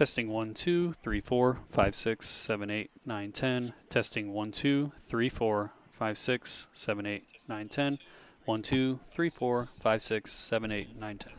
Testing 1, 2, 3, 4, 5, 6, 7, 8, 9, 10. Testing 1, 2, 3, 4, 5, 6, 7, 8, 9, 10. 1, 2, 3, 4, 5, 6, 7, 8, 9, 10.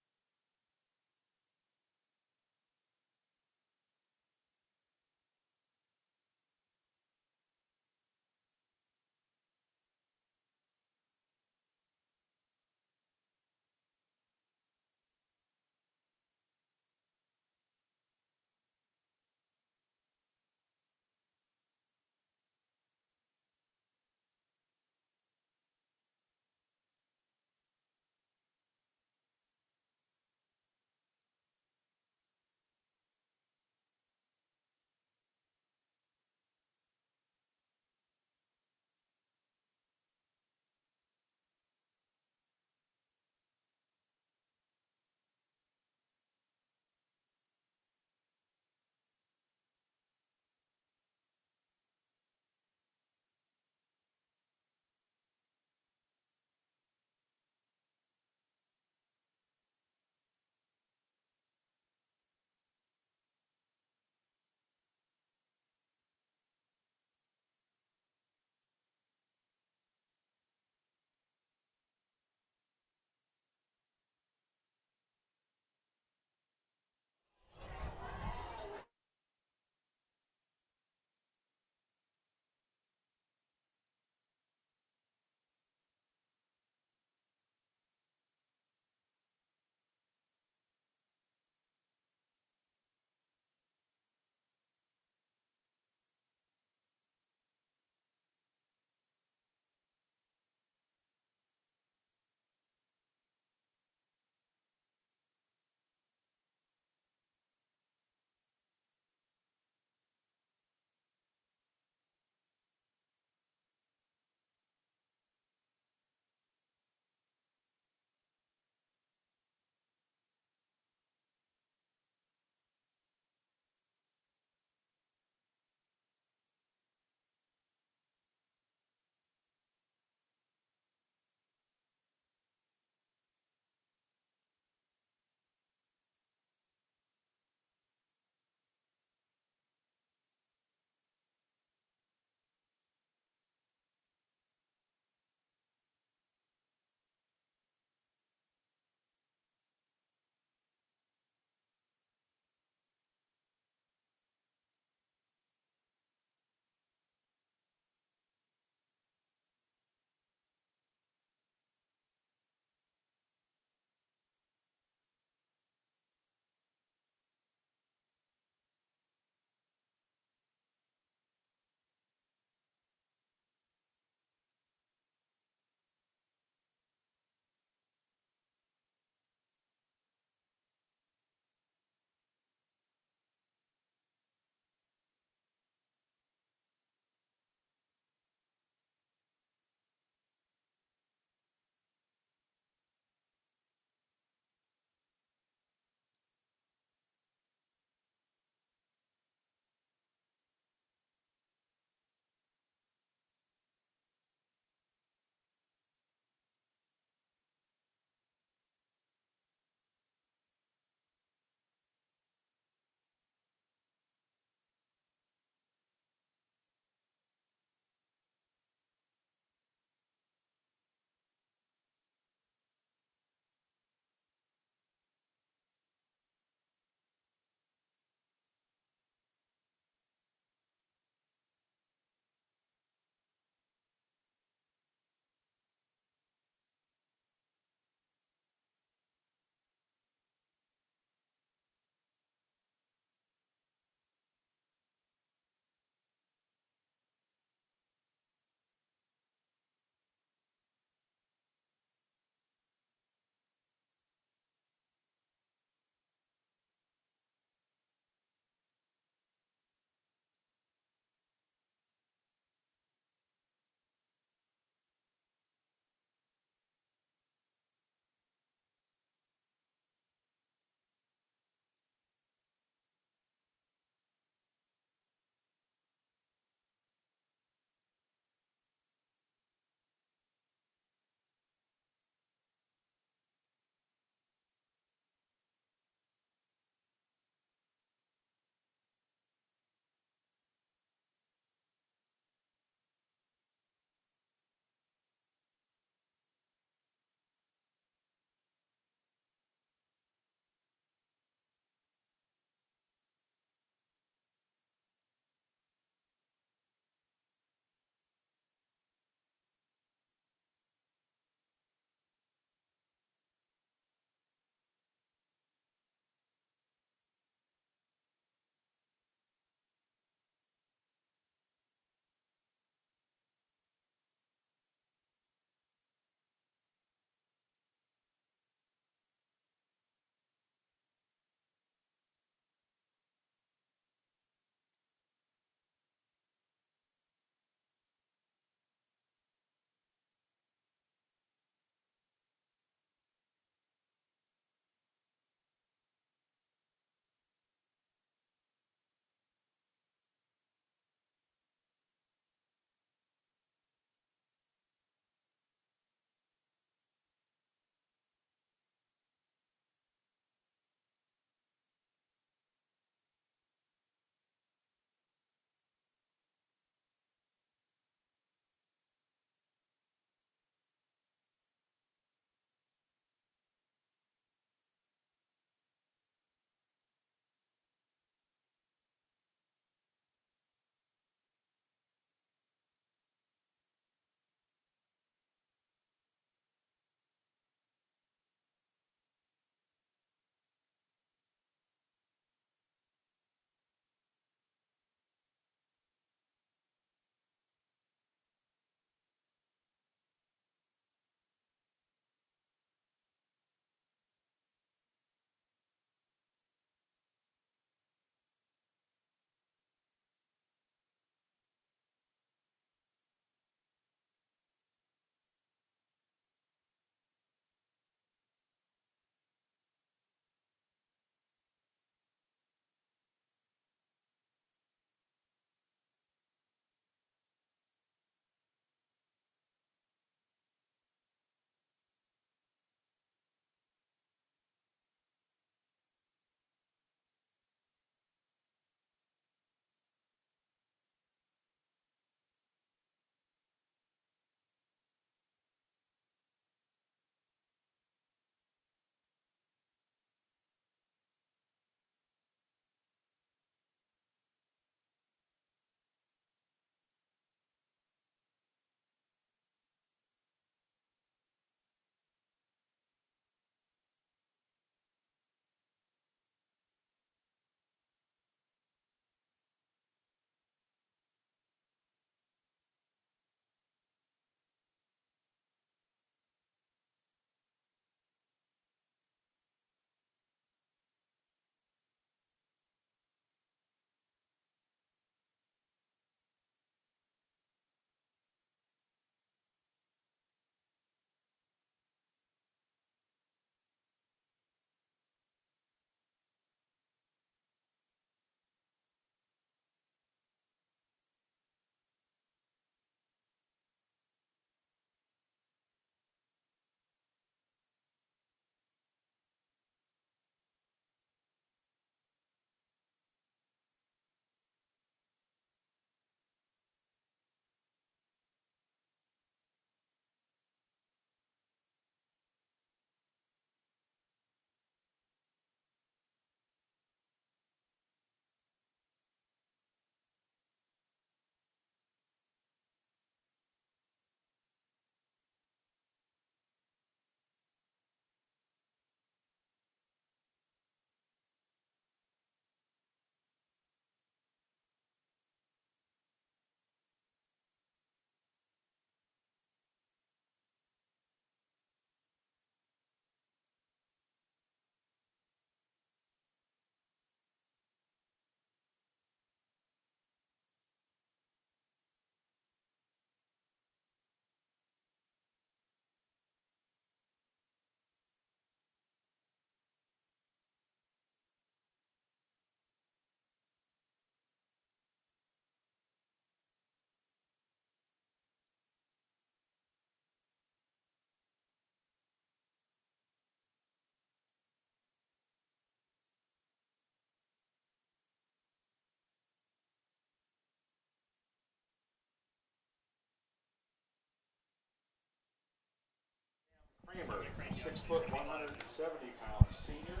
6 foot 170 pounds senior.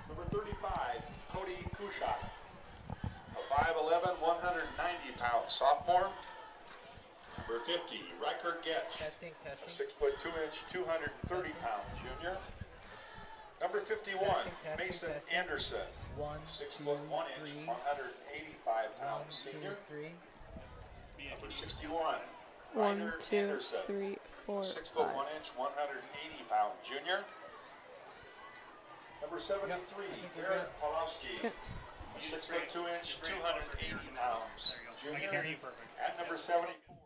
Number 35, Cody Kushak, a 5'11", 190 pound sophomore. Number 50, Riker Getch, a 6 foot 2 inch, 230 pound junior. Number 51, Mason Anderson, 6 foot 1 inch, 185 pound senior. Number 61, Ryder Anderson, 6 foot 1 inch, 180 pound junior. Number 73, Garrett Pawlowski, 6 foot 2 inch, 280 pounds junior. At number 74.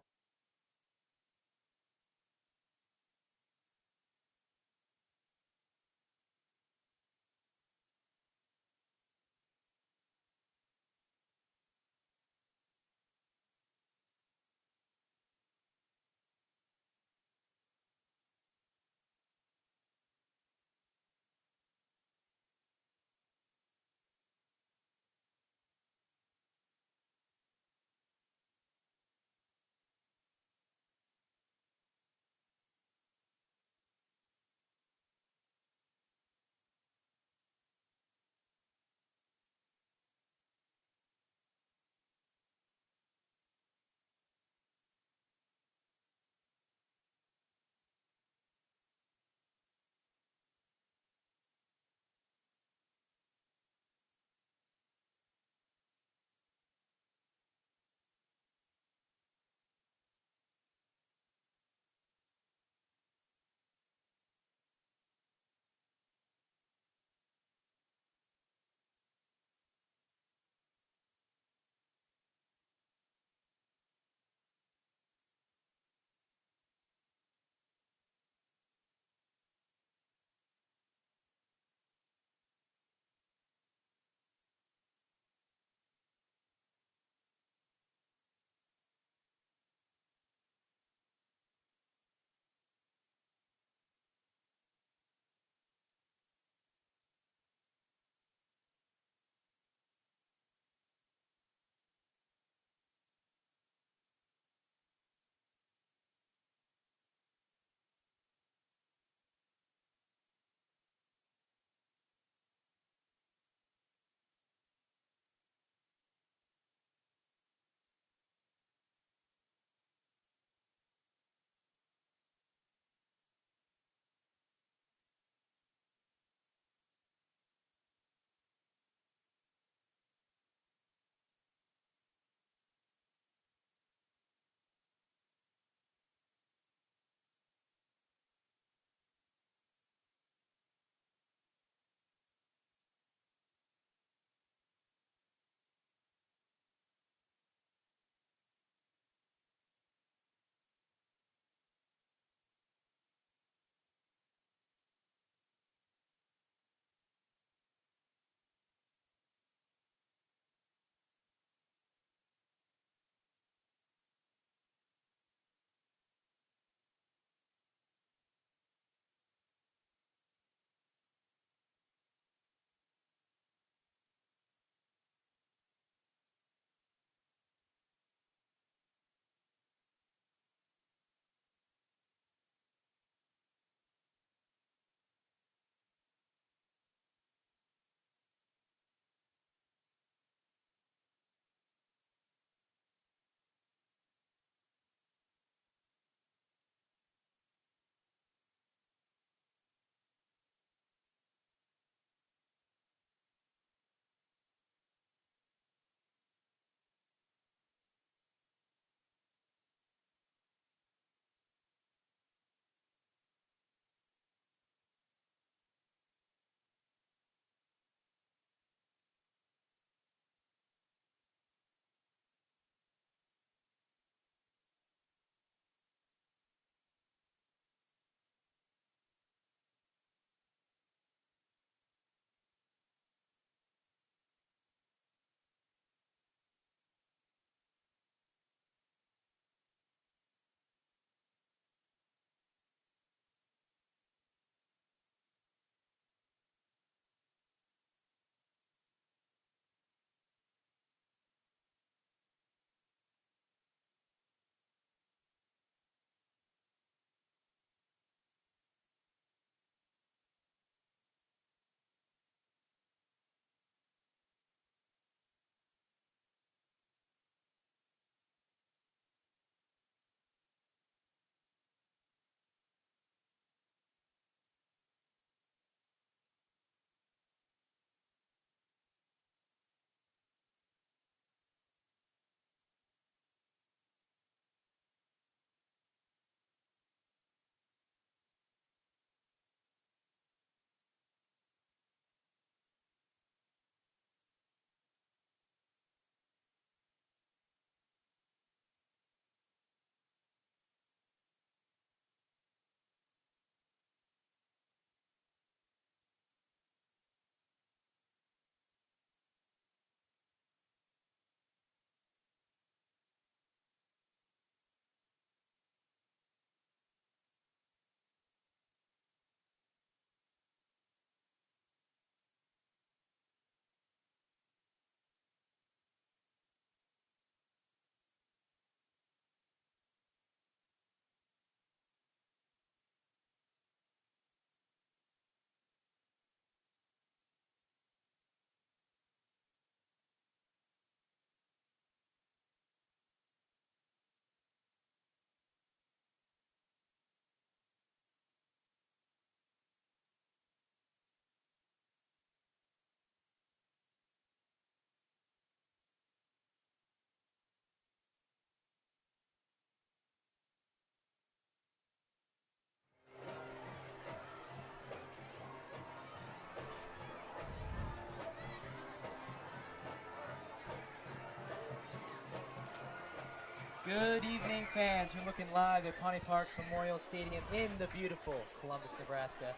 Good evening, fans. You're looking live at Pawnee Park's Memorial Stadium in the beautiful Columbus, Nebraska.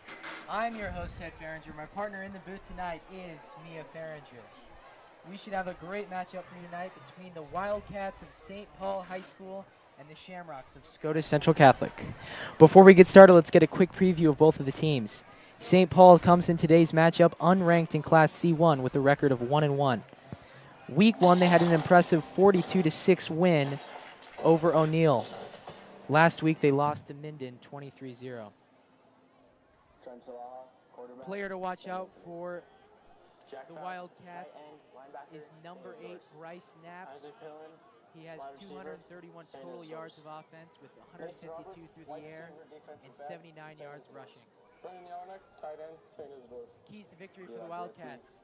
I'm your host, Ted Farringer. My partner in the booth tonight is Mia Farringer. We should have a great matchup for you tonight between the Wildcats of St. Paul High School and the Shamrocks of Scotus Central Catholic. Before we get started, let's get a quick preview of both of the teams. St. Paul comes in today's matchup unranked in Class C1 with a record of 1-1. Week 1, they had an impressive 42-6 win over O'Neill. Last week, they lost to Minden 23-0. Player to watch out for the Wildcats is number 8, Bryce Knapp. He has 231 total yards of offense with 152 through the air and 79 yards rushing. Keys to victory for the Wildcats.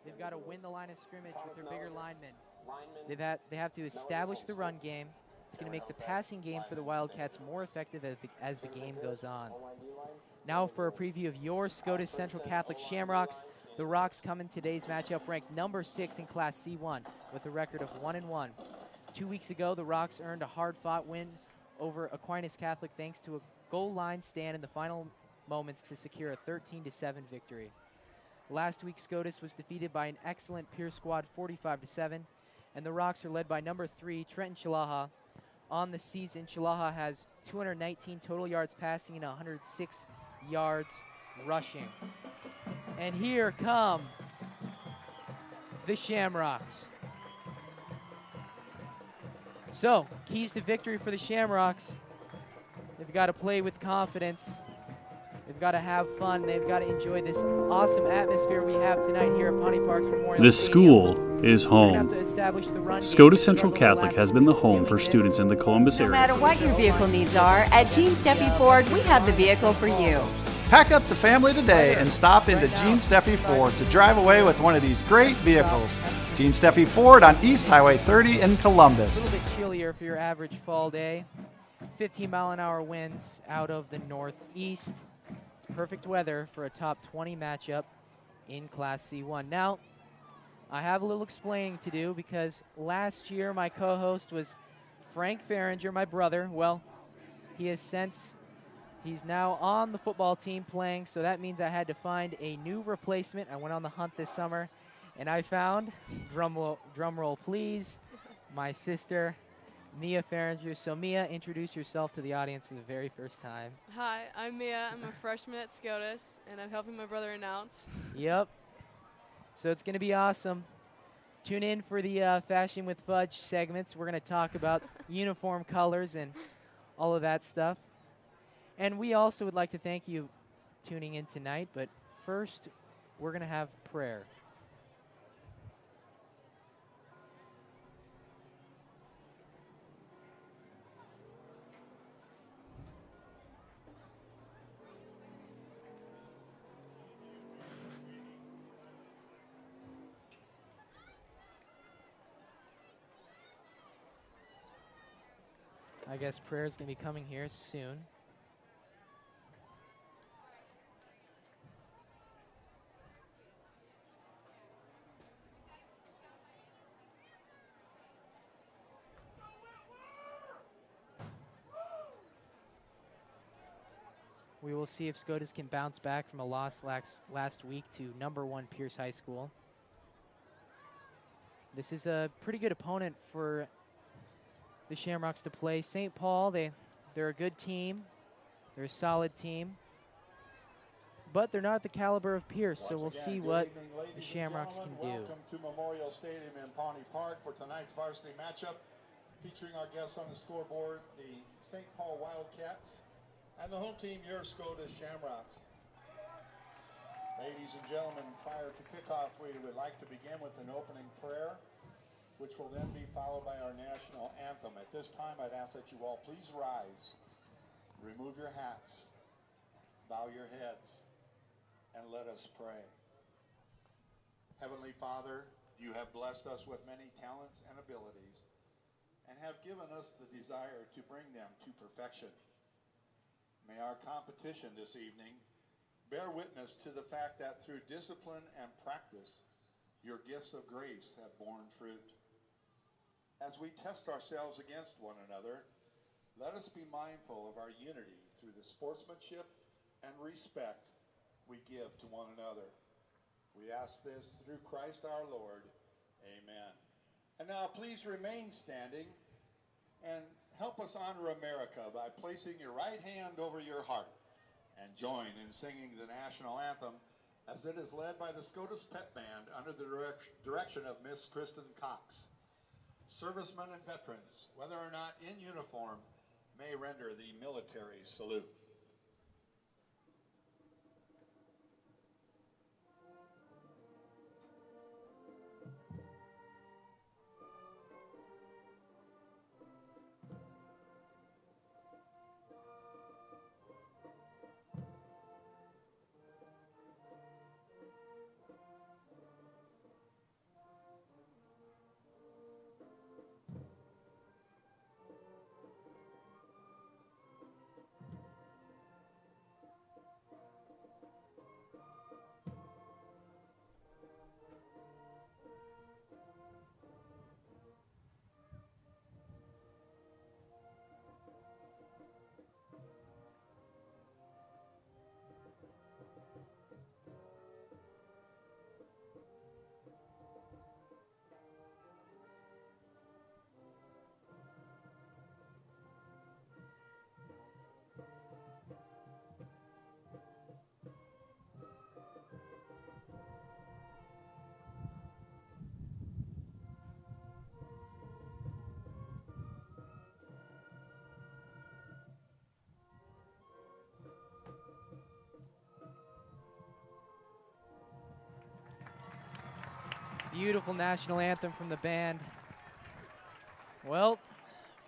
They've got to win the line of scrimmage with their bigger linemen. They have to establish the run game. It's going to make the passing game for the Wildcats more effective as the game goes on. Now for a preview of your Scotus Central Catholic Shamrocks. The Rocks come in today's matchup ranked number 6 in Class C1 with a record of 1-1. 2 weeks ago, the Rocks earned a hard-fought win over Aquinas Catholic thanks to a goal line stand in the final moments to secure a 13-7 victory. Last week, Scotus was defeated by an excellent Pierce squad 45-7, and the Rocks are led by number 3, Trenton Chilaha. On the season, Chilaha has 219 total yards passing and 106 yards rushing. And here come the Shamrocks. So, keys to victory for the Shamrocks. They've got to play with confidence. They've got to have fun. They've got to enjoy this awesome atmosphere we have tonight here at Pawnee Park's Memorial This Stadium. school is home. Scotus Central Catholic has been the home for students in the Columbus area. No matter what your vehicle needs are, at Gene Steffi Ford, we have the vehicle for you. Pack up the family today and stop into Gene Steffi Ford to drive away with one of these great vehicles. Gene Steffi Ford on East Highway 30 in Columbus. A little bit chillier for your average fall day. 15-mile-an-hour winds out of the northeast. It's perfect weather for a top 20 matchup in Class C1. Now, I have a little explaining to do because last year my co-host was Frank Farringer, my brother. Well, he's now on the football team playing, so that means I had to find a new replacement. I went on the hunt this summer, and I found, drum roll please, my sister, Mia Farringer. So Mia, introduce yourself to the audience for the very first time. Hi, I'm Mia. I'm a freshman at Scotus, and I'm helping my brother announce. Yep. So it's going to be awesome. Tune in for the Fashion with Fudge segments. We're going to talk about uniform colors and all of that stuff. And we also would like to thank you tuning in tonight, but first we're going to have prayer. I guess prayer is going to be coming here soon. We will see if Scotus can bounce back from a loss last week to number 1 Pierce High School. This is a pretty good opponent for the Shamrocks to play. St. Paul, they're a good team. They're a solid team. But they're not at the caliber of Pierce, so we'll see what the Shamrocks can do. Welcome to Memorial Stadium in Pawnee Park for tonight's varsity matchup, featuring our guests on the scoreboard, the St. Paul Wildcats, and the home team, your Scotus Shamrocks. Ladies and gentlemen, prior to kickoff, we would like to begin with an opening prayer, which will then be followed by our national anthem. At this time, I'd ask that you all please rise, remove your hats, bow your heads, and let us pray. Heavenly Father, you have blessed us with many talents and abilities and have given us the desire to bring them to perfection. May our competition this evening bear witness to the fact that through discipline and practice, your gifts of grace have borne fruit. As we test ourselves against one another, let us be mindful of our unity through the sportsmanship and respect we give to one another. We ask this through Christ our Lord. Amen. And now please remain standing and help us honor America by placing your right hand over your heart and join in singing the national anthem as it is led by the Scotus Pet Band under the direction of Miss Kristen Cox. Servicemen and veterans, whether or not in uniform, may render the military salute. Beautiful national anthem from the band. Well,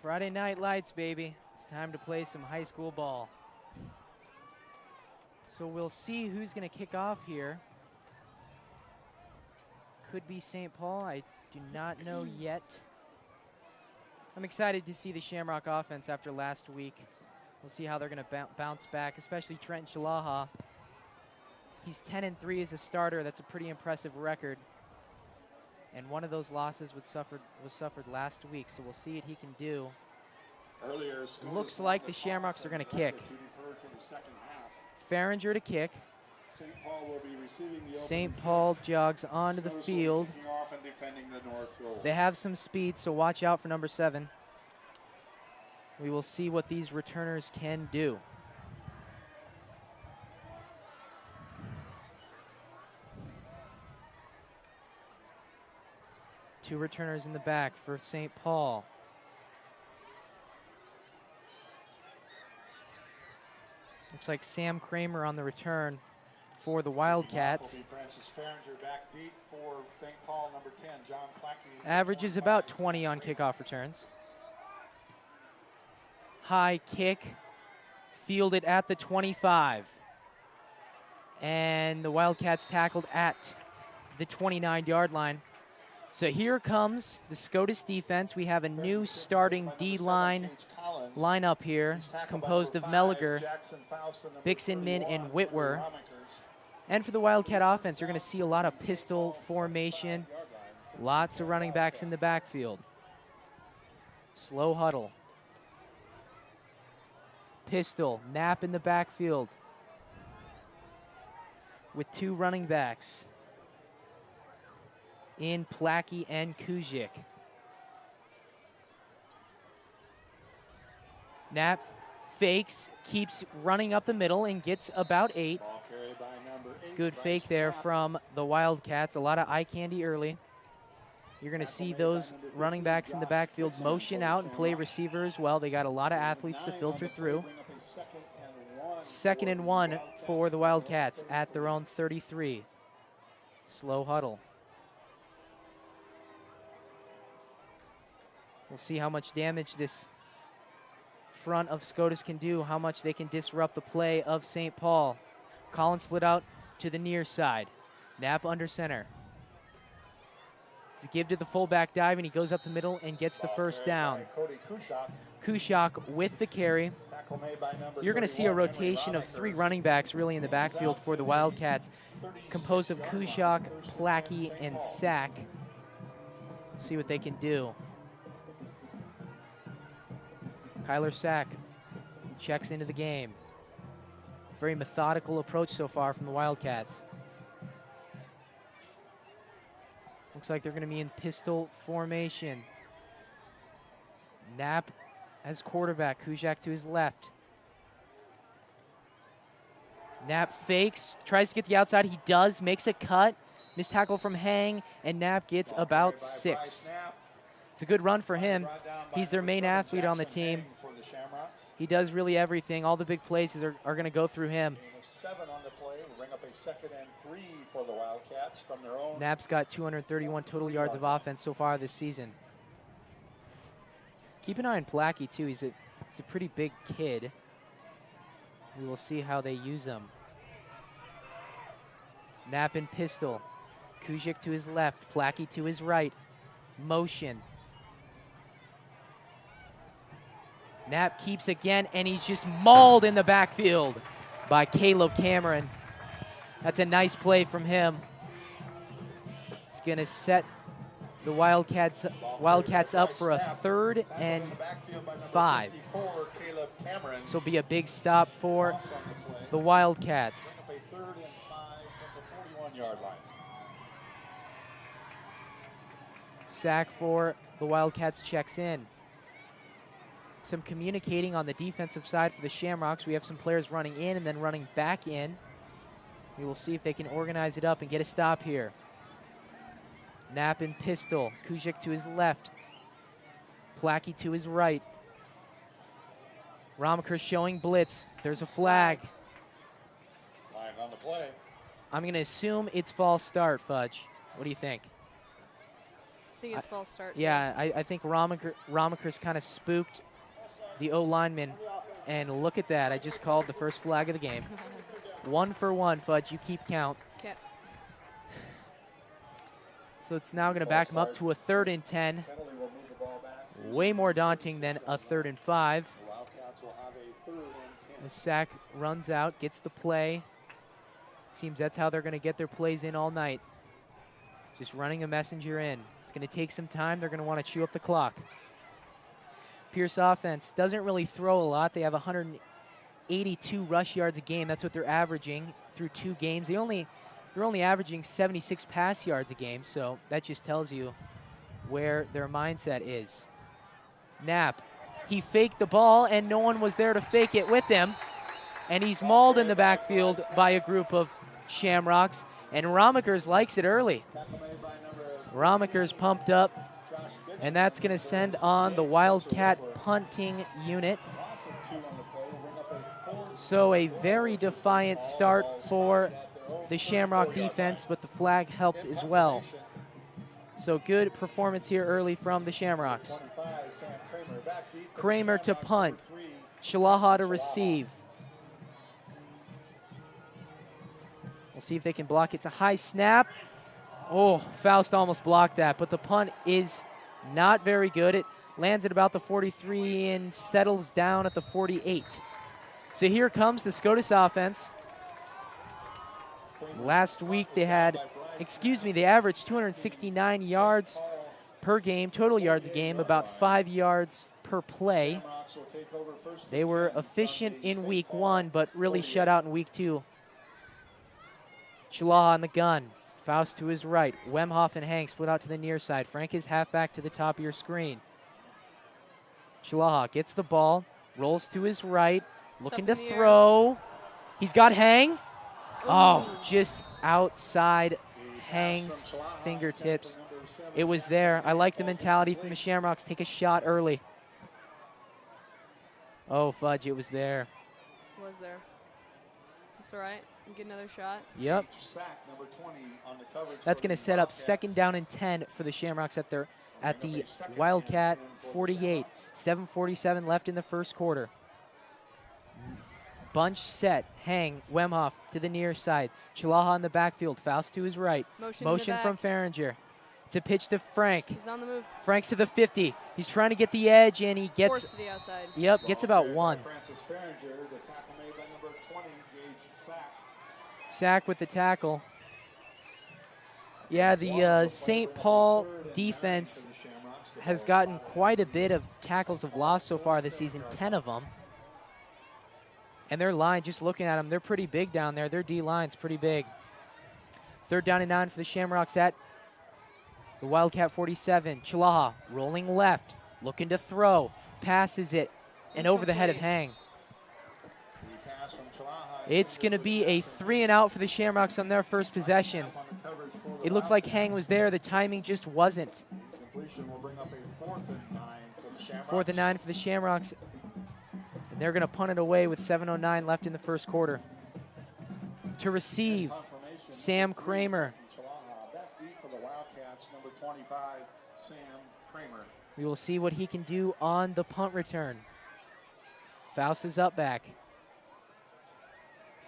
Friday night lights, baby. It's time to play some high school ball. So we'll see who's going to kick off here. Could be St. Paul. I do not know yet. I'm excited to see the Shamrock offense after last week. We'll see how they're going to bounce back, especially Trent Shalaha. He's 10-3 as a starter. That's a pretty impressive record. And one of those losses was suffered last week, so we'll see what he can do. Looks like the Shamrocks are going to kick. Farringer to kick. St. Paul jogs onto the field. They have some speed, so watch out for number 7. We will see what these returners can do. Two returners in the back for St. Paul. Looks like Sam Kramer on the return for the Wildcats. Averages about 20 on kickoff returns. High kick, fielded at the 25. And the Wildcats tackled at the 29-yard line. So here comes the Scotus defense. We have a new starting D-line lineup here, composed of Melliger, Bixen, Min, and Whitwer. And for the Wildcat offense, you're going to see a lot of pistol formation, lots of running backs in the backfield. Slow huddle. Pistol, Knapp in the backfield with two running backs in Plackey and Kujic. Knapp fakes, keeps running up the middle, and gets about 8. Good fake there from the Wildcats. A lot of eye candy early. You're going to see those running backs in the backfield motion out and play receiver as well. They got a lot of athletes to filter through. 2nd and 1 for the Wildcats at their own 33. Slow huddle. We'll see how much damage this front of Scotus can do, how much they can disrupt the play of St. Paul. Collins split out to the near side. Knapp under center. It's a give to the fullback dive, and he goes up the middle and gets the first down. Kushak with the carry. You're going to see a rotation of 3 running backs really in the backfield for the Wildcats, composed of Kushak, Plackey, and Sack. See what they can do. Kyler Sack checks into the game. Very methodical approach so far from the Wildcats. Looks like they're going to be in pistol formation. Knapp as quarterback, Kujak to his left. Knapp fakes, tries to get the outside. He does, makes a cut. Missed tackle from Hang, and Knapp gets about 6. It's a good run for him. He's their main athlete on the team. He does really everything. All the big plays are going to go through him. 7 on the play. We'll bring up a 2nd and 3 for the Wildcats from their own. Knapp's got 231 total yards of offense so far this season. Keep an eye on Plackey, too. He's a pretty big kid. We will see how they use him. Knapp and pistol. Kujic to his left. Plackey to his right. Motion. Knapp keeps again, and he's just mauled in the backfield by Caleb Cameron. That's a nice play from him. It's going to set the Wildcats up for a 3rd and 5. This will be a big stop for the Wildcats. A 3rd and 5 from the 41-yard line. Sack for the Wildcats checks in. Some communicating on the defensive side for the Shamrocks. We have some players running in and then running back in. We will see if they can organize it up and get a stop here. Knapp and pistol. Kujic to his left. Plackey to his right. Ramaker showing blitz. There's a flag. Flag on the play. I'm going to assume it's false start, Fudge. What do you think? I think it's false start. Yeah, I think Ramaker's kind of spooked the O-lineman. And look at that. I just called the first flag of the game. 1 for 1, Fudge. You keep count. Okay. So it's now going to back him up to a 3rd and 10. Way more daunting than a 3rd and 5. The Sack runs out, gets the play. Seems that's how they're going to get their plays in all night. Just running a messenger in. It's going to take some time. They're going to want to chew up the clock. Pierce offense doesn't really throw a lot. They have 182 rush yards a game. That's what they're averaging through 2 games. They're only averaging 76 pass yards a game, so that just tells you where their mindset is. Knapp, he faked the ball, and no one was there to fake it with him. And he's mauled in the backfield by a group of Shamrocks, and Ramakers likes it early. Ramakers pumped up, and that's going to send on the Wildcat punting unit. So a very defiant start for the Shamrock defense, but the flag helped as well. So good performance here early from the Shamrocks. Kramer to punt. Shalaha to receive. We'll see if they can block it. It's a high snap. Oh, Faust almost blocked that, but the punt is not very good. It lands at about the 43 and settles down at the 48. So here comes the Scotus offense. Last week they averaged 269 yards per game, total yards a game, about 5 yards per play. They were efficient in week 1, but really shut out in week 2. Chalaha on the gun. Faust to his right. Wemhoff and Hank split out to the near side. Frank is halfback to the top of your screen. Chalaha gets the ball, rolls to his right, looking to throw. He's got Hang. Oh, just outside Hang's fingertips. It was there. I like the mentality from the Shamrocks. Take a shot early. Oh, Fudge, it was there. It was there. That's all right. Get another shot. Yep. That's going to set up 2nd down and 10 for the Shamrocks at the Wildcat 48. 7:47 left in the first quarter. Bunch set. Hang. Wemhoff to the near side. Chalaha on the backfield. Faust to his right. Motion from Farringer. It's a pitch to Frank. He's on the move. Frank's to the 50. He's trying to get the edge, and he gets to the outside. Yep, gets about 1. Sack with the tackle. Yeah, the St. Paul defense has gotten quite a bit of tackles of loss so far this season, 10 of them. And their line, just looking at them, they're pretty big down there. Their D-line's pretty big. 3rd down and 9 for the Shamrocks at the Wildcat 47. Chalaha rolling left, looking to throw, passes it, and over the head of Hang. It's going to be a 3-and-out for the Shamrocks on their first possession. It looked like Hang was there. The timing just wasn't. Completion will bring up a 4th and 9 for the Shamrocks. 4th and 9 for the Shamrocks. And they're going to punt it away with 7:09 left in the first quarter. To receive, Sam Kramer. Back deep for the Wildcats, number 25, Sam Kramer. We will see what he can do on the punt return. Faust is up back.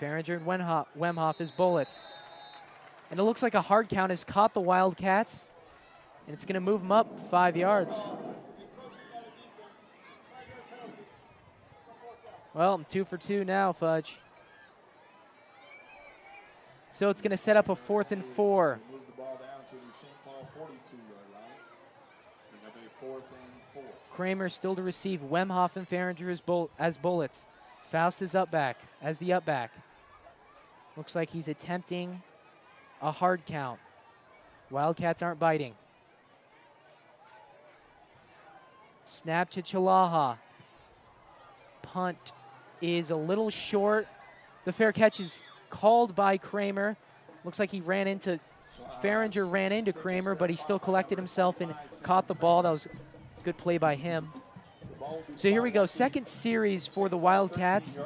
Farringer and Wemhoff is bullets. And it looks like a hard count has caught the Wildcats. And it's going to move them up 5 yards. Well, I'm 2 for 2 now, Fudge. So it's going to set up a 4th and 4. Move the ball down to the St. Paul 42-yard line. Bring up a 4th and 4. Kramer still to receive. Wemhoff and Farringer as bullets. Faust is up back as the up back. Looks like he's attempting a hard count. Wildcats aren't biting. Snap to Chalaha. Punt is a little short. The fair catch is called by Kramer. Looks like he ran into, Farringer ran into Kramer, but he still collected himself and caught the ball. That was a good play by him. So here we go, second series for the Wildcats.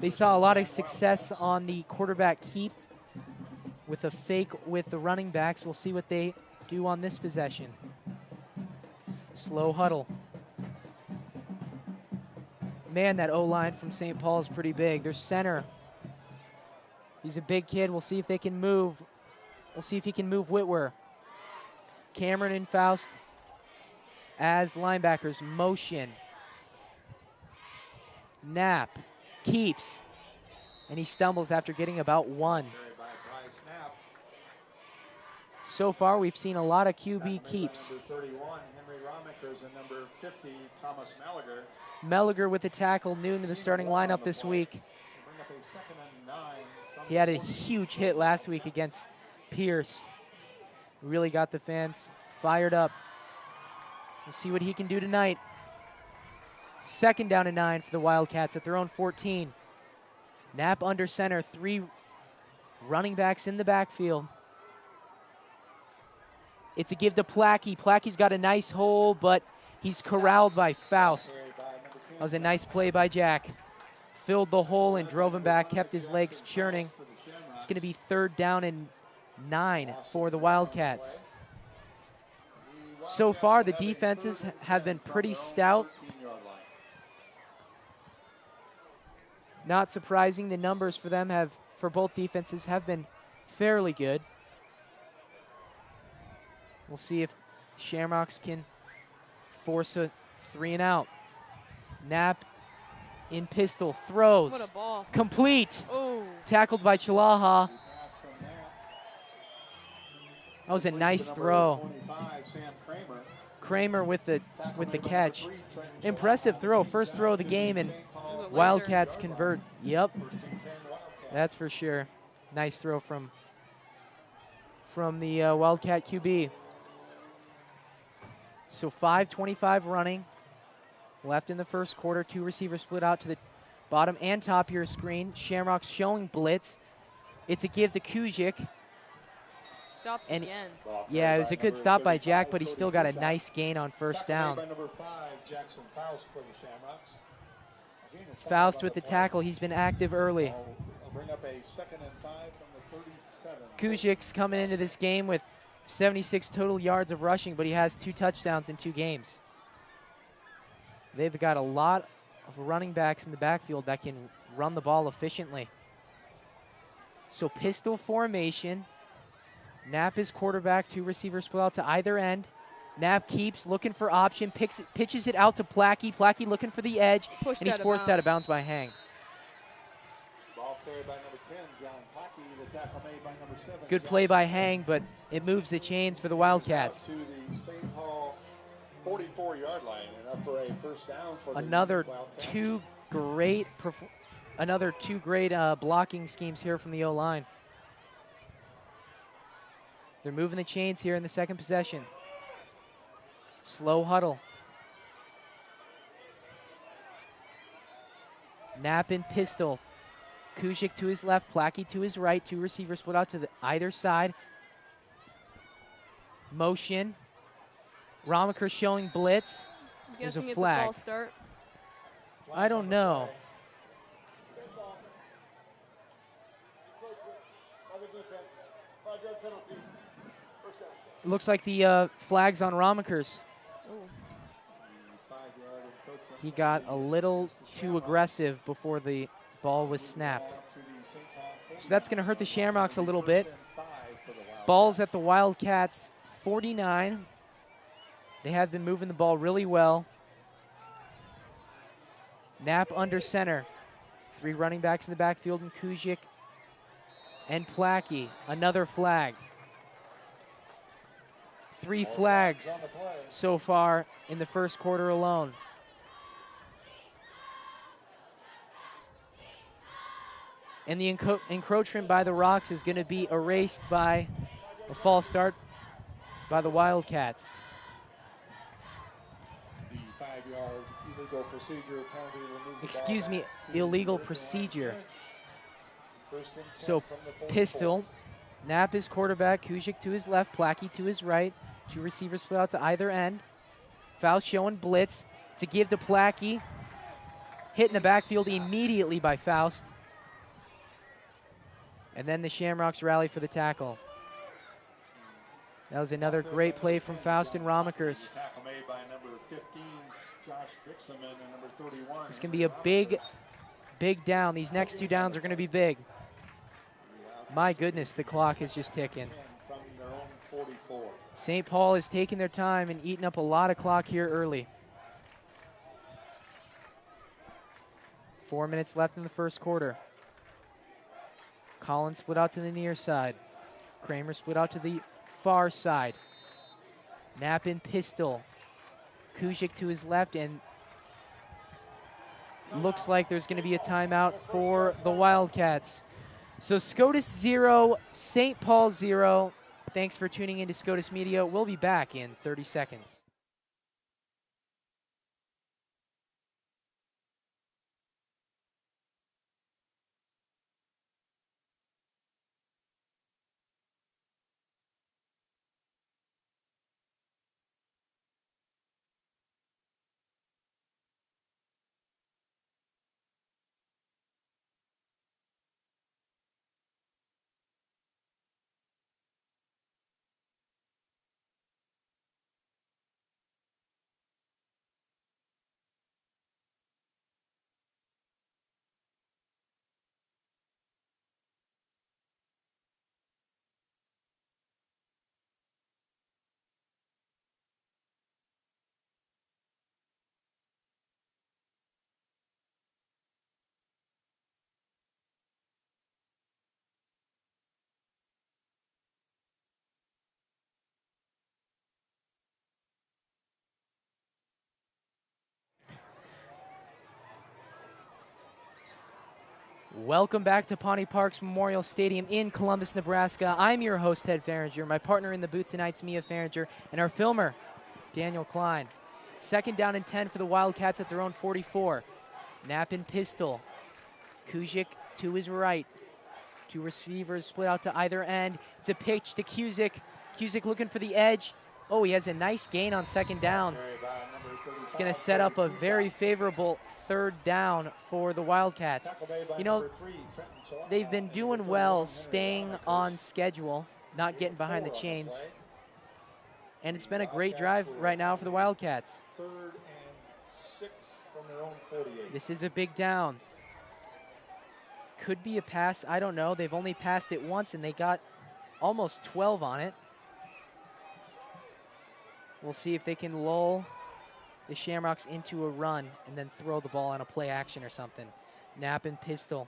They saw a lot of success on the quarterback keep with a fake with the running backs. We'll see what they do on this possession. Slow huddle. Man, that O-line from St. Paul is pretty big. Their center, he's a big kid. We'll see if they can move. We'll see if he can move Whitwer. Cameron and Faust as linebackers. Motion. Knapp keeps, and he stumbles after getting about 1. So far, we've seen a lot of QB keeps. Number 31, Henry Romickers, and number 50, Thomas Melliger. Melliger with the tackle, new to the starting lineup this week. Bring up a 2nd and 9. He had a huge hit last week against Pierce. Really got the fans fired up. We'll see what he can do tonight. 2nd down and 9 for the Wildcats at their own 14. Knapp under center, 3 running backs in the backfield. It's a give to Plackey. Plackey's got a nice hole, but he's corralled by Faust. That was a nice play by Jack. Filled the hole and drove him back, kept his legs churning. It's going to be 3rd down and 9 for the Wildcats. So far, the defenses have been pretty stout. Not surprising, the numbers for them for both defenses have been fairly good. We'll see if Shamrocks can force a 3-and-out. Knapp in pistol, throws. What a ball. Complete. Oh. Tackled by Chalaha. That was a nice throw. Kramer with the catch. Impressive throw, first throw of the game, and Wildcats convert. Yep, that's for sure. Nice throw from the Wildcat QB. So 5:25 running left in the first quarter. 2 receivers split out to the bottom and top of your screen. Shamrocks showing blitz. It's a give to Kujic. Stopped And again. yeah, it was a good stop by Jack, but he still got a nice gain on first down. Faust with the tackle. He's been active early. Bring up a 2nd and 5 from the 37. Kujic's coming into this game with 76 total yards of rushing, but he has 2 touchdowns in 2 games. They've got a lot of running backs in the backfield that can run the ball efficiently. So pistol formation. Knapp is quarterback, 2 receivers split out to either end. Knapp keeps looking for option, pitches it out to Plackey. Plackey looking for the edge, and he's forced out of bounds by Hang. Ball carried by number 10, John Plackey. The tackle made by number 7. Good play by Hang, but it moves the chains for the Wildcats. To the St. Paul 44-yard line, enough for a first down for Another the Wildcats. two great blocking schemes here from the O-line. They're moving the chains here in the second possession. Slow huddle. Knapp and pistol. Kuzik to his left, Plackey to his right. Two receivers split out to either side. Motion. Ramaker showing blitz. I'm There's a guessing it's flag. a false start. I don't know. It looks like the flag's on Ramakers. Oh. He got a little too aggressive before the ball was snapped. So that's going to hurt the Shamrocks a little bit. Ball's at the Wildcats 49. They have been moving the ball really well. Knapp under center. Three running backs in the backfield, and Kuzik and Plackey. Another flag. Three flags so far in the first quarter alone. And the encroachment by the Rocks is going to be erased by a false start by the Wildcats. The 5-yard illegal procedure penalty removed. Excuse me, illegal procedure. First and 10 So from the 44. pistol, Knapp is quarterback, Kuzik to his left, Plackey to his right. Two receivers split out to either end. Faust showing blitz to give to Plackey. Hit in the backfield immediately by Faust. And then the Shamrocks rally for the tackle. That was another great play from Faust and Ramakers. Tackle made by number 15, Josh Bixman, and number 31. It's going to be a big down. These next two downs are going to be big. My goodness, the clock is just ticking. From their own 44. St. Paul is taking their time and eating up a lot of clock here early. 4 minutes left in the first quarter. Collins split out to the near side. Kramer split out to the far side. Knapp in pistol. Kuzik to his left, and looks like there's going to be a timeout for the Wildcats. So Scotus 0, St. Paul 0. Thanks for tuning in to Scotus Media. We'll be back in 30 seconds. Welcome back to Pawnee Parks Memorial Stadium in Columbus, Nebraska. I'm your host, Ted Farringer. My partner in the booth tonight's Mia Farringer, and our filmer, Daniel Klein. Second down and 10 for the Wildcats at their own 44. Knapp and pistol. Kuzik to his right. Two receivers split out to either end. It's a pitch to Kuzik. Kuzik looking for the edge. Oh, he has a nice gain on second down. It's going to set up a very favorable third down for the Wildcats. You know, they've been doing well staying on schedule, not getting behind the chains. And it's been a great drive right now for the Wildcats. Third and 6 from their own 48. This is a big down. Could be a pass, I don't know. They've only passed it once and they got almost 12 on it. We'll see if they can lull the Shamrocks into a run and then throw the ball on a play action or something. Knapp and pistol.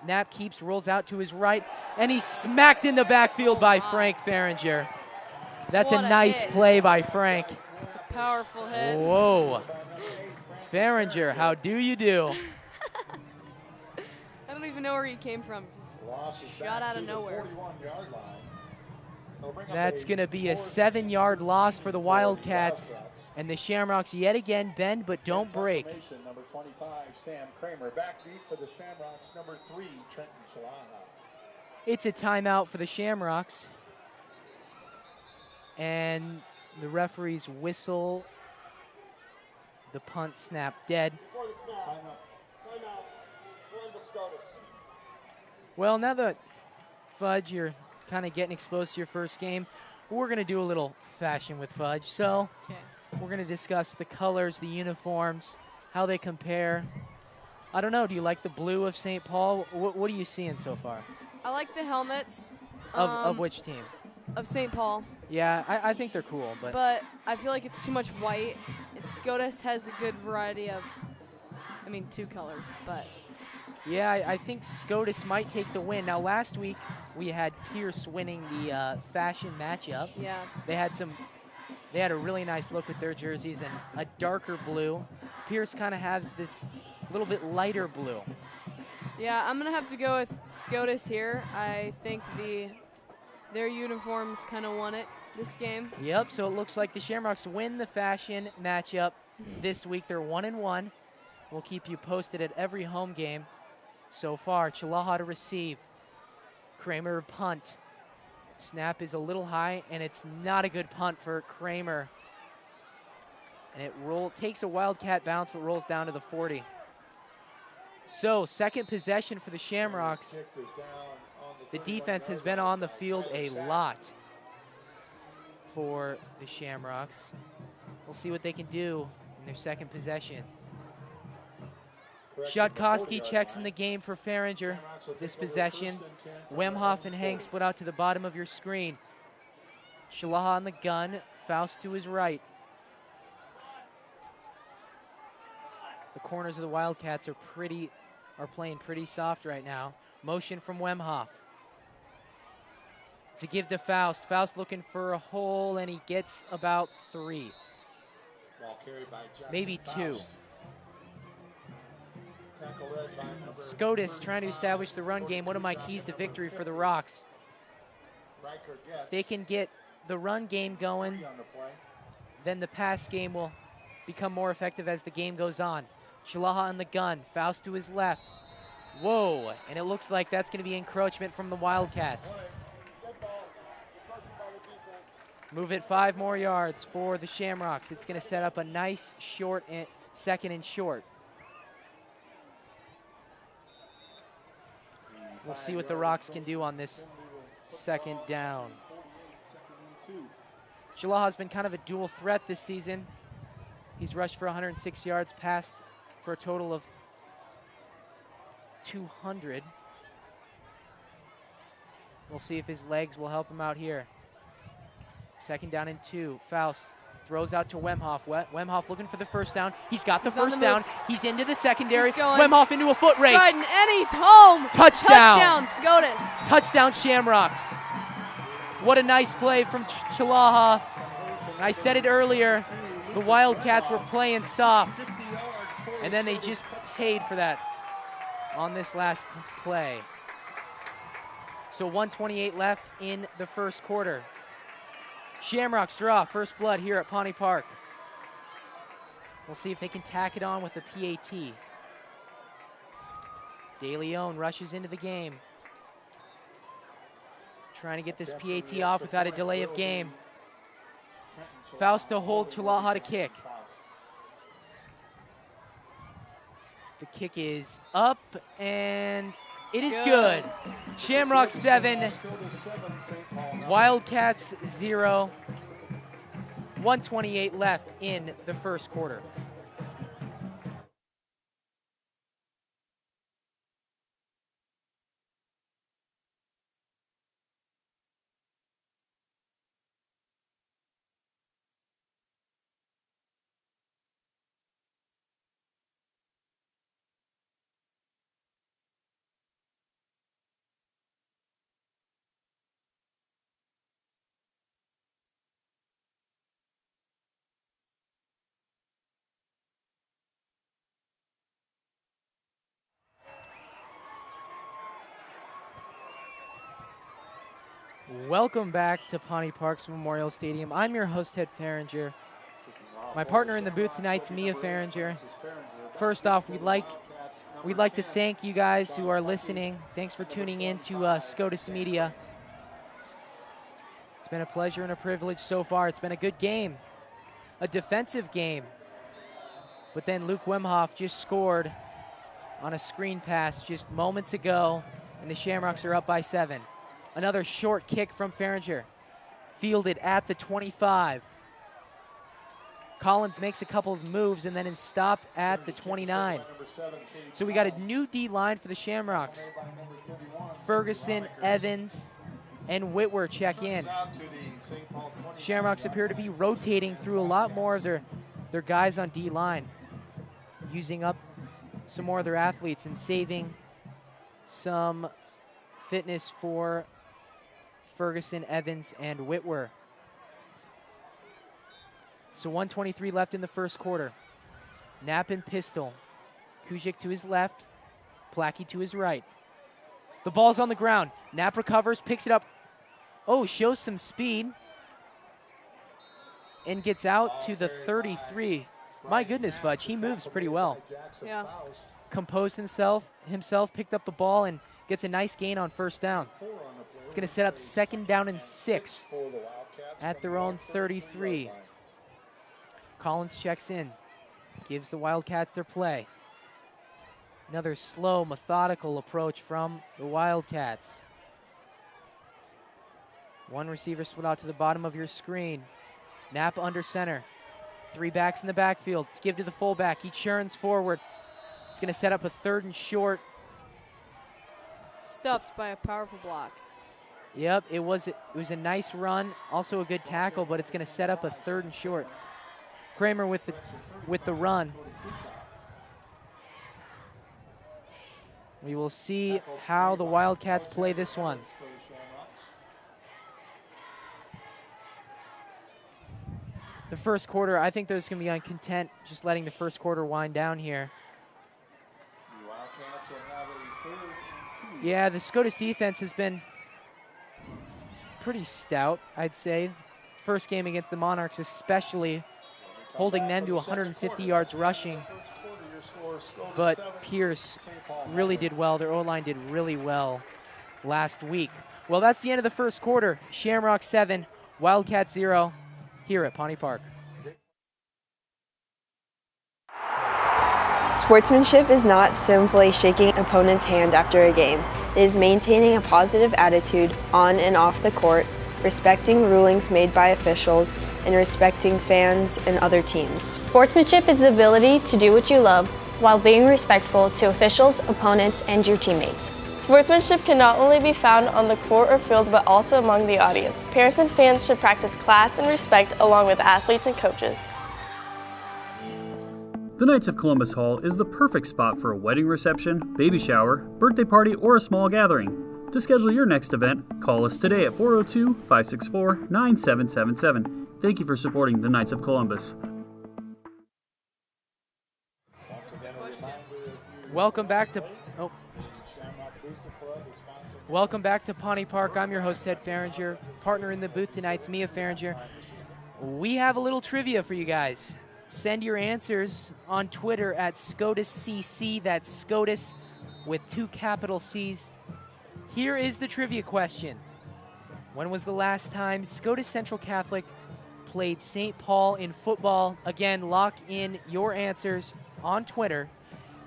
Knapp keeps, rolls out to his right, and he's smacked in the backfield by Frank Farringer. That's What a a nice hit. play by Frank. It's a powerful hit. Whoa. Farringer, how do you do? I don't even know where he came from. Just shot out of nowhere. That's going to be a 7-yard loss for the Wildcats. And the Shamrocks yet again bend but don't break. Number 25, Sam Kramer. Back deep for the Shamrocks. Number 3, Trenton Chalaha. It's a timeout for the Shamrocks. And the referees whistle the punt snap dead. Well, now that, Fudge, you're kind of getting exposed to your first game, we're going to do a little fashion with Fudge. So we're going to discuss the colors, the uniforms, how they compare. I don't know, do you like the blue of St. Paul? What are you seeing so far? I like the helmets. Of which team? Of St. Paul. Yeah, I think they're cool. But I feel like it's too much white. And Scotus has a good variety of, 2 colors, but. Yeah, I think Scotus might take the win. Now, last week we had Pierce winning the fashion matchup. Yeah. They had a really nice look with their jerseys and a darker blue. Pierce kind of has this little bit lighter blue. Yeah, I'm gonna have to go with Scotus here. I think their uniforms kind of won it this game. Yep. So it looks like the Shamrocks win the fashion matchup this week. They're 1-1. We'll keep you posted at every home game. So far, Chalaha to receive. Kramer punt. Snap is a little high, and it's not a good punt for Kramer. And it takes a Wildcat bounce, but rolls down to the 40. So, second possession for the Shamrocks. The defense has been on the field a lot for the Shamrocks. We'll see what they can do in their second possession. Shutkowski checks in the game for Farringer. This possession, Wemhoff and Hank split out to the bottom of your screen. Chalaha on the gun, Faust to his right. The corners of the Wildcats are playing pretty soft right now. Motion from Wemhoff. It's a give to Faust. Faust looking for a hole, and he gets about 3. Maybe 2. Scotus trying to establish the run game. One of my keys to victory for the Rocks. If they can get the run game going, then the pass game will become more effective as the game goes on. Chalaha on the gun. Faust to his left. Whoa, and it looks like that's going to be encroachment from the Wildcats. Move it 5 more yards for the Shamrocks. It's going to set up a nice short second and short. We'll see what the Rocks can do on this second down. Chalaha's been kind of a dual threat this season. He's rushed for 106 yards, passed for a total of 200. We'll see if his legs will help him out here. Second down and 2. Faust throws out to Wemhoff. Wemhoff looking for the first down. He's got the first down. He's into the secondary. Wemhoff into a foot race. Striding, and he's home. Touchdown. Touchdown, Scotus. Touchdown, Shamrocks. What a nice play from Chalaha. I said it earlier, the Wildcats were playing soft, and then they just paid for that on this last play. So 1:28 left in the first quarter. Shamrocks draw first blood here at Pawnee Park. We'll see if they can tack it on with the PAT. De Leon rushes into the game. Trying to get this PAT off without a delay of game. Faust to hold, Chalaha to kick. The kick is up, and it is good. Shamrock 7, Wildcats 0. 1:28 left in the first quarter. Welcome back to Pawnee Park's Memorial Stadium. I'm your host, Ted Farringer. My partner in the booth tonight's Mia Farringer. First off, we'd like to thank you guys who are listening. Thanks for tuning in to Scotus Media. It's been a pleasure and a privilege so far. It's been a good game, a defensive game. But then Luke Wemhoff just scored on a screen pass just moments ago, and the Shamrocks are up by 7. Another short kick from Farringer, fielded at the 25. Collins makes a couple of moves and then is stopped at the 29. So we got a new D line for the Shamrocks. Ferguson, Evans, and Whitwer check in. Shamrocks appear to be rotating through a lot more of their guys on D line, using up some more of their athletes and saving some fitness for Ferguson, Evans, and Whitwer. So 1:23 left in the first quarter. Knapp and pistol. Kujic to his left, Plackey to his right. The ball's on the ground. Knapp recovers, picks it up. Oh, shows some speed. And gets out to the 33. My goodness, Fudge, he moves pretty well. Yeah. Composed himself, picked up the ball, and gets a nice gain on first down. It's going to set up 2nd down and 6 at their own 33. Collins checks in, gives the Wildcats their play. Another slow, methodical approach from the Wildcats. One receiver split out to the bottom of your screen. Knapp under center. 3 backs in the backfield. It's give to the fullback. He churns forward. It's going to set up a 3rd and short. Stuffed by a powerful block. Yep, it was a nice run, also a good tackle, but it's going to set up a 3rd and short. Kramer with the run. We will see how the Wildcats play this one. The first quarter, I think they're going to be content just letting the first quarter wind down here. Yeah, the Scotus defense has been pretty stout, I'd say. First game against the Monarchs especially, holding them to 150 yards rushing. But Pierce really did well. Their O-line did really well last week. Well, that's the end of the first quarter. Shamrock 7, Wildcats 0 here at Pawnee Park. Sportsmanship is not simply shaking an opponent's hand after a game. It is maintaining a positive attitude on and off the court, respecting rulings made by officials, and respecting fans and other teams. Sportsmanship is the ability to do what you love while being respectful to officials, opponents, and your teammates. Sportsmanship can not only be found on the court or field, but also among the audience. Parents and fans should practice class and respect along with athletes and coaches. The Knights of Columbus Hall is the perfect spot for a wedding reception, baby shower, birthday party, or a small gathering. To schedule your next event, call us today at 402-564-9777. Thank you for supporting the Knights of Columbus. Welcome back to Pawnee Park. I'm your host, Ted Farringer. Partner in the booth tonight's Mia Farringer. We have a little trivia for you guys. Send your answers on Twitter at ScotusCC. That's Scotus with 2 capital C's. Here is the trivia question. When was the last time Scotus Central Catholic played St. Paul in football? Again, lock in your answers on Twitter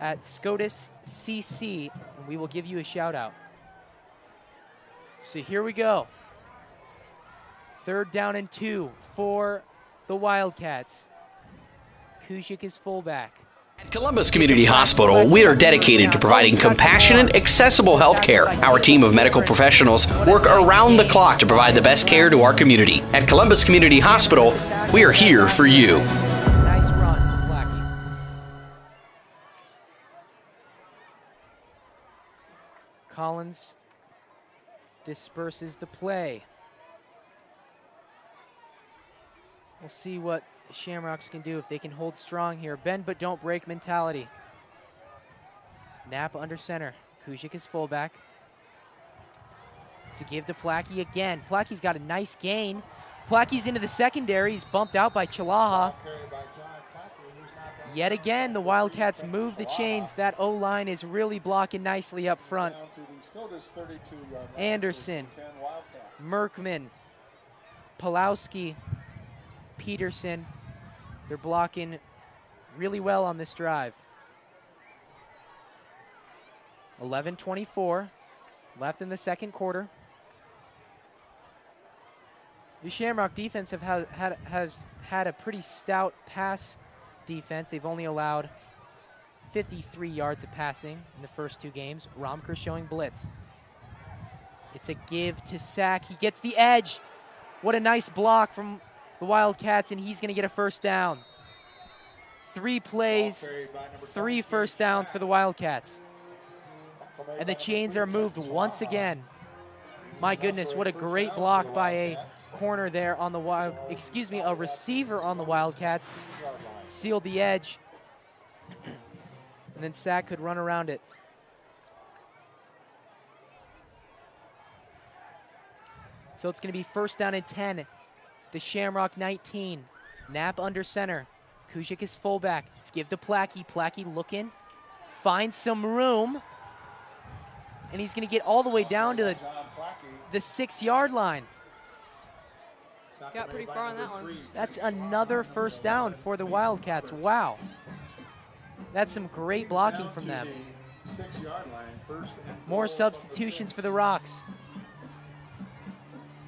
at ScotusCC, and we will give you a shout out. So here we go. 3rd down and 2 for the Wildcats. Kujic is fullback. At Columbus Community Hospital, we are dedicated to providing compassionate, accessible health care. Our team of medical professionals work around the clock to provide the best care to our community. At Columbus Community Hospital, we are here for you. Nice run from Plackey. Collins disperses the play. We'll see what Shamrocks can do if they can hold strong here. Bend but don't break mentality. Knapp under center. Kujic is fullback. It's a give to Plackey again. Plackey's got a nice gain. Plackey's into the secondary. He's bumped out by Chalaha. Yet again, the Wildcats move the chains. That O-line is really blocking nicely up front. Anderson, Merkman, Pulowski, Peterson. They're blocking really well on this drive. 11:24 left in the second quarter. The Shamrock defense has had a pretty stout pass defense. They've only allowed 53 yards of passing in the first 2 games. Romker showing blitz. It's a give to Sack. He gets the edge. What a nice block from the Wildcats, and he's going to get a first down. 3 plays, 3 first downs for the Wildcats. And the chains are moved once again. My goodness, what a great block by a corner there on the a receiver on the Wildcats. Sealed the edge. And then Sack could run around it. So it's going to be first down and 10. The Shamrock 19. Knapp under center. Kujic is fullback. Let's give to Plackey. Plackey looking. Finds some room. And he's going to get all the way down to the 6-yard line. Got pretty far on that one. That's another first down for the Wildcats. Wow. That's some great blocking from them. More substitutions for the Rocks.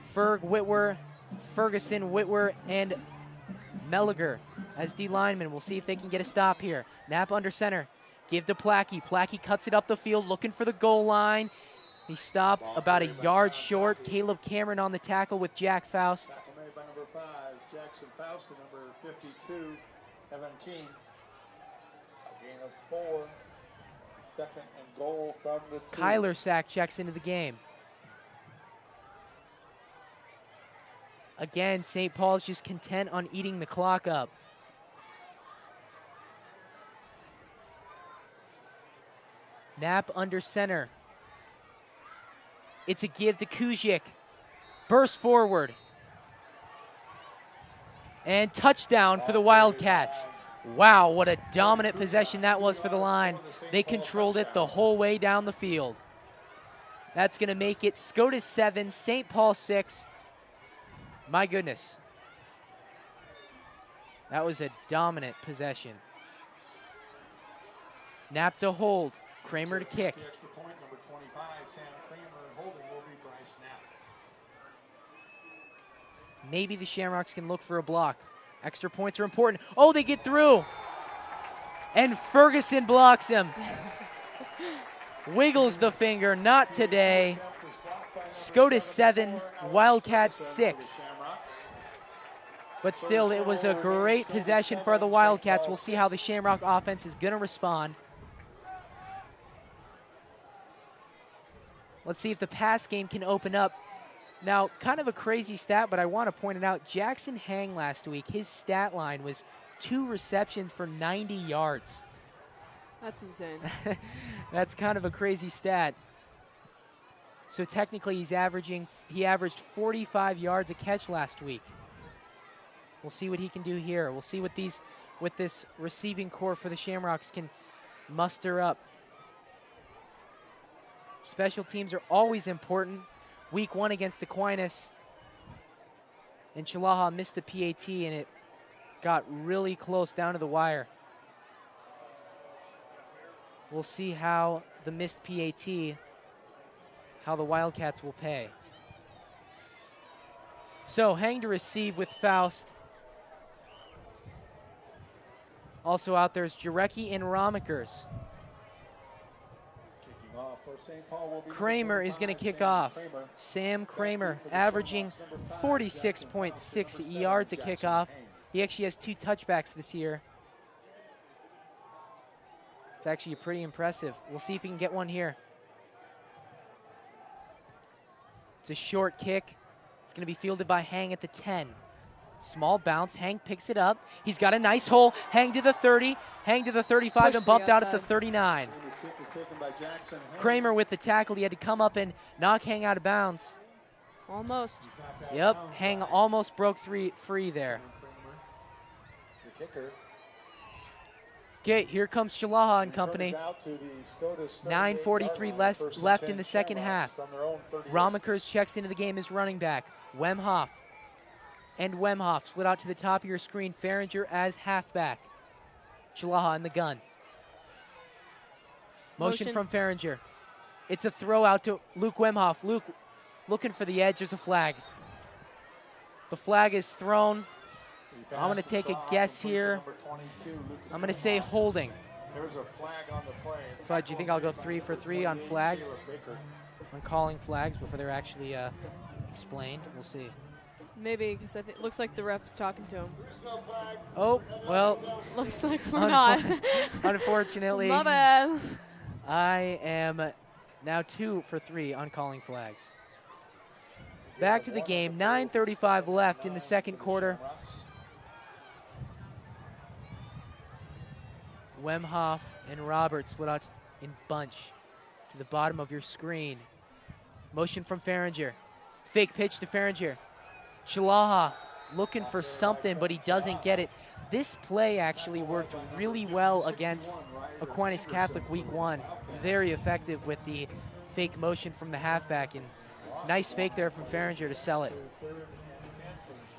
Ferguson, Whitwer, and Melliger as D linemen. We'll see if they can get a stop here. Knapp under center. Give to Plackey. Plackey cuts it up the field, looking for the goal line. He stopped about a yard short. Caleb Cameron on the tackle with Jack Faust. Tackle made by number 5, Jackson Faust, and number 52, Evan Keene. A gain of 4. Second and goal from the 2. Kyler Sack checks into the game. Again, St. Paul's just content on eating the clock up. Knapp under center. It's a give to Kujic. Burst forward. And touchdown for the Wildcats. Wow, what a dominant possession that was for the line. They controlled it the whole way down the field. That's going to make it Scotus 7, St. Paul 6. My goodness. That was a dominant possession. Knapp to hold. Kramer to kick. Maybe the Shamrocks can look for a block. Extra points are important. Oh, they get through. And Ferguson blocks him. Wiggles the finger. Not today. Scotus 7, Wildcats 6. But still, it was a great possession for the Wildcats. We'll see how the Shamrock offense is going to respond. Let's see if the pass game can open up. Now, kind of a crazy stat, but I want to point it out. Jackson Hang last week, his stat line was 2 receptions for 90 yards. That's insane. That's kind of a crazy stat. So technically, he averaged 45 yards a catch last week. We'll see what he can do here. We'll see what this receiving core for the Shamrocks can muster up. Special teams are always important. Week 1 against Aquinas, and Chalaha missed a PAT, and it got really close down to the wire. We'll see how the missed PAT, how the Wildcats will pay. So, Hang to receive with Faust. Also out there is Jarecki and Romikers. Kramer is going to kick off. Sam Kramer averaging 46.6 yards a kickoff. He actually has 2 touchbacks this year. It's actually pretty impressive. We'll see if he can get one here. It's a short kick. It's going to be fielded by Hang at the 10. Small bounce. Hang picks it up. He's got a nice hole. Hang to the 30. Hang to the 35 and bumped out at the 39. taken by Jackson. Kramer with the tackle. He had to come up and knock Hang out of bounds. Almost. Yep, Hang almost broke free there. The kicker. Okay, here comes Chalaha and company. 9:43 left in the second half. Ramakers checks into the game as running back. Wemhoff and Wemhoff split out to the top of your screen. Farringer as halfback. Chalaha in the gun. Motion from Farringer. It's a throw out to Luke Wemhoff. Luke looking for the edge. There's a flag. The flag is thrown. I'm going to take a guess here. I'm going to say holding. There's a flag on the play. Fudge, do you think I'll go 3 for 3 on flags? On calling flags before they're actually explained? We'll see. Maybe, because it looks like the ref's talking to him. Oh, well. Looks like we're not. Unfortunately. My bad. I am now 2 for 3 on calling flags. Back to the game. 9:35 left in the second quarter. Wemhoff and Roberts split out in bunch to the bottom of your screen. Motion from Farringer. Fake pitch to Farringer. Chalaha looking for something, but he doesn't get it. This play actually worked really well against Aquinas Catholic week 1. Very effective with the fake motion from the halfback, and nice fake there from Farringer to sell it.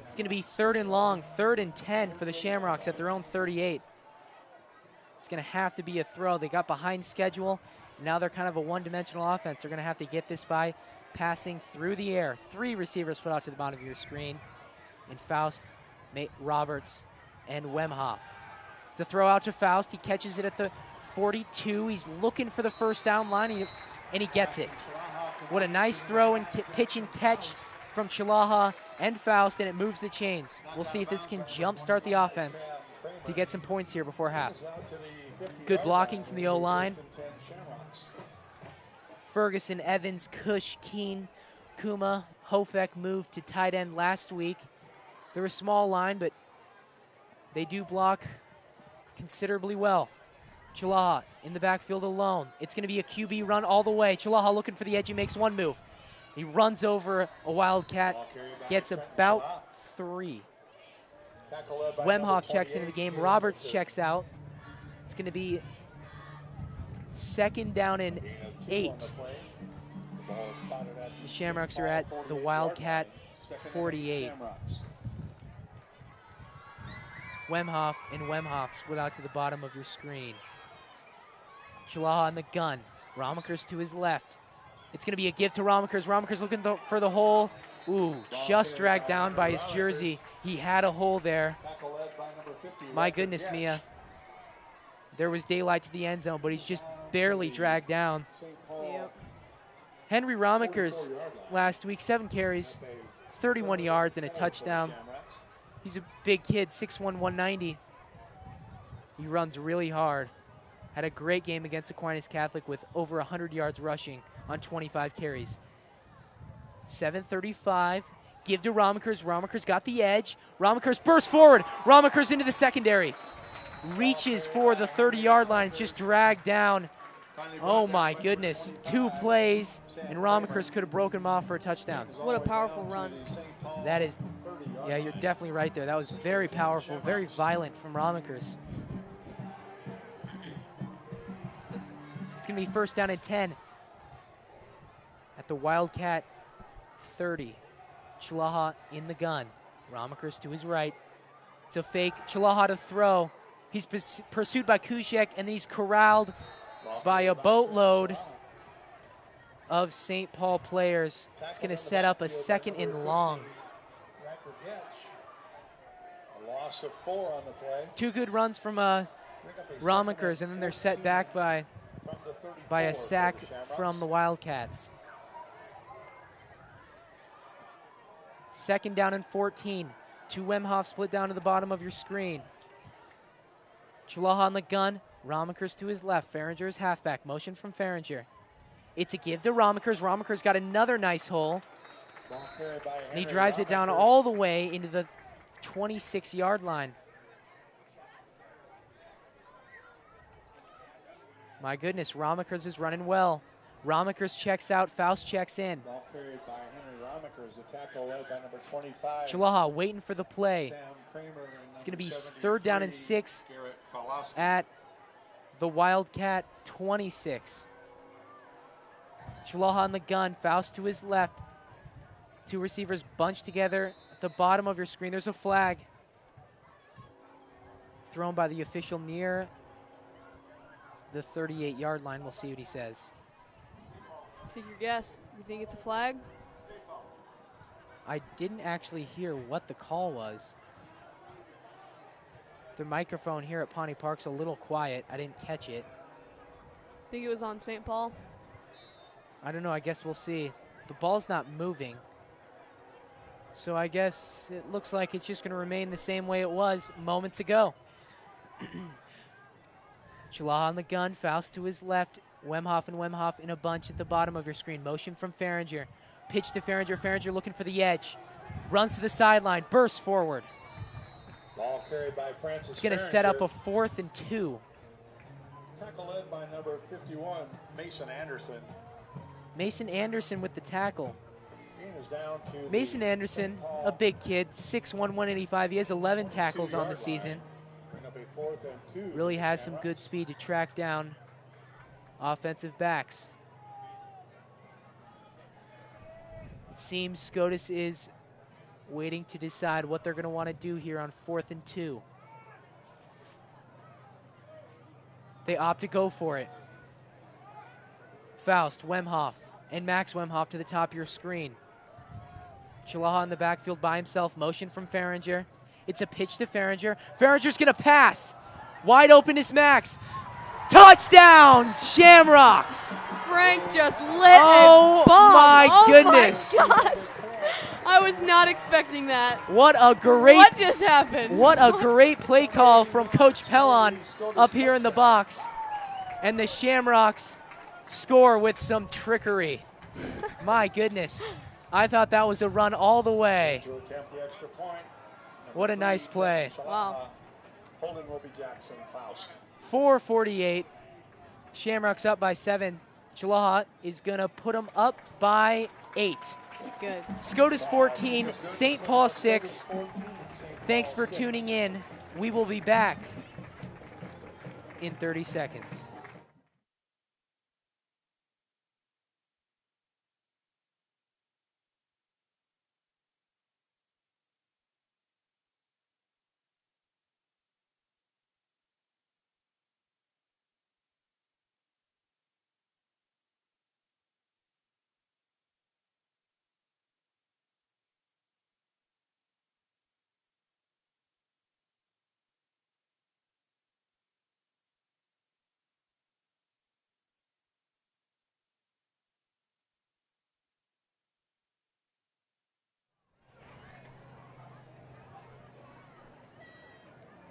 It's going to be 3rd and long, 3rd and 10 for the Shamrocks at their own 38. It's going to have to be a throw. They got behind schedule. Now they're kind of a one-dimensional offense. They're going to have to get this by passing through the air. 3 receivers put out to the bottom of your screen. And Faust, Roberts, and Wemhoff. It's a throw out to Faust. He catches it at the 42. He's looking for the first down line, and he gets it. What a nice throw and pitch and catch from Chalaha and Faust, and it moves the chains. We'll see if this can jumpstart the offense to get some points here before half. Good blocking from the O-line. Ferguson, Evans, Cush, Keene, Kuma, Hofek moved to tight end last week. They're a small line, but they do block considerably well. Chalaha in the backfield alone. It's going to be a QB run all the way. Chalaha looking for the edge. He makes one move. He runs over a Wildcat, gets about 3. Wemhoff checks into the game. Roberts checks out. It's going to be 2nd down and 8. The Shamrocks are at the Wildcat 48. Wemhoff and Wemhoff split out to the bottom of your screen. Chalaha on the gun. Ramakers to his left. It's going to be a give to Ramakers. Ramakers looking for the hole. Ooh, just dragged down by his jersey. He had a hole there. My goodness, Mia. There was daylight to the end zone, but he's just barely dragged down. Yep. Henry Ramakers last week, 7 carries, 31 yards and a touchdown. He's a big kid, 6'1", 190. He runs really hard. Had a great game against Aquinas Catholic with over 100 yards rushing on 25 carries. 7:35, give to Ramakers. Ramakers got the edge. Ramakers bursts forward. Ramakers into the secondary. Reaches for the 30-yard line, just dragged down. Oh my goodness, 2 plays, and Ramakers could have broken him off for a touchdown. What a powerful run. That is, yeah, you're definitely right there. That was very powerful, very violent from Ramakers. It's going to be 1st down and 10 at the Wildcat 30. Chalaha in the gun. Ramakers to his right. It's a fake. Chalaha to throw. He's pursued by Kushek, and then he's corralled by a boatload of St. Paul players. It's going to set up a 2nd and long. A loss of 4 on the play. 2 good runs from Ramakers, and then they're set back by a sack from the Wildcats. 2nd down and 14. 2 Wemhoff split down to the bottom of your screen. Chalaha on the gun. Ramakers to his left. Farringer is halfback. Motion from Farringer. It's a give to Ramakers. Ramakers got another nice hole. And he drives it down all the way into the 26-yard line. My goodness, Ramakers is running well. Ramakers checks out, Faust checks in. Ball carried by Henry Ramakers, a tackle led by number 25. Chalaha waiting for the play. Sam Kramer, It's going to be 73, 3rd down and 6 Garrett Falowski. at the Wildcat 26. Chalaha on the gun, Faust to his left. 2 receivers bunched together at the bottom of your screen. There's a flag thrown by the official near the 38-yard line. We'll see what he says. Take your guess. You think it's a flag? I didn't actually hear what the call was. The microphone here at Pawnee Park's a little quiet. I didn't catch it. Think it was on St. Paul? I don't know. I guess we'll see. The ball's not moving. So I guess it looks like it's just going to remain the same way it was moments ago. Chalaha on the gun, Faust to his left. Wemhoff and Wemhoff in a bunch at the bottom of your screen. Motion from Farringer. Pitch to Farringer. Farringer looking for the edge. Runs to the sideline. Bursts forward. Ball carried by Francis. It's going to set up a 4th and 2. Tackle led by number 51, Mason Anderson. Mason Anderson with the tackle. Dean is down to Mason Anderson, a big kid, 6'1", 185. He has 11 tackles on the season. Bring up a 4th and 2. Really has some good speed to track down offensive backs. It seems Scotus is waiting to decide what they're going to want to do here on 4th and 2. They opt to go for it. Faust, Wemhoff, and Max Wemhoff to the top of your screen. Chalaha in the backfield by himself. Motion from Farringer. It's a pitch to Farringer. Farringer's going to pass. Wide open is Max. Touchdown, Shamrocks! Frank just lit Oh a bomb. my goodness. Oh my gosh. I was not expecting that. What a great What just happened? What a great play call from Coach Pellon up here in the box. And the Shamrocks score with some trickery. My goodness. I thought that was a run all the way. To attempt the extra point. What a nice play. Wow. Holding will be Jackson Faust. 4:48. Shamrocks up by 7. Chalaha is going to put them up by 8. That's good. Scotus 14, St. Paul 6. Thanks for tuning in. We will be back in 30 seconds.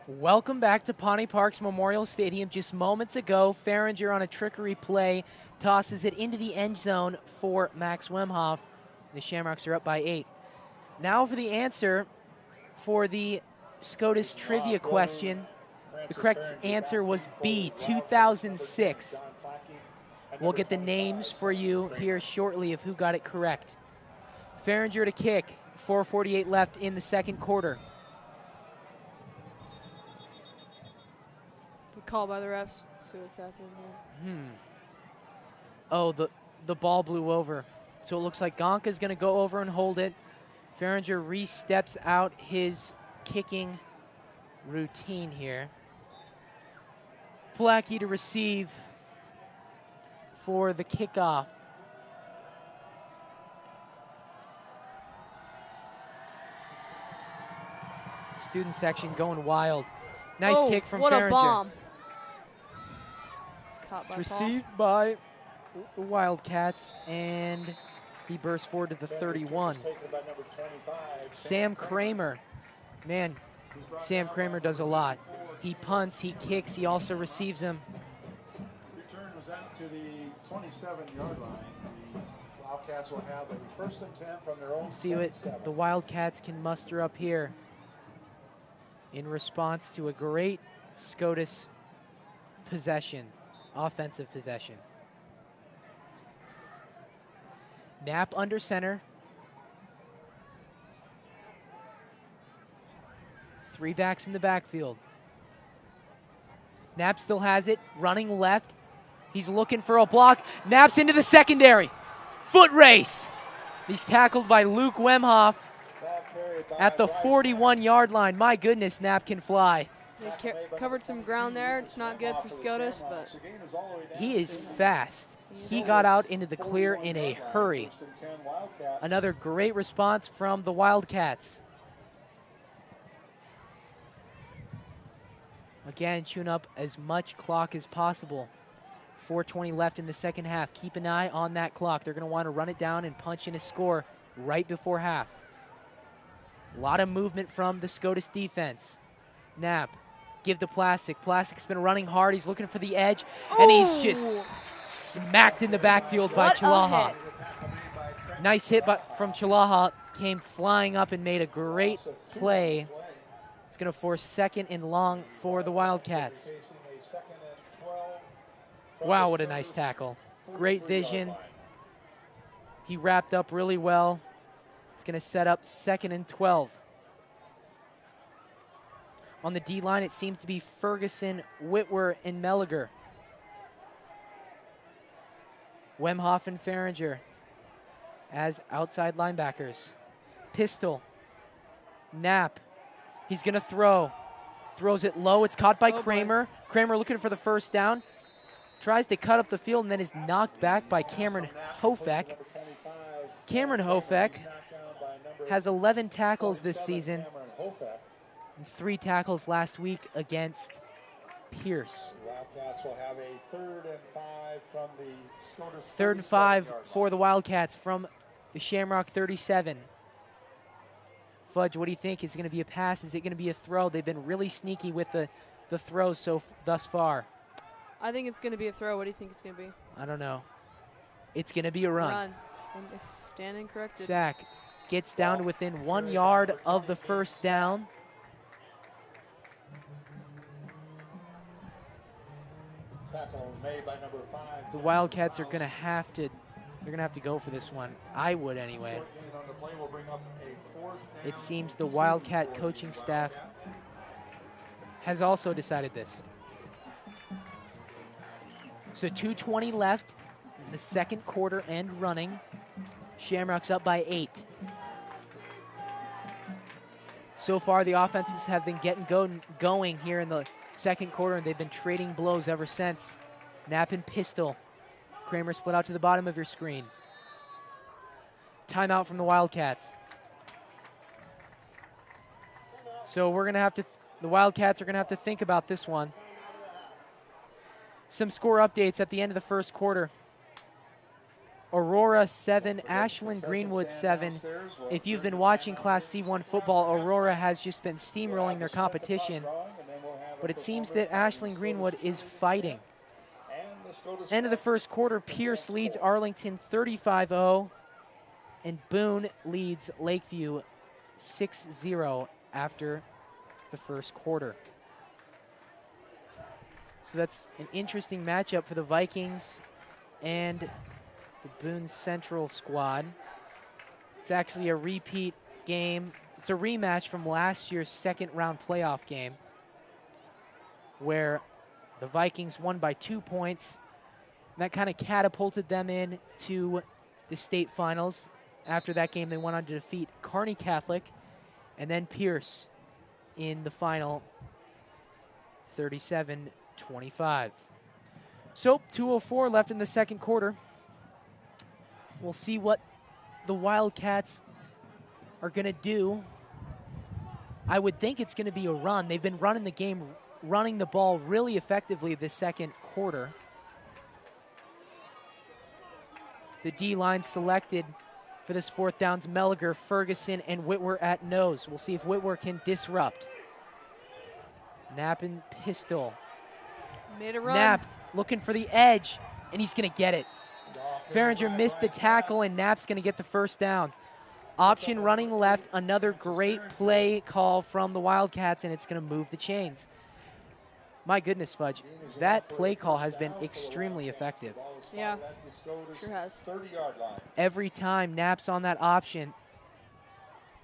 Welcome back to Pawnee Park's Memorial Stadium. Just moments ago, Farringer on a trickery play tosses it into the end zone for Max Wemhoff. The Shamrocks are up by 8. Now for the answer for the Scotus trivia question. The correct answer was B, 2006. We'll get the names for you here shortly of who got it correct. Farringer to kick, 4:48 left in the second quarter. Call by the refs. See what's happening here. Oh, the ball blew over. So it looks like Gonka's going to go over and hold it. Farringer re-steps out his kicking routine here. Pulaski to receive for the kickoff. Student section going wild. Nice kick from Farringer. What a bomb. Caught by It's received by the Wildcats, and he bursts forward to the 31. Sam Kramer. Man, Sam Kramer does a lot. He punts, he kicks, he also receives him. Return was out to the 27-yard line. The Wildcats will have a 1st and 10 from their own. See what the Wildcats can muster up here in response to a great Scotus possession. offensive possession. Knapp under center. 3 backs in the backfield. Knapp still has it, running left. He's looking for a block. Knapp's into the secondary. Foot race. He's tackled by Luke Wemhoff at the 41-yard line. My goodness, Knapp can fly. They covered some ground there. It's not good for Scotus, but he is fast. He got out into the clear in a hurry. Another great response from the Wildcats. Again, tune up as much clock as possible. 4:20 left in the second half. Keep an eye on that clock. They're going to want to run it down and punch in a score right before half. A lot of movement from the Scotus defense. Knapp, give to Plastic. Plastic's been running hard. He's looking for the edge, and he's just smacked in the backfield by Chilaha. Nice hit from Chilaha. Came flying up and made a great play. It's going to force 2nd and long for the Wildcats. Wow, what a nice tackle. Great vision. He wrapped up really well. It's going to set up 2nd and 12. On the D-line, it seems to be Ferguson, Whitwer, and Melliger. Wemhoff and Farringer as outside linebackers. Pistol, Knapp. He's going to throw. Throws it low. It's caught by Kramer. Kramer looking for the first down. Tries to cut up the field and then is knocked back by Cameron Hofek. Cameron Hofek has 11 tackles this season and 3 tackles last week against Pierce. Wildcats will have a 3rd and 5 from the Scotus. 3rd and 5 for the Wildcats from the Shamrock 37. Fudge, what do you think? Is it going to be a pass? Is it going to be a throw? They've been really sneaky with the throws thus far. I think it's going to be a throw. What do you think it's going to be? I don't know. It's going to be a run. And it's standing corrected. Sack gets down to within 1 yard of the first down. Tackle made by number 5. The Wildcats are going to have to. They're going to have to go for this one. I would anyway. It seems the Wildcat coaching staff has also decided this. So 2:20 left in the second quarter and running. Shamrocks up by 8. So far, the offenses have been getting going here in the second quarter, and they've been trading blows ever since. Knapp and Pistol. Kramer split out to the bottom of your screen. Timeout from the Wildcats. So we're going to have to, the Wildcats are going to have to think about this one. Some score updates at the end of the first quarter. Aurora 7, Ashland Greenwood 7. If you've been watching Class C1 football, Aurora has just been steamrolling their competition. But it seems that Ashland Greenwood is fighting. End of the first quarter, Pierce leads Arlington 35-0. And Boone leads Lakeview 6-0 after the first quarter. So that's an interesting matchup for the Vikings and the Boone Central squad. It's actually a repeat game. It's a rematch from last year's second-round playoff game where the Vikings won by 2 points. That kind of catapulted them into the state finals. After that game, they went on to defeat Kearney Catholic and then Pierce in the final 37-25. So 2:04 left in the second quarter. We'll see what the Wildcats are going to do. I would think it's going to be a run. They've been running the game, running the ball really effectively this second quarter. The D-line selected for this fourth down's Melliger, Ferguson, and Whitwer at nose. We'll see if Whitwer can disrupt. Knapp and Pistol. Made a run. Knapp looking for the edge, and he's going to get it. Farringer missed the tackle, and Knapp's going to get the first down. Option running left, another great play call from the Wildcats, and it's going to move the chains. My goodness, Fudge, that play call has been extremely effective. Yeah, sure has. Every time Knapp's on that option,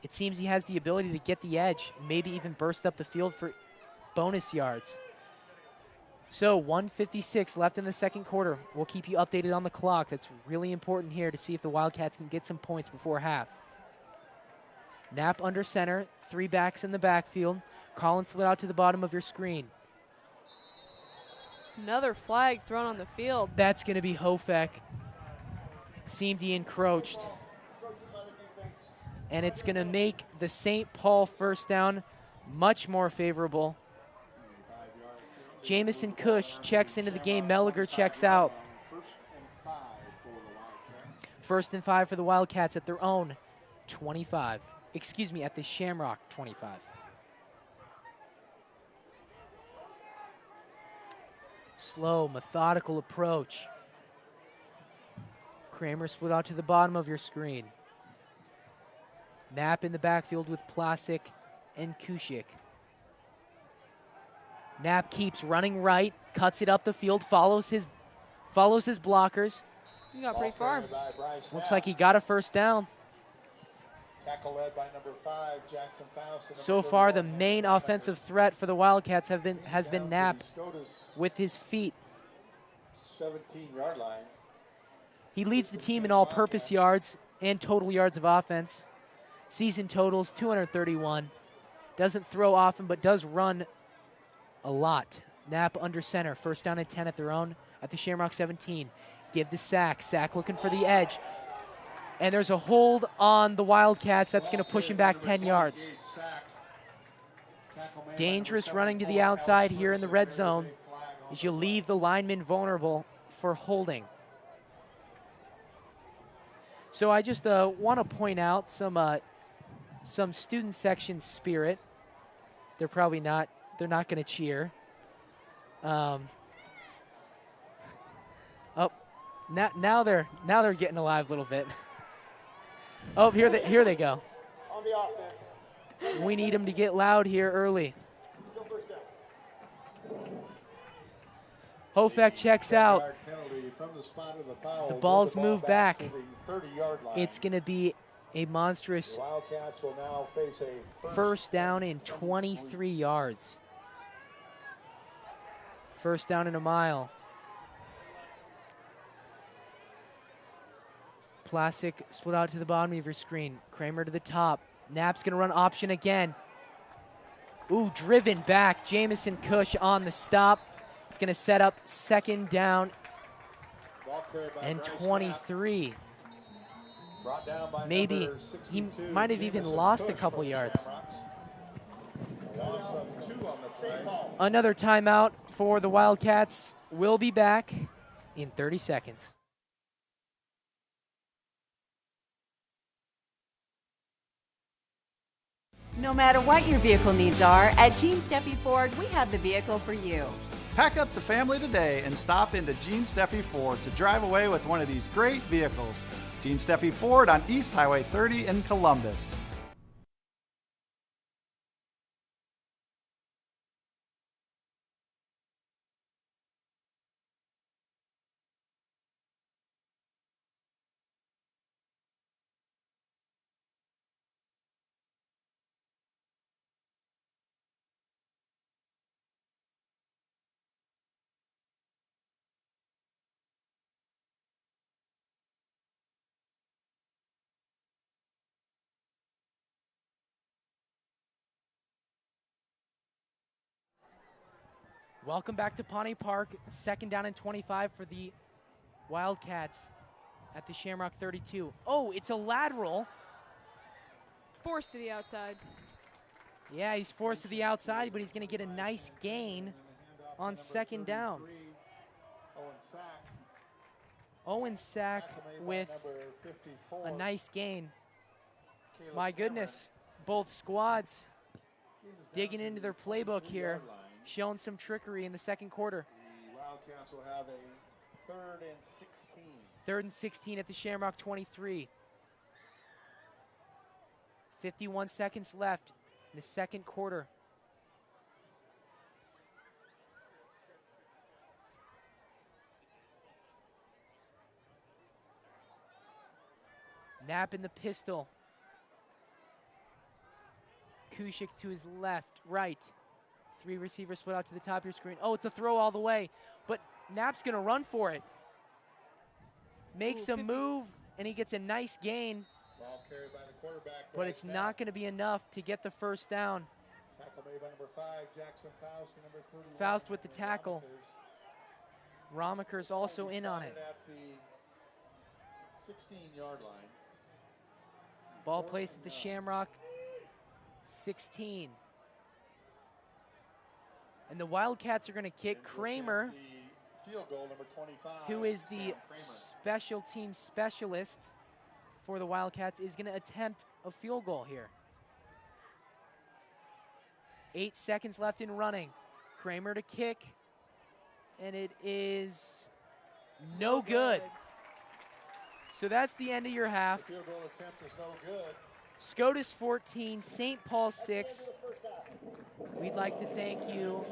it seems he has the ability to get the edge, maybe even burst up the field for bonus yards. So 1:56 left in the second quarter. We'll keep you updated on the clock. That's really important here to see if the Wildcats can get some points before half. Knapp under center, 3 backs in the backfield. Collins split out to the bottom of your screen. Another flag thrown on the field. That's going to be Hofek. It seemed he encroached. And it's going to make the St. Paul first down much more favorable. Jamison Cush checks into the game. Melliger checks out. 1st and 5 for the Wildcats at their own 25. Excuse me, at the Shamrock 25. Slow, methodical approach. Kramer split out to the bottom of your screen. Knapp in the backfield with Plasik and Kushik. Knapp keeps running right, cuts it up the field, follows his blockers. You got pretty far. Looks like he got a first down. Tackle led by number 5, Jackson Faust. So far, the main offensive threat for the Wildcats has been Knapp with his feet. 17-yard line. He leads the team in all-purpose yards and total yards of offense. Season totals 231. Doesn't throw often, but does run a lot. Knapp under center, 1st down and 10 at their own at the Shamrock 17. Give to Sack. Sack looking for the edge. And there's a hold on the Wildcats. That's going to push him back 10 yards. Dangerous running to the outside here in the red zone as you leave the lineman vulnerable for holding. So I just want to point out some student section spirit. They're probably not. They're not going to cheer. Oh, now they're getting alive a little bit. Oh, here they go. On the offense. We need them to get loud here early. Hofek checks out. The ball's moved back. It's going to be a monstrous Wildcats will now face a 1st down and 23 yards. 1st down and a mile. Plastic split out to the bottom of your screen. Kramer to the top. Knapp's going to run option again. Ooh, driven back. Jamison Cush on the stop. It's going to set up 2nd down and 23. Maybe he might have even lost a couple yards. Another timeout for the Wildcats. We'll be back in 30 seconds. No matter what your vehicle needs are, at Gene Steffi Ford, we have the vehicle for you. Pack up the family today and stop into Gene Steffi Ford to drive away with one of these great vehicles. Gene Steffi Ford on East Highway 30 in Columbus. Welcome back to Pawnee Park. 2nd down and 25 for the Wildcats at the Shamrock 32. Oh, it's a lateral. Forced to the outside. Yeah, he's forced to the outside, but he's going to get a nice gain on 2nd down. Owen Sack with a nice gain. My goodness, both squads digging into their playbook here, showing some trickery in the second quarter. The Wildcats will have a 3rd and 16. 3rd and 16 at the Shamrock 23. 51 seconds left in the second quarter. Snap in the pistol. Kushik to his left, right. 3 receivers split out to the top of your screen. Oh, it's a throw all the way, but Knapp's gonna run for it. Makes a move, and he gets a nice gain, Ball carried by the quarterback. but it's not gonna be enough to get the first down. Tackle made by number 5, Jackson Faust, and number 31. Faust with the tackle. Ramaker's also in on it. At the 16-yard line. Ball placed at the Shamrock 16. And the Wildcats are going to kick. Kramer, Field goal, number 25, who is the Sam Kramer. special team specialist for the Wildcats, is going to attempt a field goal here. 8 seconds left in running. Kramer to kick, and it is no good. So that's the end of your half. The field goal attempt is no good. Scotus 14, St. Paul 6. We'd like to thank you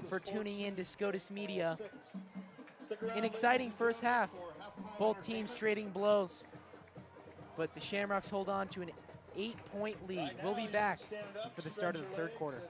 for tuning in to Scotus Media. An exciting first half. Both teams trading blows. But the Shamrocks hold on to an 8-point lead. We'll be back for the start of the third quarter.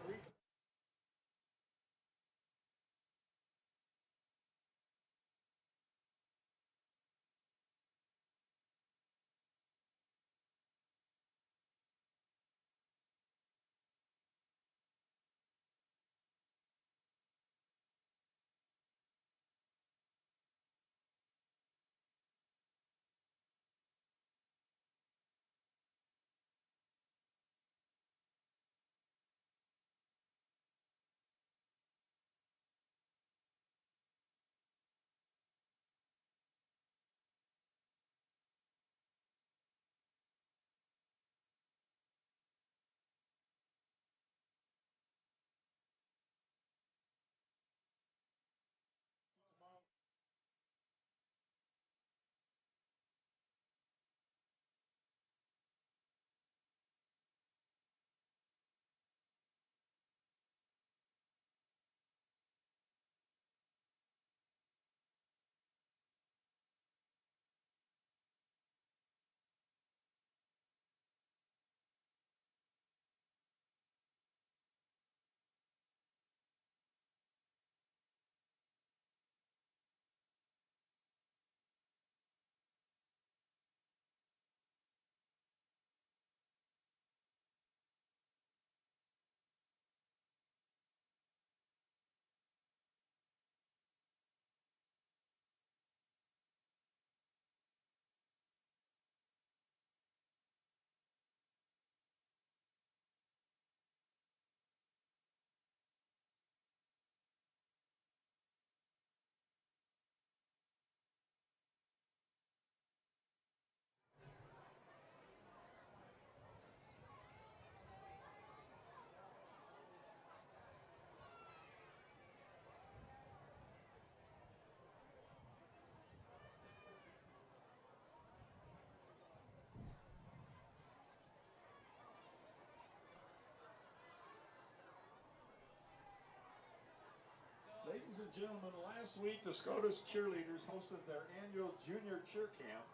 Ladies and gentlemen, last week the Scotus cheerleaders hosted their annual junior cheer camp.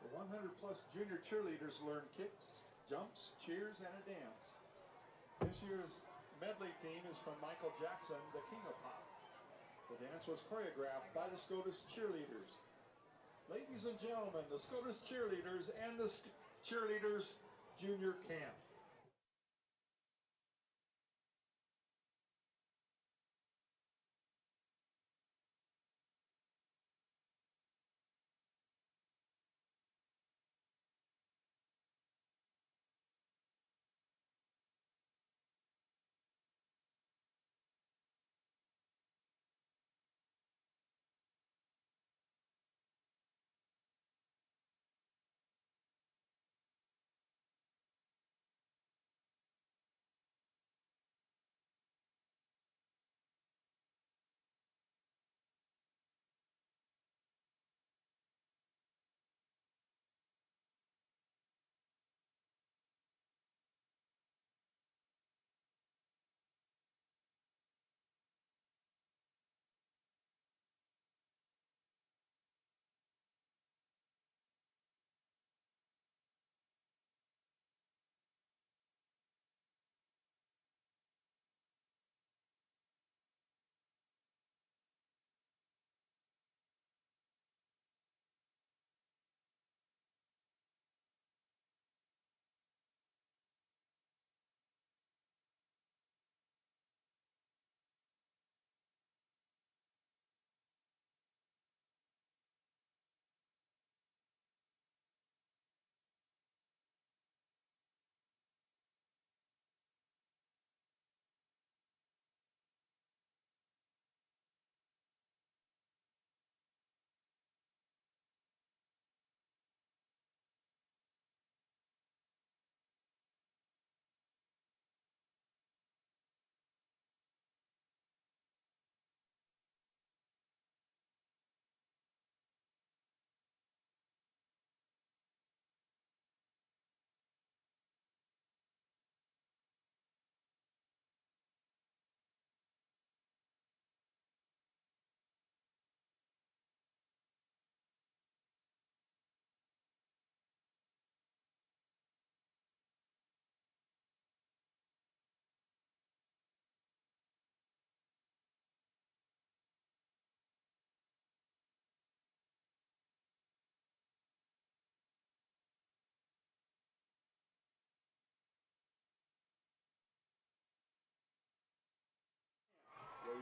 The 100-plus junior cheerleaders learned kicks, jumps, cheers, and a dance. This year's medley theme is from Michael Jackson, the King of Pop. The dance was choreographed by the Scotus cheerleaders. Ladies and gentlemen, the Scotus cheerleaders and the cheerleaders junior camp.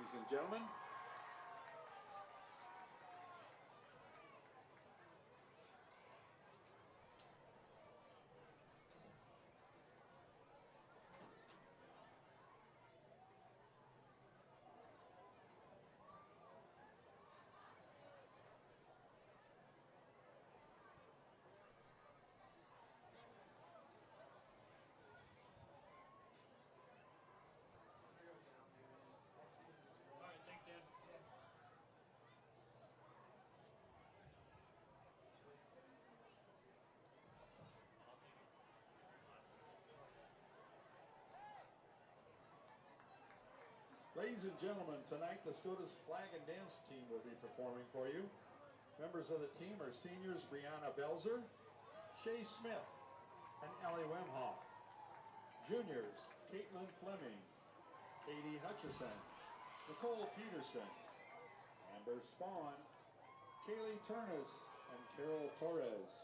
ladies and gentlemen. Ladies and gentlemen, tonight the Scotus Flag and Dance team will be performing for you. Members of the team are seniors Brianna Belzer, Shay Smith, and Ellie Wemhoff. Juniors, Caitlin Fleming, Katie Hutchison, Nicole Peterson, Amber Spawn, Kaylee Turnus, and Carol Torres.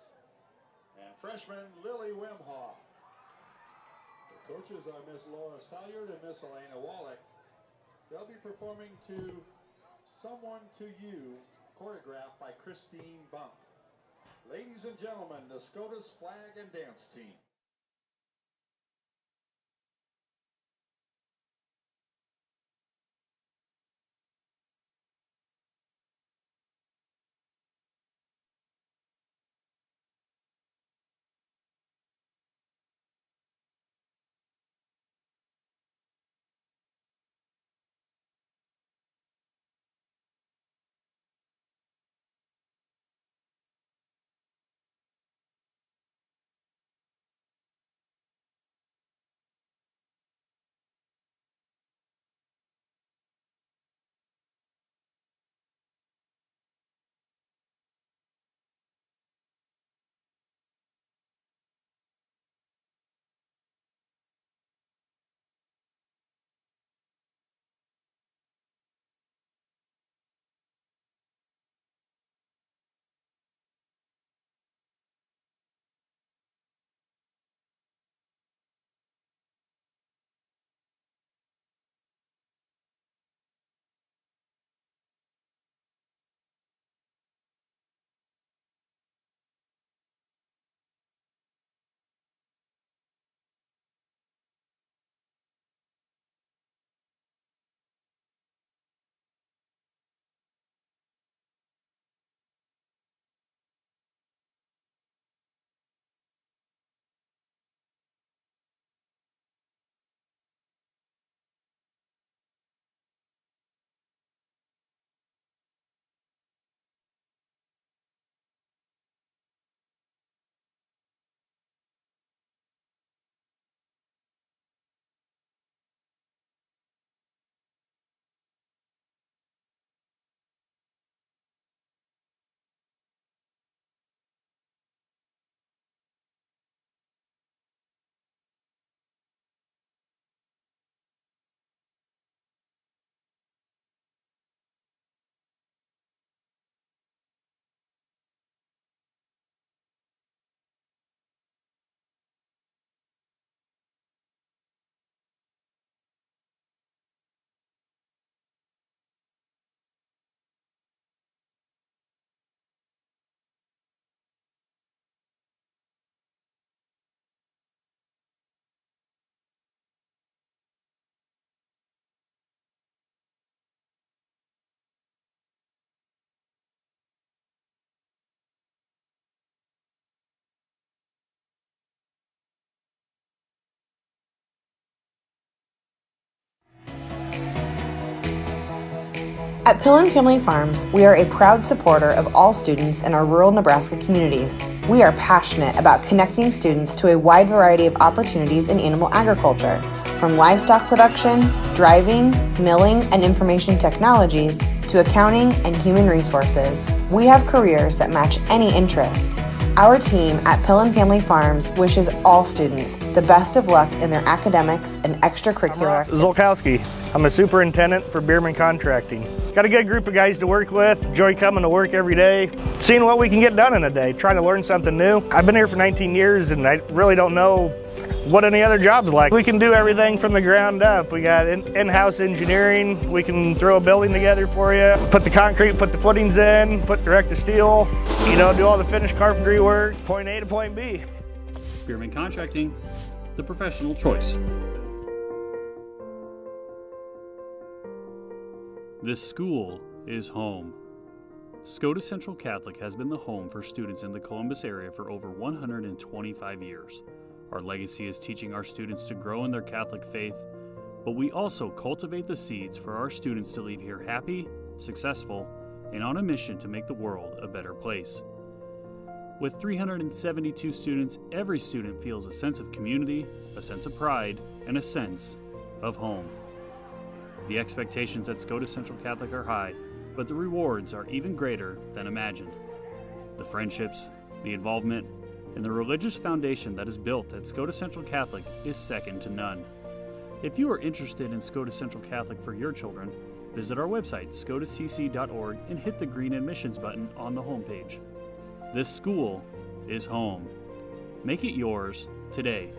And freshman Lily Wemhoff. The coaches are Miss Laura Salyard and Miss Elena Wallach. They'll be performing to Someone to You, choreographed by Christine Bunk. Ladies and gentlemen, the Scotus Flag and Dance team. At Pillen Family Farms, we are a proud supporter of all students in our rural Nebraska communities. We are passionate about connecting students to a wide variety of opportunities in animal agriculture, from livestock production, driving, milling, and information technologies, to accounting and human resources. We have careers that match any interest. Our team at Pillen Family Farms wishes all students the best of luck in their academics and extracurricular. Zolkowski. I'm a superintendent for Bierman Contracting. Got a good group of guys to work with, enjoy coming to work every day, seeing what we can get done in a day, trying to learn something new. I've been here for 19 years and I really don't know what any other job's like. We can do everything from the ground up. We got in-house engineering. We can throw a building together for you, put the concrete, put the footings in, put direct to steel, do all the finished carpentry work, point A to point B. Bierman Contracting, the professional choice. This school is home. Scotus Central Catholic has been the home for students in the Columbus area for over 125 years. Our legacy is teaching our students to grow in their Catholic faith, but we also cultivate the seeds for our students to leave here happy, successful, and on a mission to make the world a better place. With 372 students, every student feels a sense of community, a sense of pride, and a sense of home. The expectations at Scotus Central Catholic are high, but the rewards are even greater than imagined. The friendships, the involvement, and the religious foundation that is built at Scotus Central Catholic is second to none. If you are interested in Scotus Central Catholic for your children, visit our website, scotuscc.org, and hit the green admissions button on the homepage. This school is home. Make it yours today.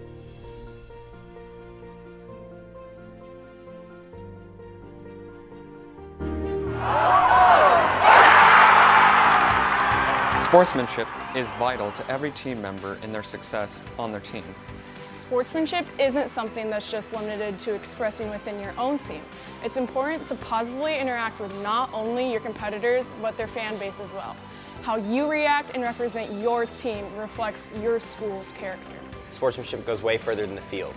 Sportsmanship is vital to every team member in their success on their team. Sportsmanship isn't something that's just limited to expressing within your own team. It's important to positively interact with not only your competitors, but their fan base as well. How you react and represent your team reflects your school's character. Sportsmanship goes way further than the field.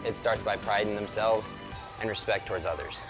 It starts by pride in themselves and respect towards others.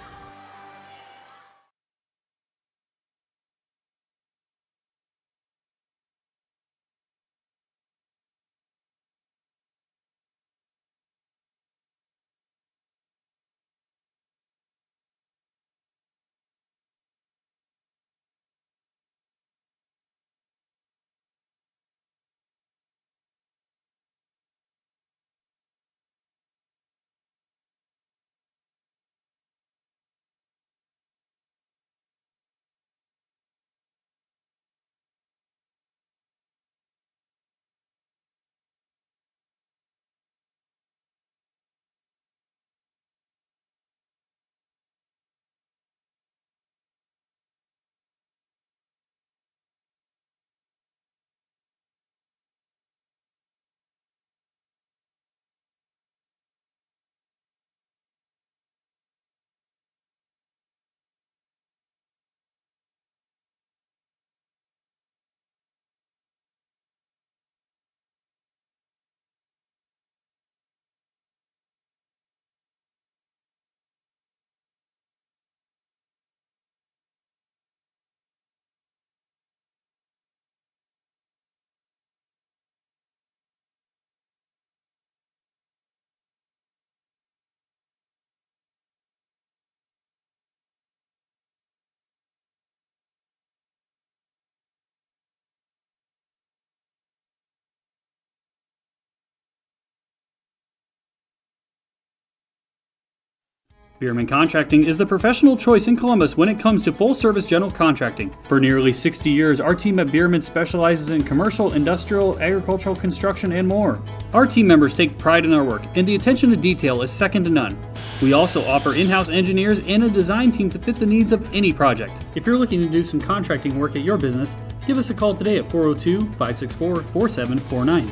Bierman Contracting is the professional choice in Columbus when it comes to full-service general contracting. For nearly 60 years, our team at Bierman specializes in commercial, industrial, agricultural, construction, and more. Our team members take pride in our work, and the attention to detail is second to none. We also offer in-house engineers and a design team to fit the needs of any project. If you're looking to do some contracting work at your business, give us a call today at 402-564-4749.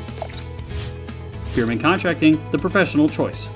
Bierman Contracting, the professional choice.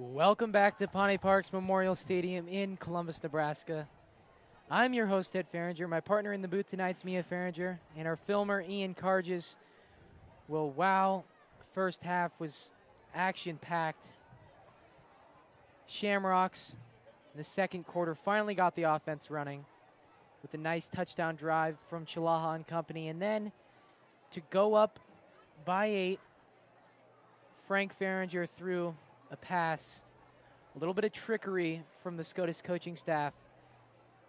Welcome back to Pawnee Parks Memorial Stadium in Columbus, Nebraska. I'm your host, Ted Farringer. My partner in the booth tonight's Mia Farringer, and our filmer, Ian Carges. Well, wow, first half was action-packed. Shamrocks in the second quarter finally got the offense running with a nice touchdown drive from Chilaha and company. And then to go up by 8, Frank Farringer threw a pass, a little bit of trickery from the Scotus coaching staff,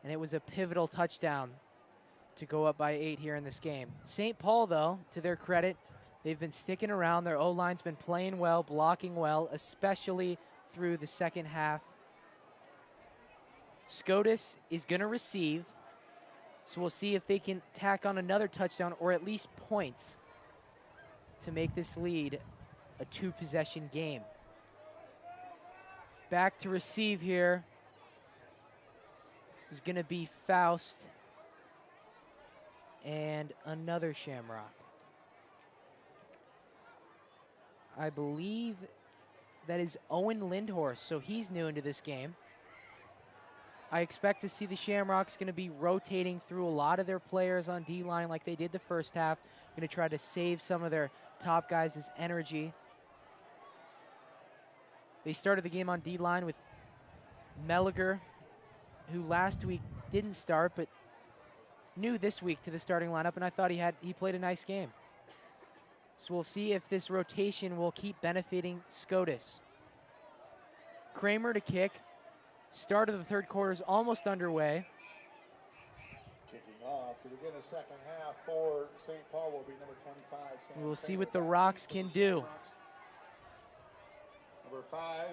and it was a pivotal touchdown to go up by 8 here in this game. St. Paul, though, to their credit, they've been sticking around. Their O-line's been playing well, blocking well, especially through the second half. Scotus is going to receive, so we'll see if they can tack on another touchdown or at least points to make this lead a 2-possession game. Back to receive here is going to be Faust and another Shamrock. I believe that is Owen Lindhorst, so he's new into this game. I expect to see the Shamrocks going to be rotating through a lot of their players on D-line like they did the first half. Going to try to save some of their top guys' energy. They started the game on D-line with Melliger, who last week didn't start, but new this week to the starting lineup, and I thought he played a nice game. So we'll see if this rotation will keep benefiting Scotus. Kramer to kick. Start of the third quarter is almost underway. Kicking off to begin the second half for St. Paul will be number 25. We'll see what the Rocks can do. Number 5,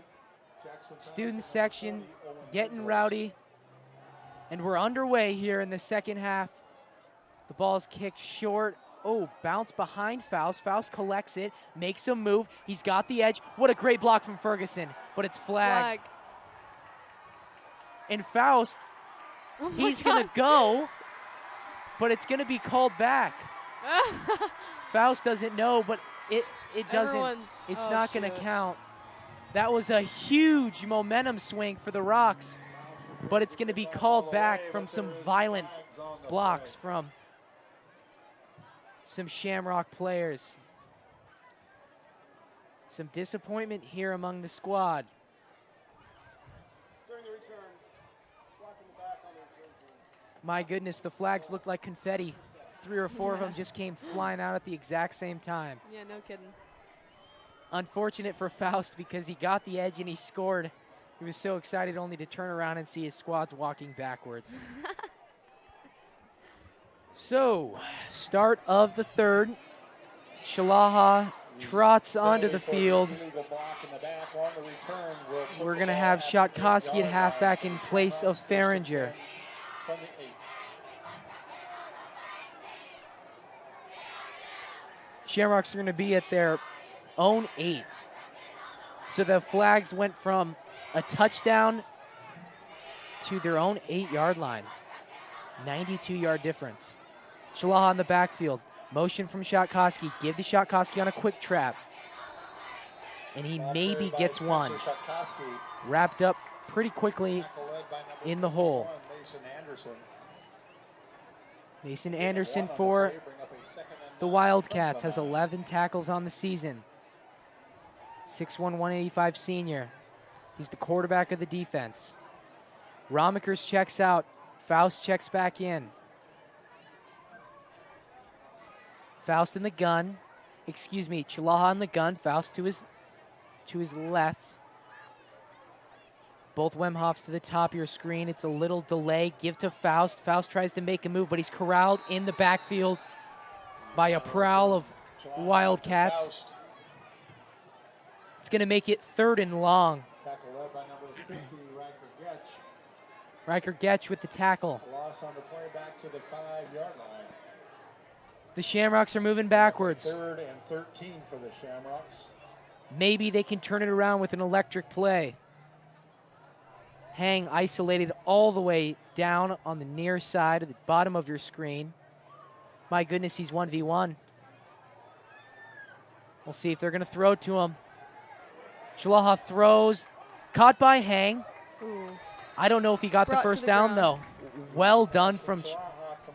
Jackson. Student section getting rowdy. And we're underway here in the second half. The ball's kicked short. Oh, bounce behind Faust. Faust collects it, makes a move. He's got the edge. What a great block from Ferguson, but it's flagged. And Faust, he's going to go, but it's going to be called back. Faust doesn't know, but it doesn't. It's not going to count. That was a huge momentum swing for the Rocks, but it's going to be called back from some violent blocks from some Shamrock players. Some disappointment here among the squad. My goodness, the flags looked like confetti. 3 or 4 of them just came flying out at the exact same time. Yeah, no kidding. Unfortunate for Faust because he got the edge and he scored. He was so excited only to turn around and see his squad's walking backwards. So, start of the third. Chilaha trots onto the field. We're going to have Shotkoski at halfback in place of Farringer. Shamrocks are going to be at their own 8. So the flags went from a touchdown to their own 8-yard line. 92-yard difference. Chilaha on the backfield. Motion from Shotkoski. Give to Shotkoski on a quick trap. And he maybe gets one. Wrapped up pretty quickly in the hole. Mason Anderson for the Wildcats has 11 tackles on the season. 6'1", 185 senior. He's the quarterback of the defense. Romikers checks out. Faust checks back in. Faust in the gun. Excuse me, Chilaha in the gun. Faust to his left. Both Wemhoffs to the top of your screen. It's a little delay. Give to Faust. Faust tries to make a move, but he's corralled in the backfield by a prowl of Wildcats. It's going to make it 3rd and long. Tackle led by number 50, Riker Getch with the tackle. Loss on the play back to the 5-yard line. The Shamrocks are moving backwards. 3rd and 13 for the Shamrocks. Maybe they can turn it around with an electric play. Hang isolated all the way down on the near side at the bottom of your screen. My goodness, he's 1v1. We'll see if they're going to throw to him. Chilaha throws, Caught by Hang. Ooh. I don't know if he got the Brought to first the down, ground. though. Well done from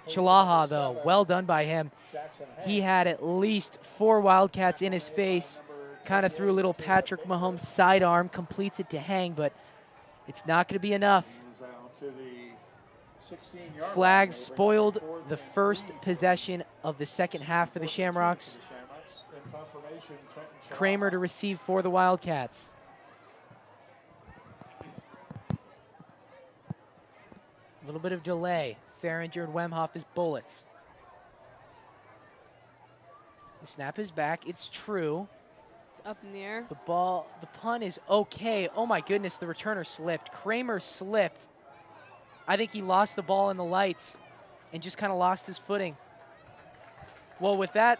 Chalaha, though. Well done by him. He had at least 4 Wildcats in his face. Kind of threw a little Patrick Mahomes sidearm, completes it to Hang, but it's not going to be enough. Flags spoiled the first possession of the second half for the Shamrocks. Kramer to receive for the Wildcats. A little bit of delay. Farringer and Wemhoff as bullets. The snap is back. It's true. It's up in the air. The ball, the punt is okay. Oh my goodness, the returner slipped. Kramer slipped. I think he lost the ball in the lights and just kind of lost his footing. Well, with that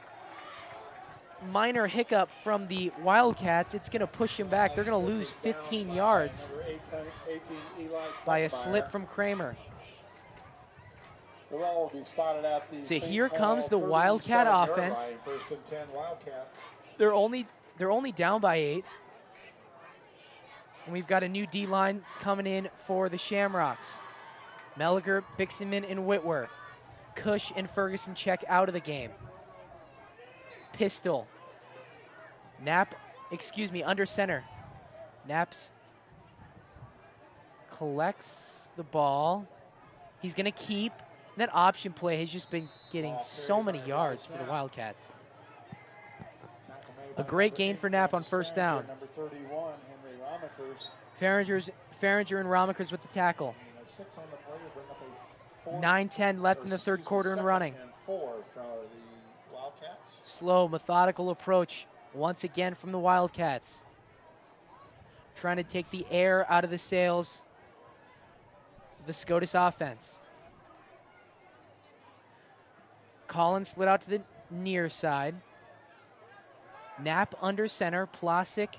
minor hiccup from the Wildcats, it's going to push him back. They're going to lose 15 yards by a slip from Kramer. So here comes the Wildcat offense. They're only down by 8. And we've got a new D-line coming in for the Shamrocks. Melliger, Bixenman, and Whitwer. Cush and Ferguson check out of the game. Pistol. Under center. Naps collects the ball. He's going to keep. And that option play has just been getting so many yards for the Wildcats. A great gain for Knapp on first down. Farringer and Romakers with the tackle. 9:10 left in the third quarter and running. Slow, methodical approach once again from the Wildcats. Trying to take the air out of the sails of the Scotus offense. Collins split out to the near side. Knapp under center. Plasic,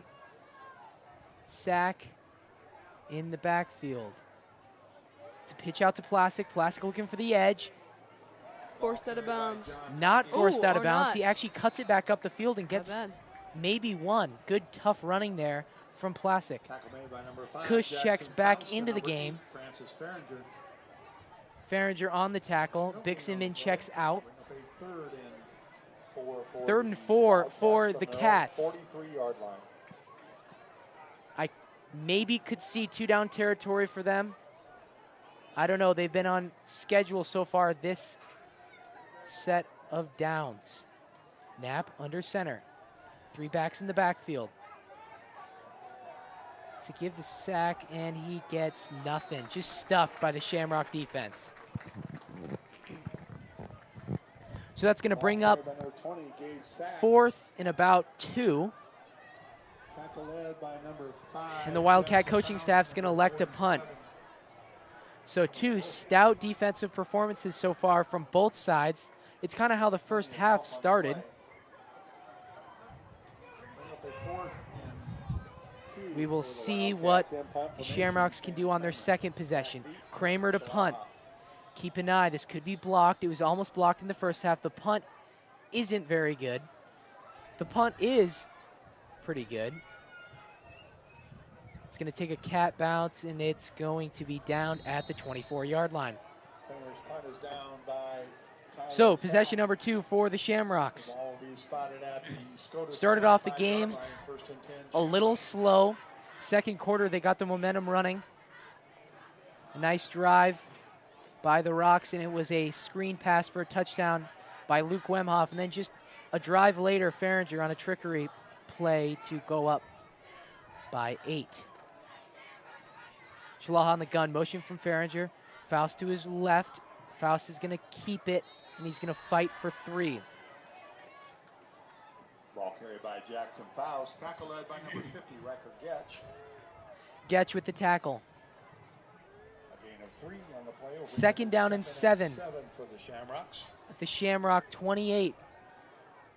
sack in the backfield. It's a pitch out to Plasic. Plasic looking for the edge. Forced out of bounds. Not forced out of bounds. Not. He actually cuts it back up the field and gets maybe one. Good, tough running there from Plasic. Cush checks back into the game. Farringer on the tackle. Bixenman checks out. 3rd and 4 for the Cats. I maybe could see 2-down territory for them. I don't know. They've been on schedule so far this set of downs. Knapp under center. 3 backs in the backfield. To give the sack, and he gets nothing. Just stuffed by the Shamrock defense. So that's going to bring up 4th and about 2. And the Wildcat coaching staff is going to elect a punt. So 2 stout defensive performances so far from both sides. It's kind of how the first half started. We will see what the Shamrocks can do on their second possession. Kramer to punt. Keep an eye. This could be blocked. It was almost blocked in the first half. The punt isn't very good. The punt is pretty good. It's going to take a cat bounce, and it's going to be down at the 24-yard line. So, possession number 2 for the Shamrocks. Started off the game a little slow. Second quarter, they got the momentum running. A nice drive by the Rocks, and it was a screen pass for a touchdown by Luke Wemhoff. And then just a drive later, Farringer on a trickery play to go up by 8. Chalaha on the gun, motion from Farringer. Faust to his left. Faust is going to keep it, and he's going to fight for 3. Ball carried by Jackson Faust. Tackle led by number 50, Riker Getch. Getch with the tackle. A gain of 3 on the play. 2nd down and 7. For the Shamrocks. At the Shamrock 28.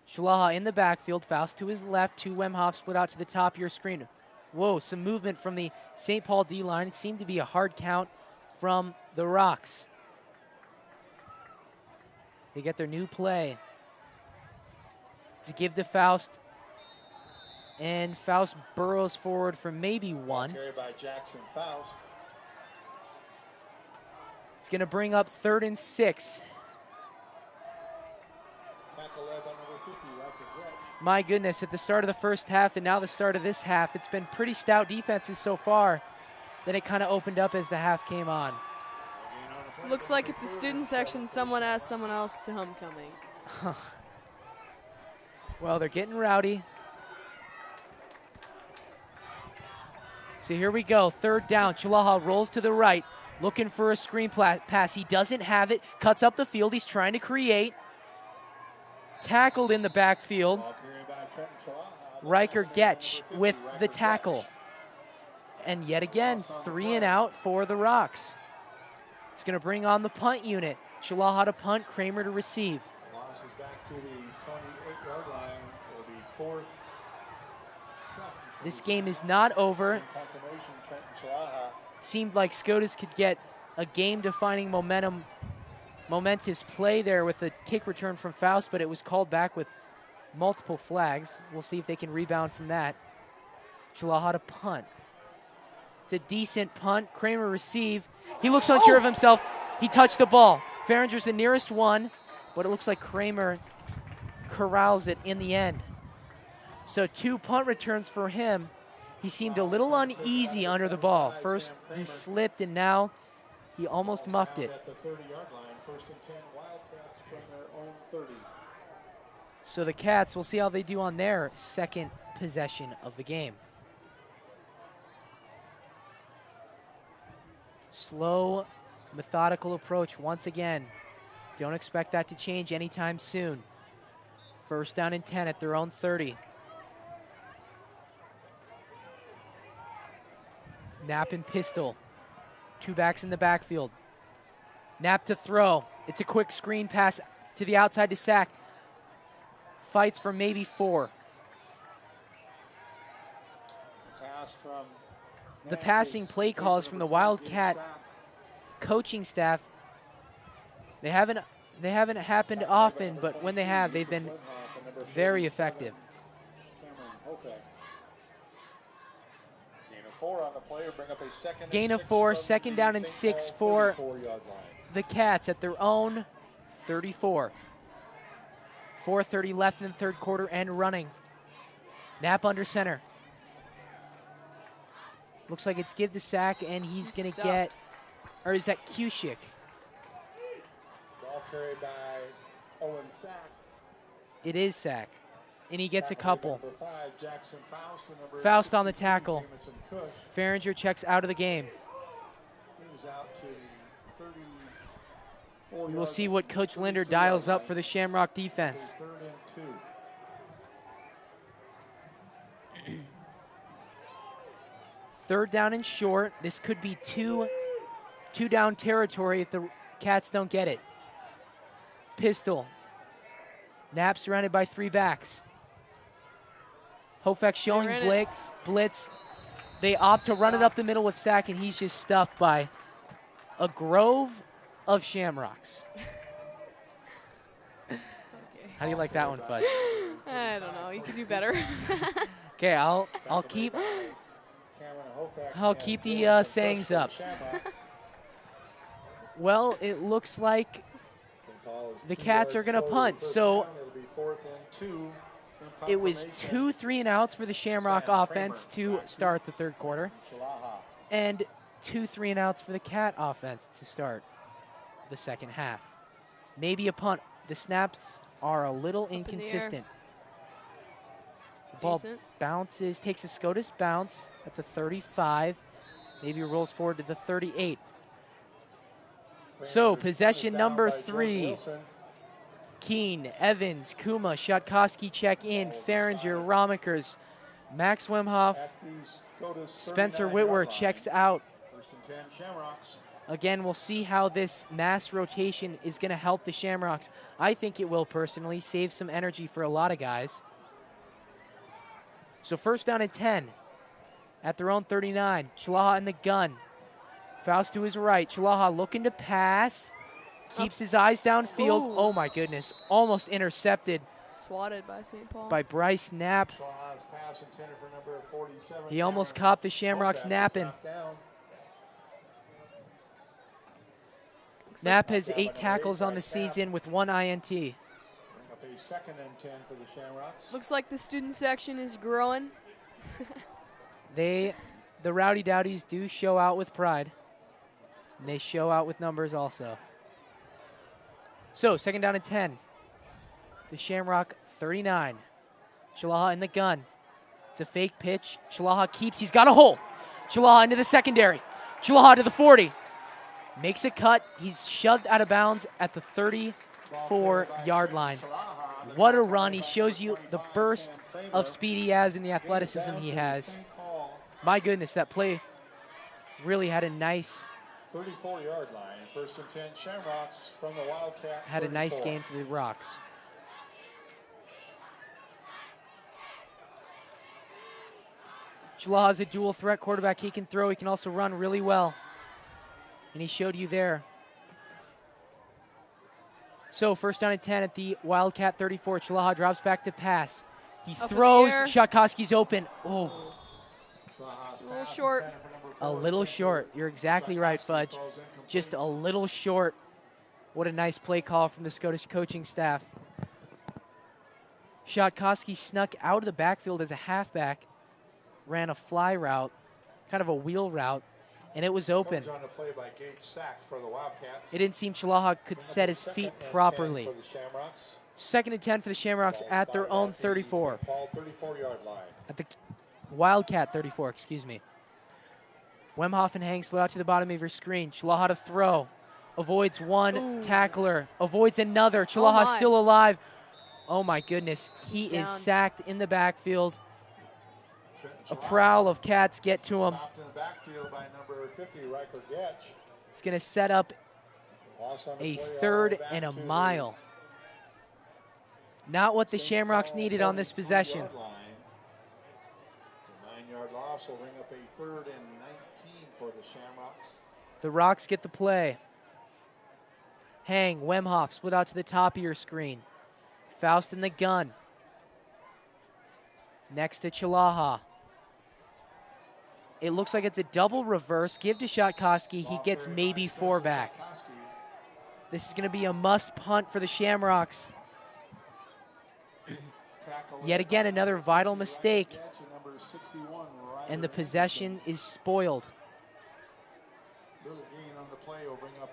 Chalaha in the backfield. Faust to his left. 2 Wemhoff split out to the top of your screen. Whoa, some movement from the St. Paul D-line. It seemed to be a hard count from the Rocks. They get their new play. To give to Faust. And Faust burrows forward for maybe one. Carried by Jackson Faust. It's going to bring up 3rd and 6. Tackle led by number 50, Riker Gretsch. My goodness, at the start of the first half and now the start of this half, it's been pretty stout defenses so far. Then it kind of opened up as the half came on. Looks like at the student section, someone asked someone else to homecoming. Well, they're getting rowdy. So here we go, 3rd down. Chalaha rolls to the right, looking for a screen pass. He doesn't have it, cuts up the field. He's trying to create. Tackled in the backfield. Riker Getch with the tackle. And yet again, 3 and out for the Rocks. It's going to bring on the punt unit. Chalaha to punt, Kramer to receive. Loss is back to the 28-yard line. It'll be 4th. This game is not over. Confirmation, Trenton Chalaha. It seemed like Scotus could get a game-defining momentous play there with a kick return from Faust, but it was called back with multiple flags. We'll see if they can rebound from that. Chalaha to punt. It's a decent punt. Kramer receive. He looks unsure of himself. He touched the ball. Farringer's the nearest one, but it looks like Kramer corrals it in the end. So 2 punt returns for him. He seemed a little uneasy under the ball. First he slipped, and now he almost muffed it. At the 30-yard line, 1st and 10, Wildcats from their own 30. So the Cats, we'll see how they do on their second possession of the game. Slow, methodical approach once again. Don't expect that to change anytime soon. 1st down and 10 at their own 30. Knapp and Pistol. 2 backs in the backfield. Knapp to throw. It's a quick screen pass to the outside to Sack. Fights for maybe 4. Pass from The passing play calls from the Wildcat coaching staff, they haven't happened often, but when they have, they've been very effective. Gain of 4 on the play, bring up a 2nd Gain and of 4, 6 2nd down and 6 for the Cats at their own 34. 4:30 left in the 3rd quarter and running. Knapp under center. Looks like it's give to Sack, and he's going to get, or is that Kushik? Ball carried by Owen Sack. It is Sack, and he gets a couple. Number 5, Jackson Faust, and number Faust on the 62, tackle. Jamison Cush. Farringer checks out of the game. He was out to the 34 We'll see what Coach Linder dials up for the Shamrock defense. 3rd and 2. Third down and short. This could be two down territory if the Cats don't get it. Pistol. Knapp surrounded by 3 backs. Hofek showing blitz. They opt to run it up the middle with Sack, and he's just stuffed by a grove of Shamrocks. How do you like that one, Fudge? I don't know. You could do better. Okay, I'll keep the sayings up. Well, it looks like the Cats are going to punt. So it was 2 3-and-outs for the Shamrock offense to start the 3rd quarter, and 2 3-and-outs for the Cat offense to start the 2nd half. Maybe a punt. The snaps are a little inconsistent. The ball bounces, takes a Scotus bounce at the 35. Maybe rolls forward to the 38. So possession number 3. Keene, Evans, Kuma, Shatkowski check in. Farringer, Romikers, Max Wemhoff, Spencer Whitworth checks out. 1st and 10, Shamrocks. Again, we'll see how this mass rotation is going to help the Shamrocks. I think it will personally save some energy for a lot of guys. So 1st down and 10 at their own 39. Chalaha in the gun. Faust to his right. Chalaha looking to pass. Keeps his eyes downfield. Oh my goodness. Almost intercepted Swatted by St. Paul. By Bryce Knapp. Chilahaw's pass intended for number 47. He almost caught the Shamrocks napping. Knapp has 8 tackles on the season with 1 INT. Bring up a 2nd and 10 for the Shamrocks. Looks like the student section is growing. The Rowdy Dowdies do show out with pride. And they show out with numbers also. So, 2nd down and 10. The Shamrock 39. Chalaha in the gun. It's a fake pitch. Chalaha keeps. He's got a hole. Chalaha into the secondary. Chalaha to the 40. Makes a cut. He's shoved out of bounds at the 34-yard line. What a run. He shows you the burst of speed he has and the athleticism he has. My goodness, that play really had a nice 34-yard line. 1st and 10 Shamrocks from the Wildcat. Had a nice 34. gain for the Rocks. Chalaha's a dual threat quarterback. He can throw. He can also run really well. And he showed you there. So 1st down and 10 at the Wildcat 34. Chalaha drops back to pass. He throws. Shotkoski's open. Oh. Just a little short. A little short. You're exactly right, Fudge. Just a little short. What a nice play call from the Scotus coaching staff. Shotkoski snuck out of the backfield as a halfback. Ran a fly route, kind of a wheel route, and it was open. On the play by Gage Sack for the Wildcats. It didn't seem Chalaha could set his feet properly. 2nd and 10 for the Shamrocks at their own 34. 34-yard line. At the Wildcat 34, excuse me. Wemhoff and Hang split out to the bottom of your screen. Chalaha to throw. Avoids one tackler. Avoids another. Chalaha still alive. Oh my goodness. He is sacked in the backfield. A prowl of Cats get to him. Stopped in the backfield by number 50, Riker Getch. It's going to set up a 3rd and a mile. Not what the Shamrocks needed on this possession. The 9-yard loss will bring up a 3rd and 19 for the Shamrocks. The Rocks get the play. Hang, Wemhoff split out to the top of your screen. Faust in the gun. Next to Chalaha. It looks like it's a double reverse. Give to Shotkoski. He gets maybe 4 back. This is going to be a must punt for the Shamrocks. Yet again, another vital mistake. And the possession is spoiled.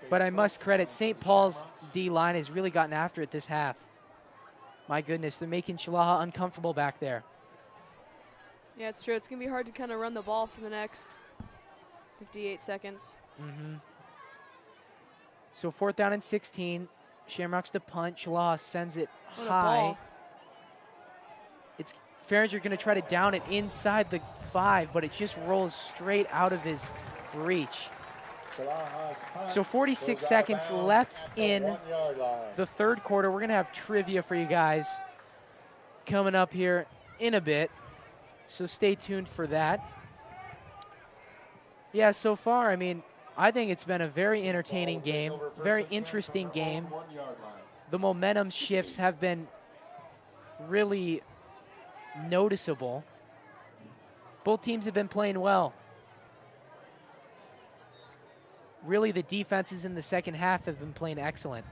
But I must credit St. Paul's D-line has really gotten after it this half. My goodness, they're making Chalaha uncomfortable back there. Yeah, it's true. It's going to be hard to kind of run the ball for the next 58 seconds. So 4th down and 16. Shamrocks to punt. Chalaha sends it What a high. ball. It's Farringer going to try to down it inside the 5, but it just rolls straight out of his reach. So 46 seconds left in the 3rd quarter. We're going to have trivia for you guys coming up here in a bit. So stay tuned for that. Yeah, so far, I mean, I think it's been a very entertaining game, very interesting game. The momentum shifts have been really noticeable. Both teams have been playing well. Really, the defenses in the second half have been playing excellent.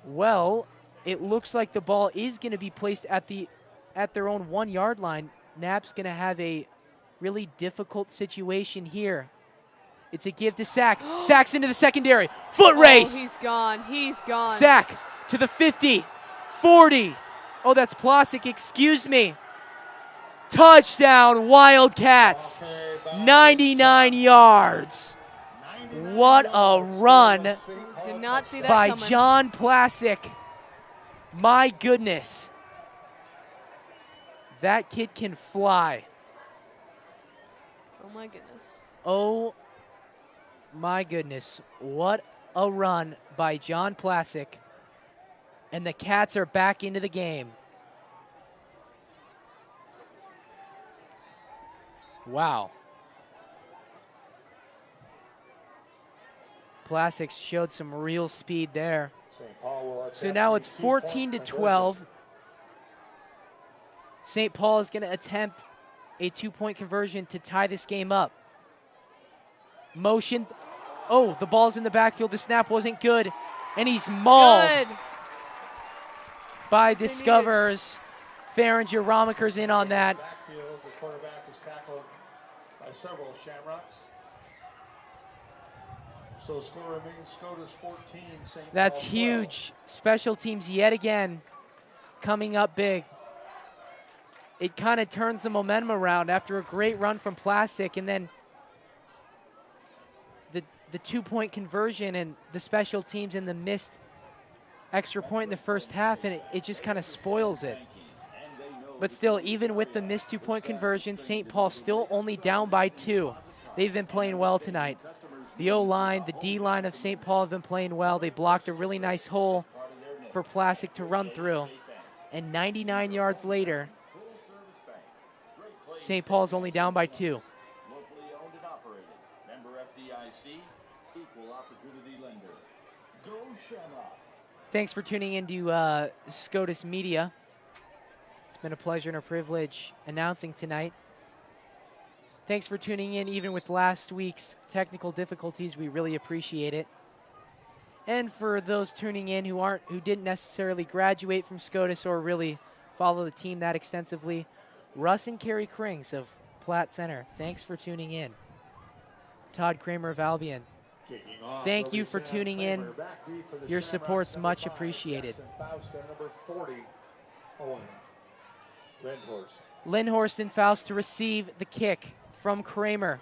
Well, it looks like the ball is going to be placed at their own 1-yard line. Knapp's going to have a really difficult situation here. It's a give to Sack. Sack's into the secondary. Foot race. He's gone. He's gone. Sack to the 50, 40. Oh, that's Plosick. Excuse me. Touchdown, Wildcats. 99 yards. What a run Did not see that by coming. John Plasick. My goodness. That kid can fly. Oh, my goodness. Oh, my goodness. What a run by John Plasick. And the Cats are back into the game. Wow. Plasek showed some real speed there. St. Paul will So now it's 14-12. St. Paul is going to attempt a 2-point conversion to tie this game up. Motion. Oh, the ball's in the backfield. The snap wasn't good. And he's mauled by Discover's. Farringer. Romiker's in on that. Backfield, the quarterback is tackled by several Shamrocks. So score remains Scotus 14, St. That's Paul 12. huge. Special teams yet again coming up big. It kind of turns the momentum around after a great run from Plasek, and then the 2-point conversion and the special teams and the missed extra point in the first half, and it just kind of spoils it. But still, even with the missed 2-point conversion, St. Paul still only down by 2. They've been playing well tonight. The O-line, the D-line of St. Paul have been playing well. They blocked a really nice hole for Plasek to run through. And 99 yards later, St. Paul's only down by 2. Thanks for tuning into Scotus Media. It's been a pleasure and a privilege announcing tonight. Thanks for tuning in even with last week's technical difficulties. We really appreciate it. And for those tuning in who didn't necessarily graduate from Scotus or really follow the team that extensively, Russ and Carrie Krings of Platt Center, thanks for tuning in. Todd Kramer of Albion, thank you for tuning in. Your support's much appreciated. Number 40, Owen Lindhorst. Lindhorst and Faust to receive the kick from Kramer.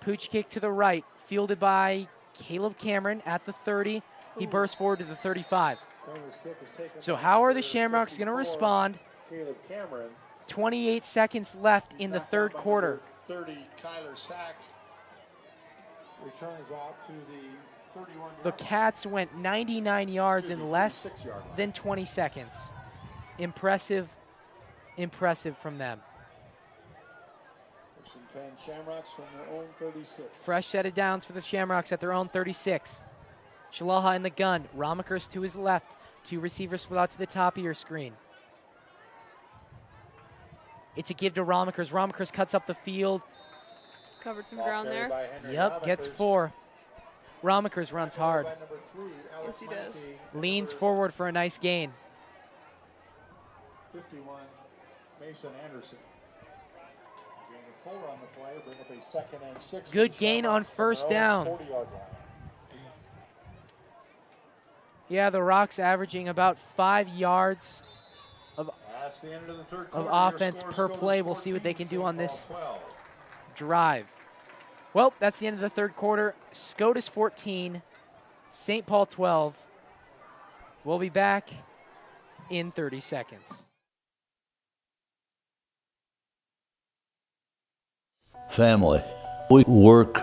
Pooch kick to the right, fielded by Caleb Cameron at the 30. He bursts forward to the 35. So how are the Shamrocks going to respond? Caleb Cameron. 28 seconds left in the third quarter. 30, Kyler Sack returns out to the 31. The Cats went 99 yards in less than 20 seconds. Impressive from them. 10 Shamrocks from their own 36. Fresh set of downs for the Shamrocks at their own 36. Shalaha in the gun. Romikers to his left. 2 receivers split out to the top of your screen. It's a give to Romikers. Romikers cuts up the field. Covered some ground there. Yep, gets 4. Romikers runs hard. Yes, he does. Leans forward for a nice gain. 51, Mason Anderson. Gain of 4 on the play, bring up a 2nd and 6. Good gain on first down. 40-yard line. Yeah, the Rocks averaging about 5 yards of offense per play. We'll see what they can do on this drive. Well, that's the end of the third quarter. Scotus 14, St. Paul 12. We'll be back in 30 seconds. Family. We work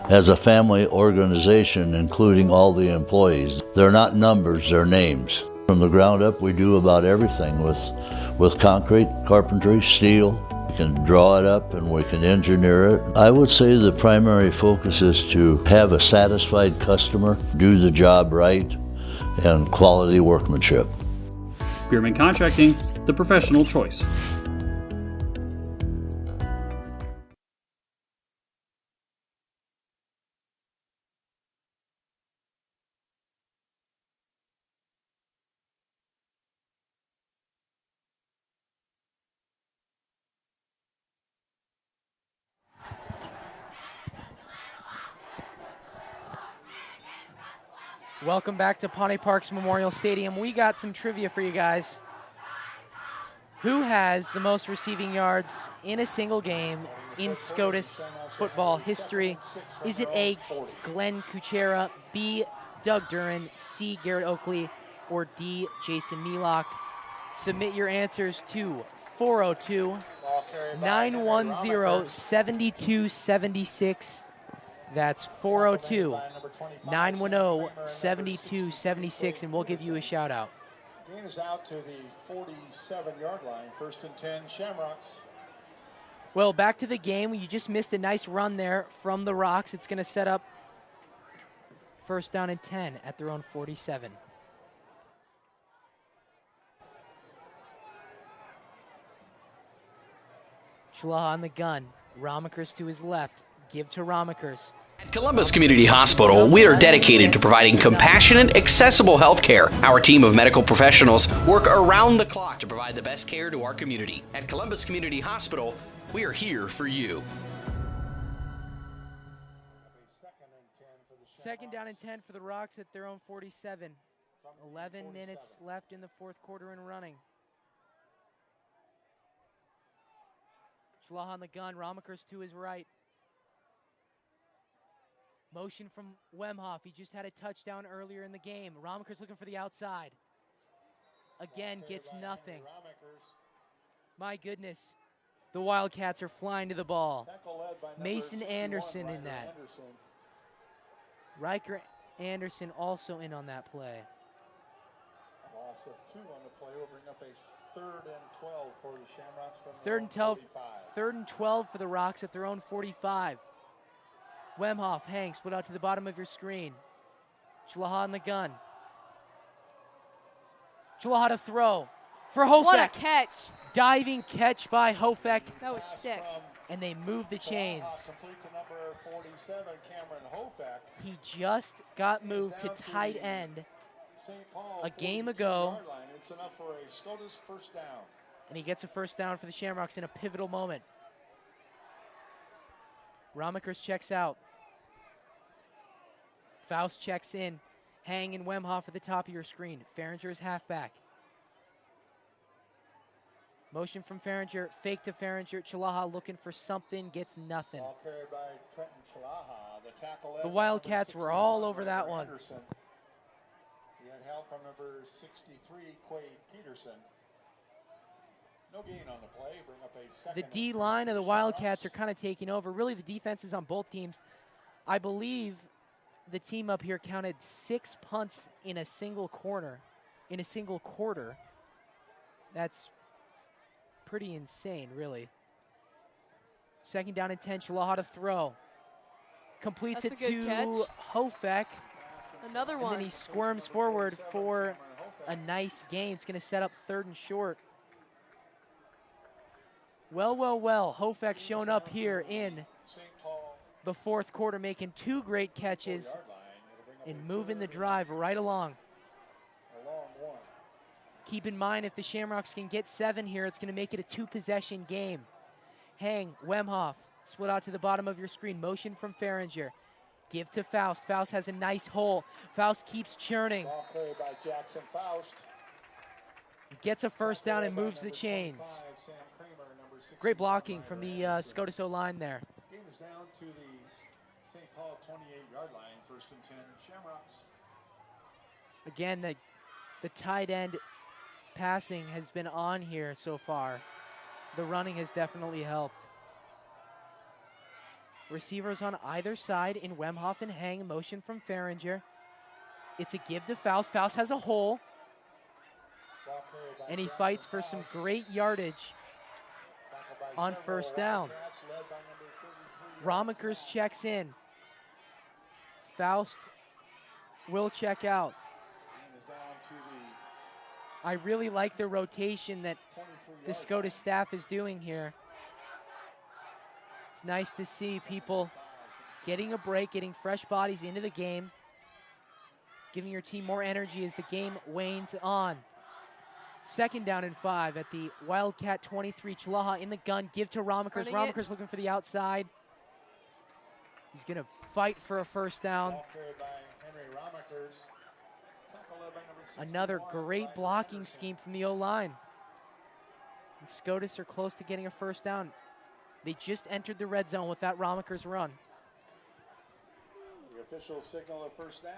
as a family organization, including all the employees. They're not numbers, they're names. From the ground up, we do about everything with concrete, carpentry, steel. We can draw it up and we can engineer it. I would say the primary focus is to have a satisfied customer, do the job right, and quality workmanship. Bierman Contracting, the professional choice. Welcome back to Pawnee Parks Memorial Stadium. We got some trivia for you guys. Who has the most receiving yards in a single game in SCOTUS football history? Is it A, Glenn Kuchera, B, Doug Duran, C, Garrett Oakley, or D, Jason Melock? Submit your answers to 402-910-7276. That's 402-910-7276, and we'll give you a shout out. Gain is out to the 47-yard line. 1st and 10, Shamrocks. Well, back to the game. You just missed a nice run there from the Rocks. It's going to set up First down and 10 at their own 47. Chalaha on the gun. Ramakers to his left. Give to Ramakers. At Columbus Community Hospital, we are dedicated to providing compassionate, accessible health care. Our team of medical professionals work around the clock to provide the best care to our community. At Columbus Community Hospital, we are here for you. Second down and 10 for the Rocks at their own 47. 11 minutes left in the fourth quarter and running. Chalaha on the gun. Ramakers to his right. Motion from Wemhoff. He just had a touchdown earlier in the game. Ramakers looking for the outside. Again, gets nothing. My goodness. The Wildcats are flying to the ball. Mason Anderson in that. Riker Anderson also in on that play. Loss of 2 on the play will bring up a 3rd and 12 for the Shamrocks from Third and 12 for the Rocks at their own 45. Wemhoff, Hanks, split out to the bottom of your screen. Chalaha on the gun. Chalaha to throw for Hofek. What a catch. Diving catch by Hofek. That was sick. And they move the chains. Complete to number 47, Cameron Hofek. He just got moved to tight end a game ago. It's enough for a Scotus first down. And he gets a first down for the Shamrocks in a pivotal moment. Ramakers checks out. Faust checks in. Hang and Wemhoff at the top of your screen. Farringer is halfback. Motion from Farringer, fake to Farringer. Chalaha looking for something, gets nothing. Ball carried by Trenton Chalaha. The tackle. The Wildcats were all over that one. Anderson. He had help from number 63, Quay Peterson. No gain on the play. Bring up a second. The D line of the Wildcats are kind of taking over. Really, the defenses on both teams. I believe the team up here counted 6 punts in a single quarter. That's pretty insane, really. Second down and 10. Chalaha to throw. Completes That's it a good to catch. Hofek. Another one. And then he squirms forward for a nice gain. It's going to set up 3rd and short. Well. Hofek showing up here in the fourth quarter, making 2 great catches and moving the drive right along. Keep in mind, if the Shamrocks can get 7 here, it's going to make it a 2-possession game. Hang, Wemhoff, split out to the bottom of your screen. Motion from Farringer. Give to Faust. Faust has a nice hole. Faust keeps churning. Ball carried by Jackson Faust. Gets a first down and moves the chains. Great blocking from the Scotus O-line there. Game is down to the St. Paul 28-yard line. 1st and 10, Shamrocks. Again, the tight end passing has been on here so far. The running has definitely helped. Receivers on either side in Wemhoff and Hang. Motion from Farringer. It's a give to Faust. Faust has a hole. And he fights for some great yardage on first down. Ramakers checks in. Faust will check out. I really like the rotation that the Scotus staff is doing here. It's nice to see people getting a break, getting fresh bodies into the game, giving your team more energy as the game wanes on. Second down and 5 at the Wildcat 23. Chalaha in the gun, give to Ramakers. Ramakers looking for the outside. He's going to fight for a first down. Another great blocking scheme from the O-line. And Scotus are close to getting a first down. They just entered the red zone with that Ramakers run. The official signal a first down.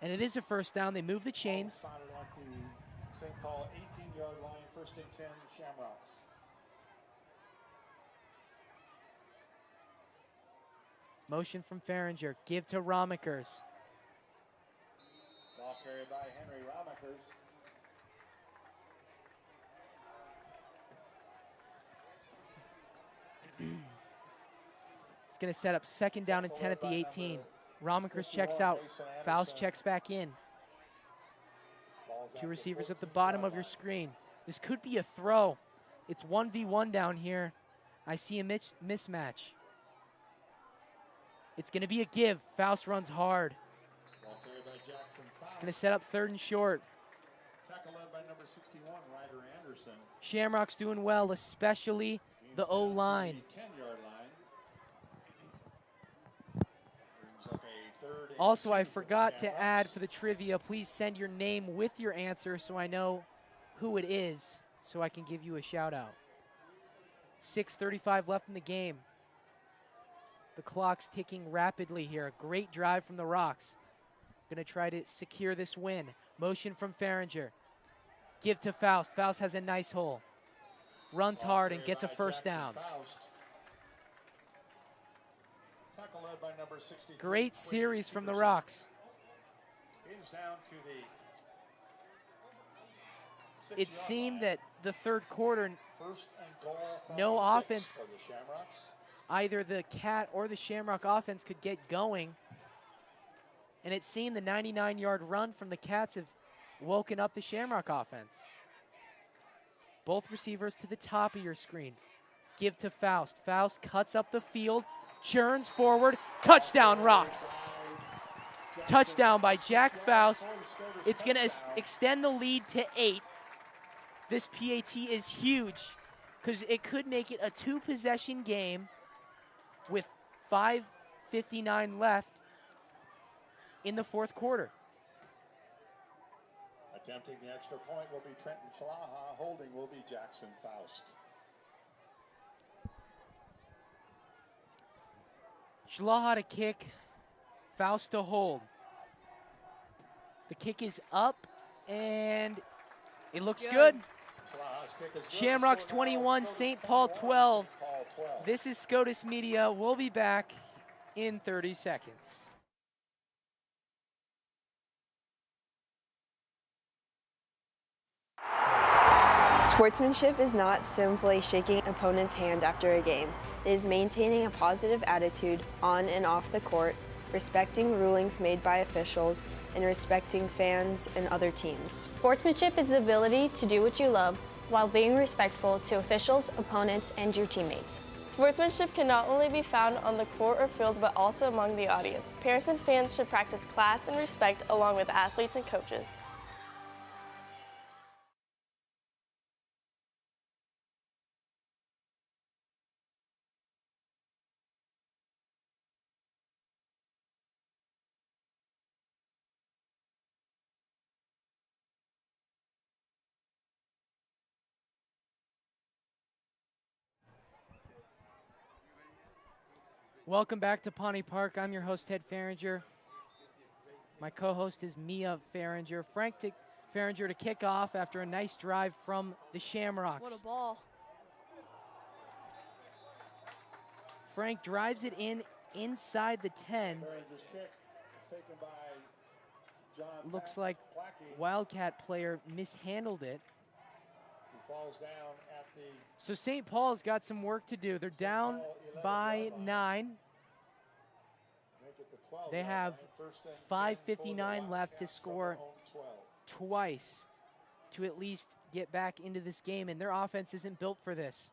And it is a first down. They move the chains. Started at the St. Paul 18-yard line. 1st and 10, Shamrocks. Motion from Farringer. Give to Ramakers. Ball carried by Henry Ramakers. It's going to set up second down and 10 at the 18. Ramankris checks out. Faust checks back in. Two receivers at the bottom of your screen. This could be a throw. It's 1v1 down here. I see a mismatch. It's going to be a give. Faust runs hard. It's going to set up third and short. Shamrock's doing well, especially the O-line. Also, I forgot to add for the trivia, please send your name with your answer so I know who it is so I can give you a shout out. 6:35 left in the game. The clock's ticking rapidly here. A great drive from the Rocks. Going to try to secure this win. Motion from Farringer. Give to Faust. Faust has a nice hole. Runs hard and gets a first down. Great series from the Rocks. It seemed that the third quarter, no offense, either the Cat or the Shamrock offense could get going. And it seemed the 99-yard run from the Cats have woken up the Shamrock offense. Both receivers to the top of your screen. Give to Faust. Faust cuts up the field, churns forward, touchdown Rocks. Touchdown by Jack Faust. It's going to extend the lead to 8. This PAT is huge because it could make it a 2-possession game with 5:59 left in the fourth quarter. Attempting the extra point will be Trenton Chalaha. Holding will be Jackson Faust. Chalaha to kick, Faust to hold. The kick is up, and it looks good. Shamrocks 21, St. Paul 12. This is Scotus Media. We'll be back in 30 seconds. Sportsmanship is not simply shaking an opponent's hand after a game. It is maintaining a positive attitude on and off the court, respecting rulings made by officials, and respecting fans and other teams. Sportsmanship is the ability to do what you love while being respectful to officials, opponents, and your teammates. Sportsmanship can not only be found on the court or field, but also among the audience. Parents and fans should practice class and respect along with athletes and coaches. Welcome back to Pawnee Park. I'm your host, Ted Farringer. My co-host is Mia Farringer. Frank Farringer to kick off after a nice drive from the Shamrocks. What a ball. Frank drives it inside the 10. Looks like Wildcat player mishandled it. So St. Paul's got some work to do. They're down by 9. They have 5:59 left to score twice to at least get back into this game, and their offense isn't built for this.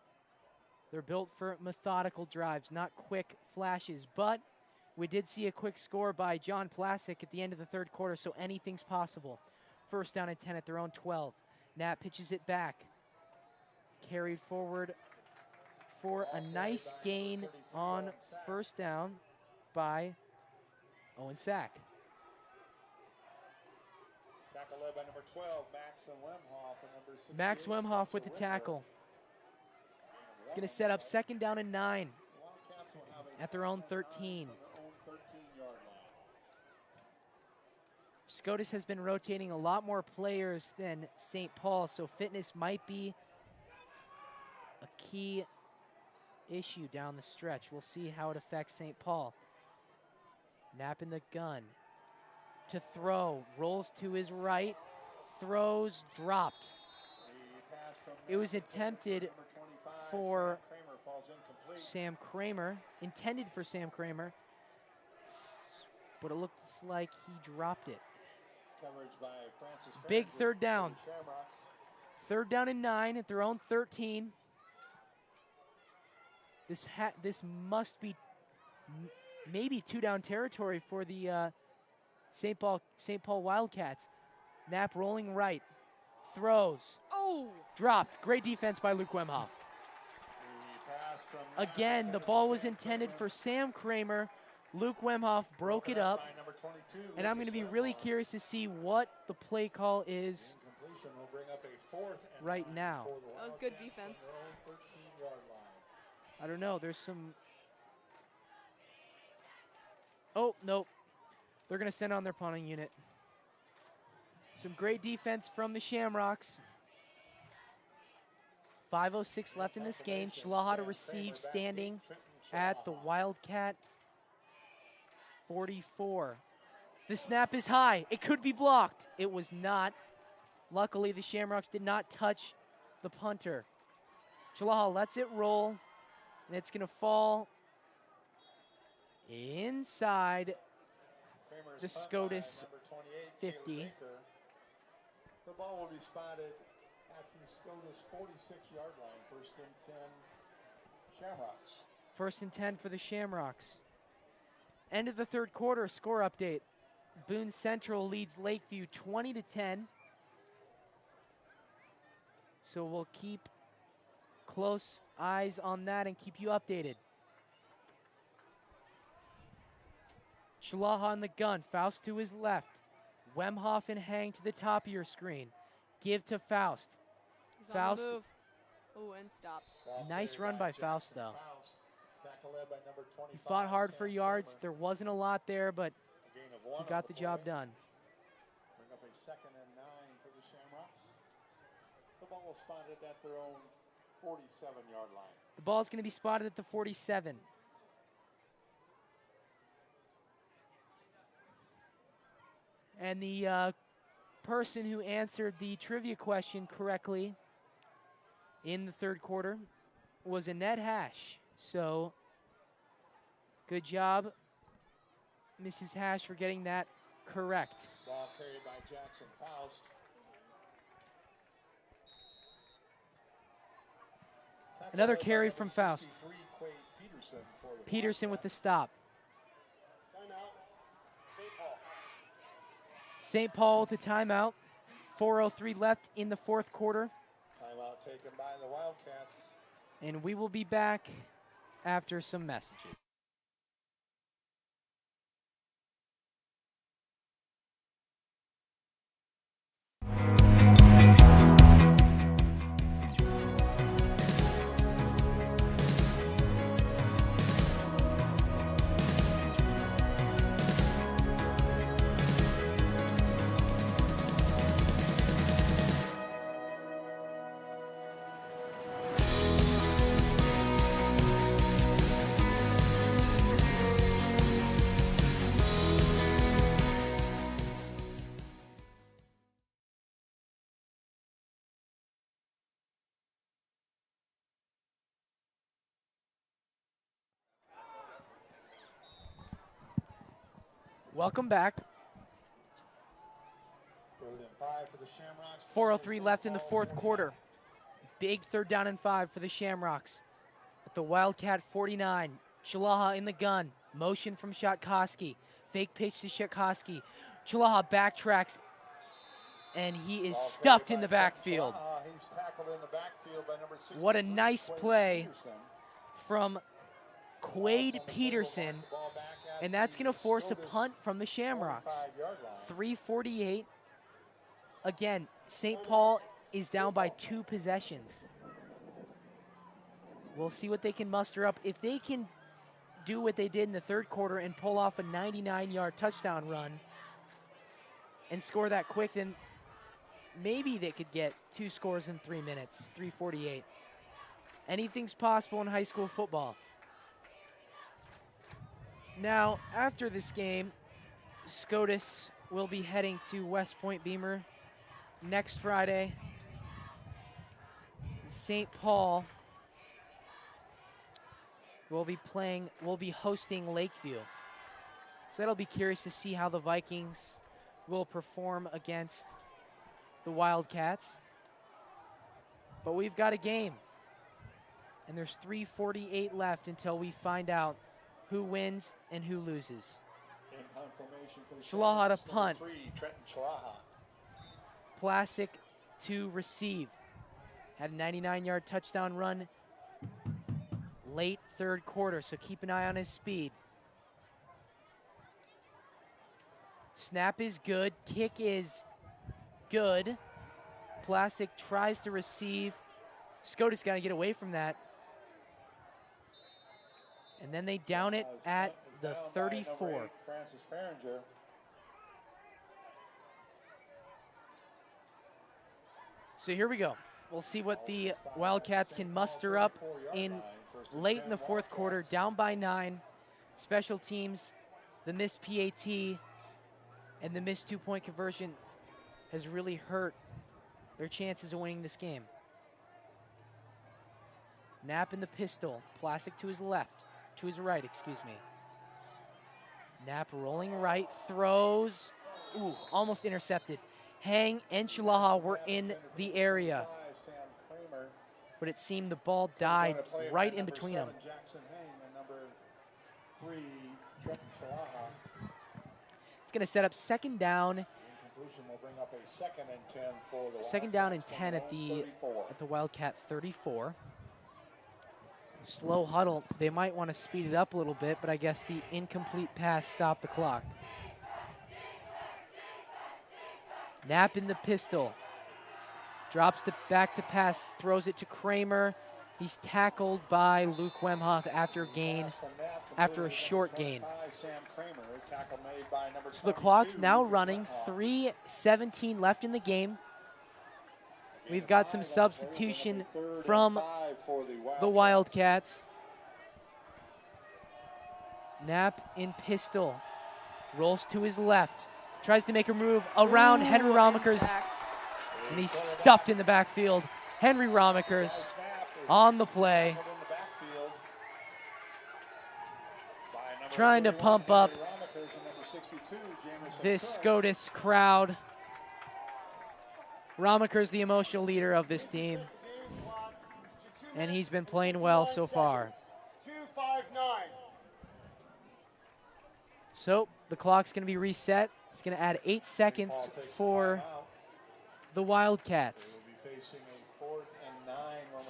They're built for methodical drives, not quick flashes, but we did see a quick score by John Plasek at the end of the third quarter, so anything's possible. First down and 10 at their own 12. Nat pitches it back. Carried forward for a nice gain on first down by Owen Sack. Tackle led by number 12, Max Wemhoff, and number 68, Max Wemhoff with the tackle. It's going to set up second down and 9 at their own 13. Scotus has been rotating a lot more players than St. Paul, so fitness might be a key issue down the stretch. We'll see how it affects St. Paul. Knapp in the gun to throw, rolls to his right, throws, dropped. It was attempted for ball's incomplete. Sam Kramer, intended for Sam Kramer, but it looks like he dropped it. Coverage by Francis Big Farrington third down. for the Shamrocks. 3rd down and 9 at their own 13. This must be maybe 2-down territory for the St. Paul Wildcats. Knapp rolling right, throws. Oh! Dropped. Great defense by Luke Wemhoff. Again, the ball was intended for Sam Kramer. Luke Wemhoff broke it up. And I'm going to be really curious to see what the play call is Will bring up a 4th and right 9 now. for the That was good defense. Wildcats at their own 13-yard line. I don't know. There's some. Oh, nope. They're going to send on their punting unit. Some great defense from the Shamrocks. 5:06 left in this game. Shlaha to receive, standing at the Wildcat 44. The snap is high. It could be blocked. It was not. Luckily, the Shamrocks did not touch the punter. Shlaha lets it roll, and it's going to fall inside the Scotus 50. The ball will be spotted at the Scotus 46-yard line. 1st and 10, Shamrocks. 1st and 10 for the Shamrocks. End of the 3rd quarter, score update. Boone Central leads Lakeview 20-10. So we'll keep close eyes on that and keep you updated. Shlaha on the gun, Faust to his left. Wemhoff and Hang to the top of your screen. Give to Faust. He's Faust. on the move. Oh, and stopped. Nice run by Faust, though. Tackle led by number 25. He fought hard for yards. There wasn't a lot there, but A gain of 1 he got on the play. job done. Bring up a 2nd and 9 for the Shamrocks. The ball will spot it at their own 47-yard line. The ball's going to be spotted at the 47. And the person who answered the trivia question correctly in the 3rd quarter was Annette Hash. So, good job, Mrs. Hash, for getting that correct. Ball carried by Jackson Faust. Another carry from Faust. 63, Quade Peterson for the Peterson with the Wildcats. stop. Timeout, St. Paul. St. Paul with the timeout. 4:03 left in the 4th quarter. Timeout taken by the Wildcats. And we will be back after some messages. Welcome back. 3rd and 5 for the Shamrocks. 4:03 left in the 4th quarter. Big 3rd down and 5 for the Shamrocks. At the Wildcat 49. Chalaha in the gun. Motion from Shatkowski. Fake pitch to Shatkowski. Chalaha backtracks, and he is stuffed in the backfield. He's tackled in the backfield by number 63, What a nice Quade play Peterson. from Quade Peterson. And that's going to force a punt from the Shamrocks. 3:48. Again, St. Paul is down by 2 possessions. We'll see what they can muster up. If they can do what they did in the 3rd quarter and pull off a 99-yard touchdown run and score that quick, then maybe they could get 2 scores in 3 minutes, 3:48. Anything's possible in high school football. Now, after this game, Scotus will be heading to West Point Beamer next Friday. St. Paul will be hosting Lakeview. So that'll be curious to see how the Vikings will perform against the Wildcats. But we've got a game. And there's 3:48 left until we find out who wins and who loses. Chalaha to punt. Plasek to receive. Had a 99-yard touchdown run late third quarter, so keep an eye on his speed. Snap is good. Kick is good. Plasek tries to receive. Scotus got to get away from that. And then they down it at the 34. So here we go. We'll see what the Wildcats can muster up in late in the fourth quarter, down by 9. Special teams, the missed PAT and the missed 2-point conversion has really hurt their chances of winning this game. Knapp in the pistol. Plasek to his left. To his right, excuse me. Knapp rolling right, throws. Ooh, almost intercepted. Hang and Chalaha were in the area. But it seemed the ball died right in between them. It's going to set up second down. Second down and 10 at the Wildcat 34. Slow huddle. They might want to speed it up a little bit, but I guess the incomplete pass stopped the clock. Knapp in the pistol. Drops back to pass, throws it to Kramer. He's tackled by Luke Wemhoff after a short gain. So the clock's now running, 3:17 left in the game. We've got some substitution from the Wildcats. Knapp in pistol, rolls to his left, tries to make a move around Henry Romakers, and he's stuffed in the backfield. Henry Romakers on the play, trying to pump up this Scotus crowd. Romakers, the emotional leader of this team, and he's been playing well so far. So the clock's going to be reset. It's going to add 8 seconds for the Wildcats.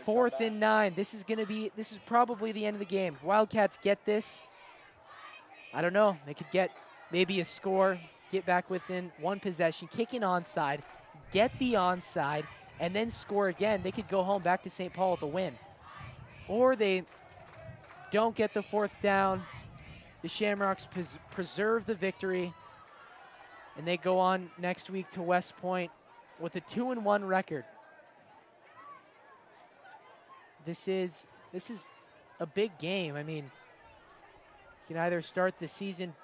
4th and 9. This is probably the end of the game. If Wildcats get this, I don't know. They could get maybe a score, get back within one possession, kick in onside, get the onside, and then score again. They could go home back to St. Paul with a win. Or they don't get the 4th down. The Shamrocks preserve the victory, and they go on next week to West Point with a 2-1 record. This is a big game. I mean, you can either start the season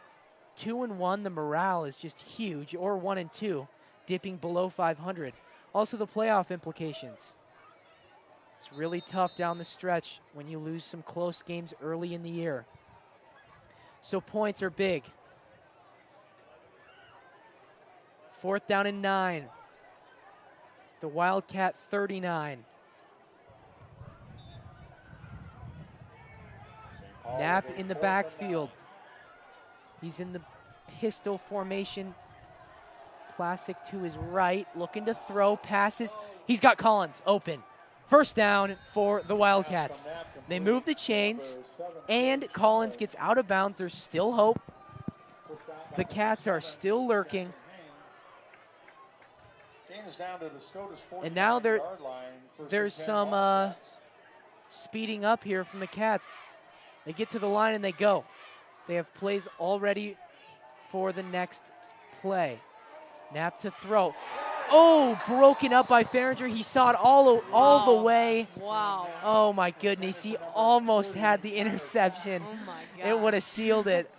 2-1, the morale is just huge, or 1-2, dipping below 500. Also the playoff implications. It's really tough down the stretch when you lose some close games early in the year. So points are big. 4th down and 9. The Wildcat 39. Knapp in the backfield. He's in the pistol formation. Plasek to his right, looking to throw, passes. He's got Collins open. 1st down for the Wildcats. They move the chains, and Collins gets out of bounds. There's still hope. The Cats are still lurking. And now there's some speeding up here from the Cats. They get to the line and they go. They have plays already for the next play. Knapp to throw. Oh, broken up by Farringer. He saw it all the way. Wow. Oh, my goodness. He almost had the interception. Oh, my God. It would have sealed it.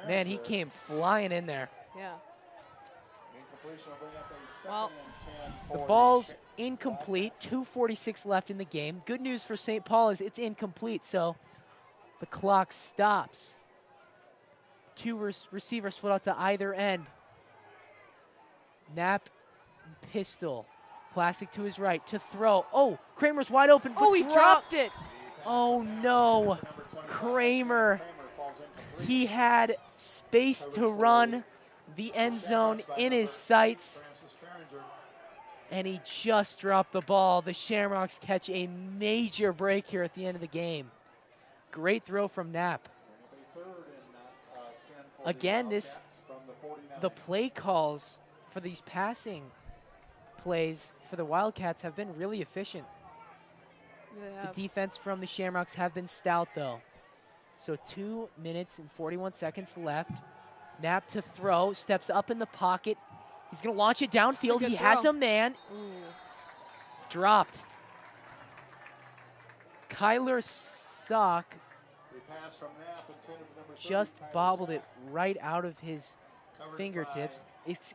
Man, he came flying in there. Yeah. Well, The ball's incomplete. 2:46 left in the game. Good news for St. Paul is it's incomplete, so the clock stops. Two receivers split out to either end. Knapp and Pistol. Plastic to his right to throw. Oh, Kramer's wide open. Oh, he dropped it. Oh, no. Kramer. He had space to run the end zone in his sights, and he just dropped the ball. The Shamrocks catch a major break here at the end of the game. Great throw from Knapp. Again, the play calls for these passing plays for the Wildcats have been really efficient. The defense from the Shamrocks have been stout, though. So 2 minutes and 41 seconds left. Knapp to throw, steps up in the pocket. He's going to launch it downfield. He has a man. Dropped. Kyler Sock just bobbled it right out of his fingertips.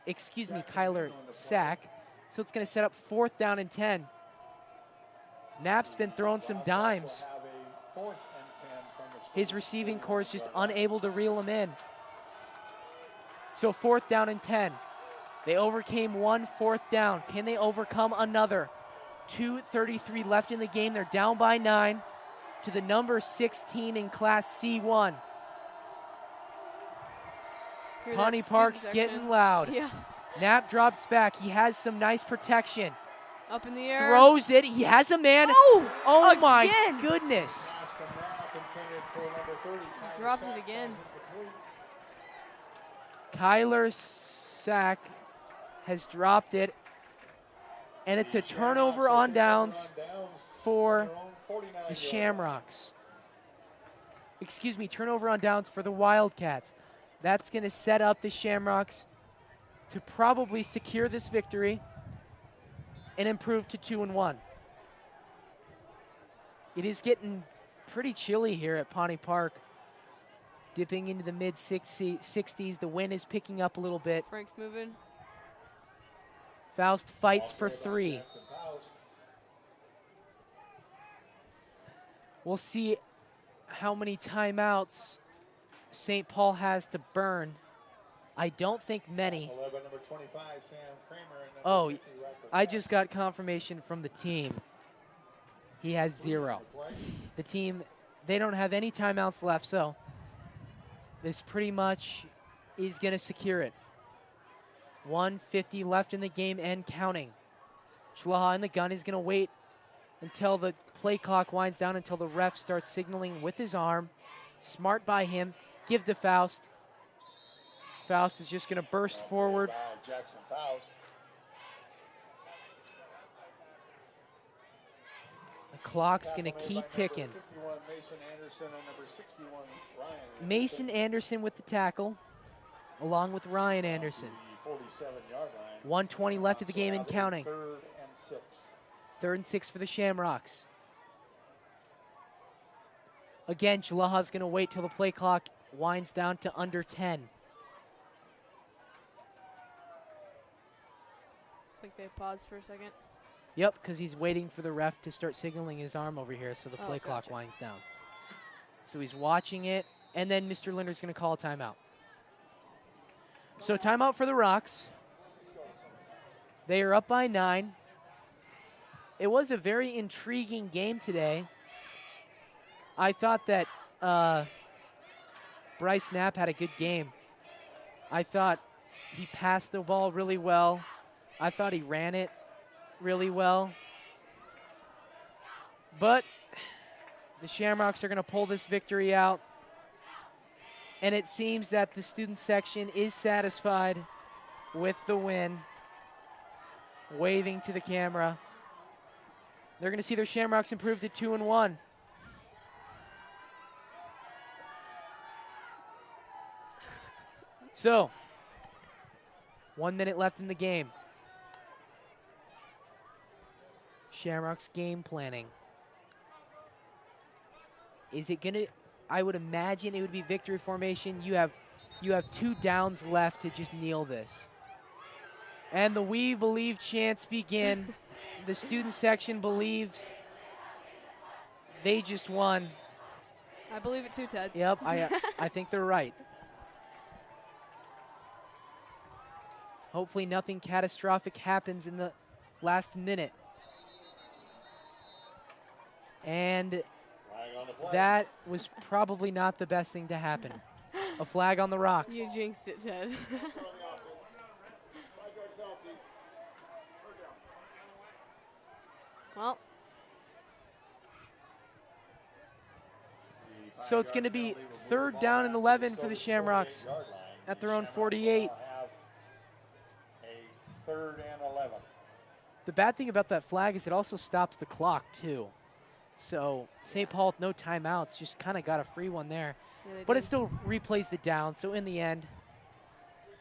Excuse me, Kyler Sack. So it's going to set up 4th down and 10. Knapp's been throwing some dimes. His receiving core is just unable to reel him in. So 4th down and 10. They overcame 1 4th down. Can they overcome another? 2:33 left in the game. They're down by 9 to the number 16 in Class C1. Pawnee Park's getting loud. Yeah. Knapp drops back. He has some nice protection. Up in the air. Throws it. He has a man. Oh my goodness. Dropped it again. Kyler Sack has dropped it. And it's a turnover on downs for the Shamrocks. Excuse me, turnover on downs for the Wildcats. That's going to set up the Shamrocks to probably secure this victory and improve to 2-1. It is getting pretty chilly here at Pawnee Park. Dipping into the mid-60s. The wind is picking up a little bit. Frank's moving. Faust fights for 3. We'll see how many timeouts St. Paul has to burn. I don't think many. Oh, I just got confirmation from the team. He has 0. The team, they don't have any timeouts left, so this pretty much is going to secure it. 1:50 left in the game and counting. Schlaha in the gun is going to wait until the play clock winds down, until the ref starts signaling with his arm. Smart by him. Give to Faust. Faust is just going to burst forward. The clock's going to keep ticking. Mason Anderson with the tackle, along with Ryan Anderson. 1:20 left of the game and counting. 3rd and 6 for the Shamrocks. Again, Chalaha's going to wait till the play clock winds down to under 10. It's like they paused for a second. Yep, because he's waiting for the ref to start signaling his arm over here so the play clock winds down. So he's watching it, and then Mr. Linder's going to call a timeout. So timeout for the Rocks. They are up by 9. It was a very intriguing game today. I thought that Bryce Knapp had a good game. I thought he passed the ball really well. I thought he ran it really well. But the Shamrocks are going to pull this victory out. And it seems that the student section is satisfied with the win. Waving to the camera. They're going to see their Shamrocks improve to 2-1. So, 1 minute left in the game. Shamrocks game planning. Is it going to, I would imagine it would be victory formation. You have 2 downs left to just kneel this. And the We Believe chants begin. The student section believes they just won. I believe it too, Ted. Yep, I think they're right. Hopefully nothing catastrophic happens in the last minute. And that was probably not the best thing to happen. A flag on the rocks. You jinxed it, Ted. Well. So it's going to be 3rd down and 11 for the Shamrocks at their own 48. A 3rd and 11. The bad thing about that flag is it also stops the clock, too. So St. Paul with no timeouts just kind of got a free one there. Yeah, but it still replays the down, so in the end,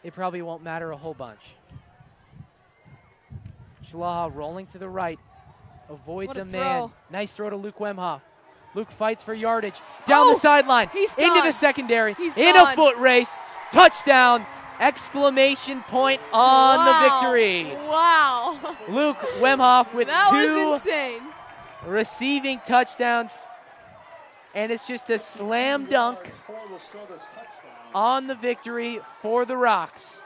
it probably won't matter a whole bunch. Schlaha rolling to the right, avoids a man. Nice throw to Luke Wemhoff. Luke fights for yardage. Down the sideline, into the secondary, in a foot race, touchdown, exclamation point on the victory. Wow. Luke Wemhoff with that 2 was insane. Receiving touchdowns, and it's just a slam dunk on the victory for the Rocks.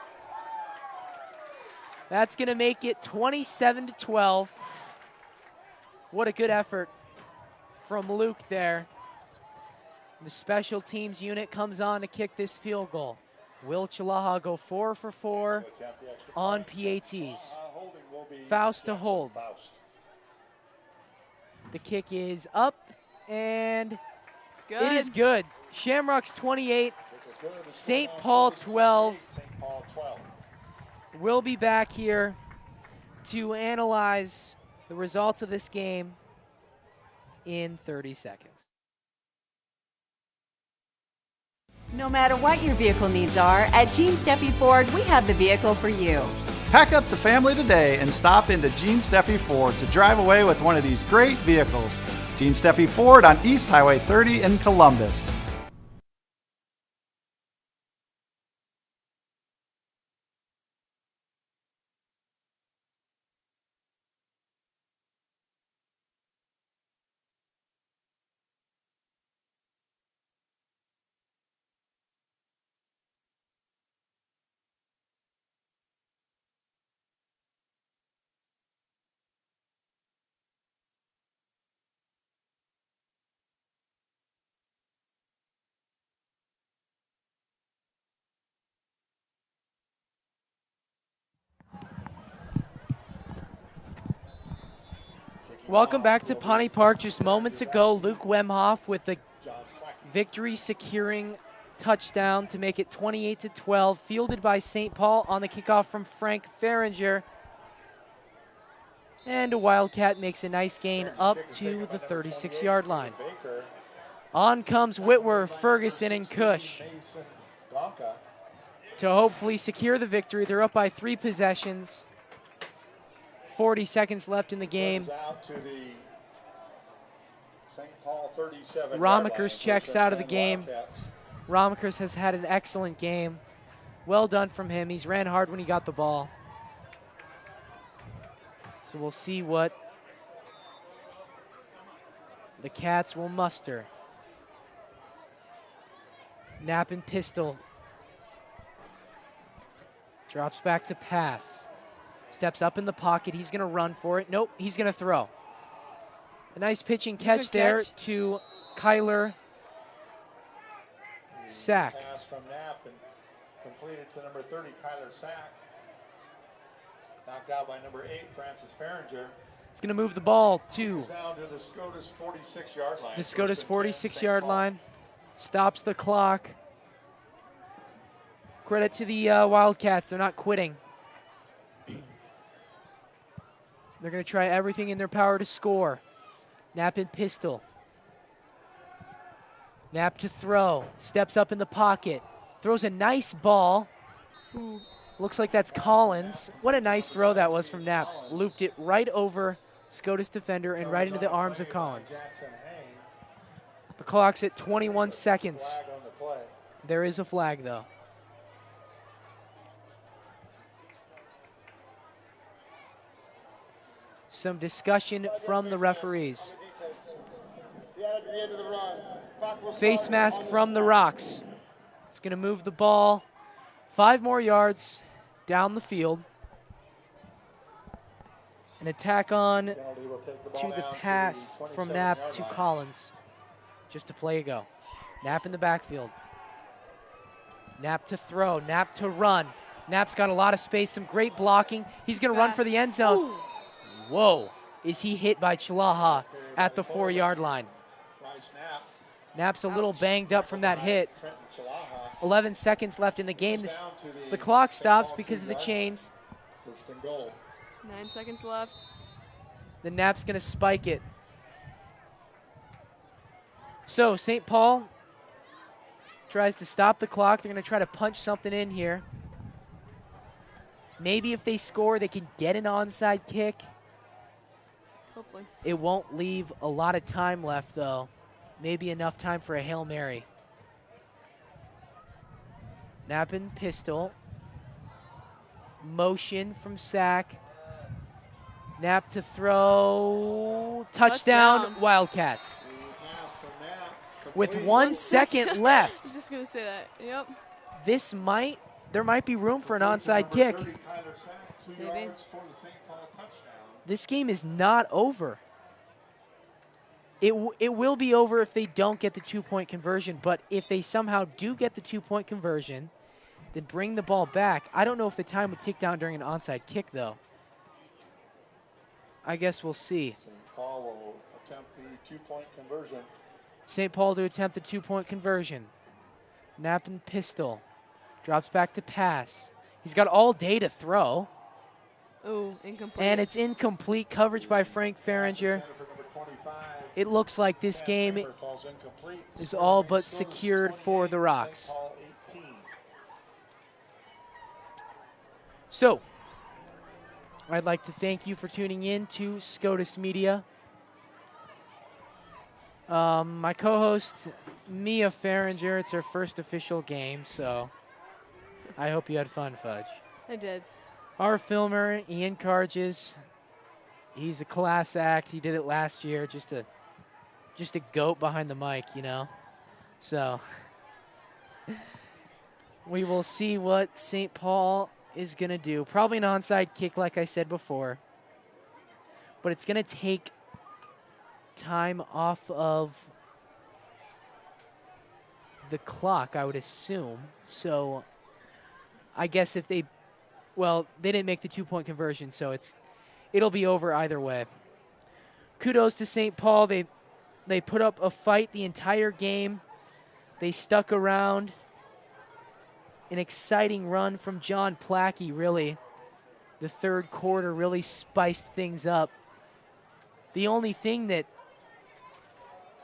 That's going to make it 27-12. What a good effort from Luke there. The special teams unit comes on to kick this field goal. Will Chalaha go 4 for 4 on PATs? Faust to hold. The kick is up, and it is good. Shamrocks 28, St. Paul 12. We'll be back here to analyze the results of this game in 30 seconds. No matter what your vehicle needs are, at Gene Steffi Ford, we have the vehicle for you. Pack up the family today and stop into Gene Steffi Ford to drive away with one of these great vehicles. Gene Steffi Ford on East Highway 30 in Columbus. Welcome back to Pawnee Park. Just moments ago, Luke Wemhoff with the victory-securing touchdown to make it 28-12, fielded by St. Paul on the kickoff from Frank Farringer. And a Wildcat makes a nice gain up to the 36-yard line. On comes Whitworth, Ferguson, and Cush to hopefully secure the victory. They're up by 3 possessions. 40 seconds left in the game. Romakers checks out of the game. Romakers has had an excellent game. Well done from him. He's ran hard when he got the ball. So we'll see what the Cats will muster. Knapp and pistol. Drops back to pass. Steps up in the pocket. He's going to run for it. Nope, he's going to throw. A nice pitching catch there to Kyler Sack. Pass from Knapp and completed to number 30, Kyler Sack. Knocked out by number 8, Francis Farringer. It's going to move the ball to down to the Scotus 46-yard line. The Scotus 46-yard line. Stops the clock. Credit to the Wildcats. They're not quitting. They're going to try everything in their power to score. Knapp and pistol. Knapp to throw. Steps up in the pocket. Throws a nice ball. Looks like that's Collins. What a nice throw that was from Knapp. Looped it right over Scotus defender and right into the arms of Collins. The clock's at 21 seconds. There is a flag, though. some discussion from the referees. Face mask from the Rocks. It's going to move the ball 5 more yards down the field. An attack on to the pass from Knapp to Collins. Just to play a go. Knapp in the backfield. Knapp to throw, Knapp to run. Knapp's got a lot of space, some great blocking. He's going to run for the end zone. Ooh. Whoa, is he hit by Chalaha at the 4-yard line. Knapp's a little banged up from that hit. 11 seconds left in the game. The clock stops because of the chains. 9 seconds left. The Knapp's going to spike it. So St. Paul tries to stop the clock. They're going to try to punch something in here. Maybe if they score, they can get an onside kick. Hopefully. It won't leave a lot of time left, though. Maybe enough time for a Hail Mary. Knapp and pistol. Motion from Sack. Knapp to throw. Touchdown, Wildcats. With 1 second left. I was just going to say that. Yep. There might be room for an onside kick. Maybe. This game is not over. It will be over if they don't get the 2-point conversion, but if they somehow do get the 2-point conversion, then bring the ball back. I don't know if the time would tick down during an onside kick, though. I guess we'll see. St. Paul will attempt the 2-point conversion. St. Paul to attempt the 2-point conversion. Knapp and pistol. Drops back to pass. He's got all day to throw. Ooh, incomplete. And it's incomplete coverage by Frank Farringer. It looks like this game is all but secured for the Rocks. So, I'd like to thank you for tuning in to Scotus Media. My co-host, Mia Farringer, it's her first official game, so I hope you had fun, Fudge. I did. Our filmer, Ian Carges, he's a class act. He did it last year, just a goat behind the mic, you know. So we will see what St. Paul is going to do. Probably an onside kick, like I said before. But it's going to take time off of the clock, I would assume. So I guess if they didn't make the 2-point conversion, so it'll be over either way. Kudos to St. Paul. They put up a fight the entire game. They stuck around. An exciting run from John Plackey, really. The third quarter really spiced things up. The only thing that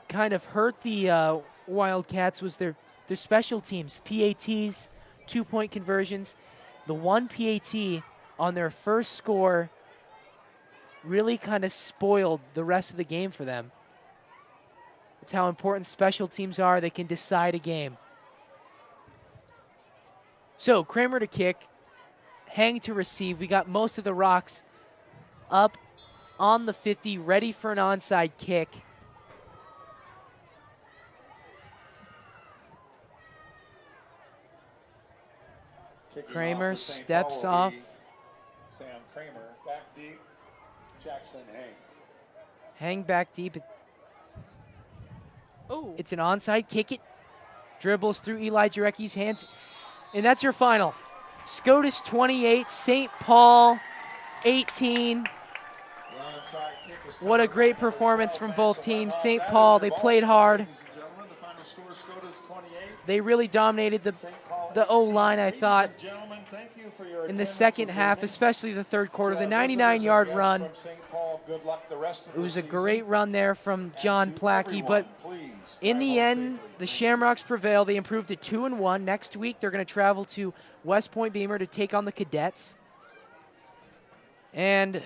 kind of hurt the Wildcats was their special teams, PATs, 2-point conversions. The one PAT on their first score really kind of spoiled the rest of the game for them. That's how important special teams are. They can decide a game. So, Kramer to kick, Hang to receive. We got most of the Rocks up on the 50, ready for an onside kick. Kramer steps off. Sam Kramer, back deep. Jackson Hang. Hang back deep. Oh. It's an onside kick. It dribbles through Eli Jarecki's hands. And that's your final. Scotus 28, St. Paul 18. What a great performance from both teams. St. Paul, they played hard. They really dominated the O-line, I thought, in the second half, especially the third quarter. The 99-yard run. It was a great run there from John Plackey, but in the end, the Shamrocks prevail. They improved to 2-1. Next week, they're going to travel to West Point Beamer to take on the Cadets. And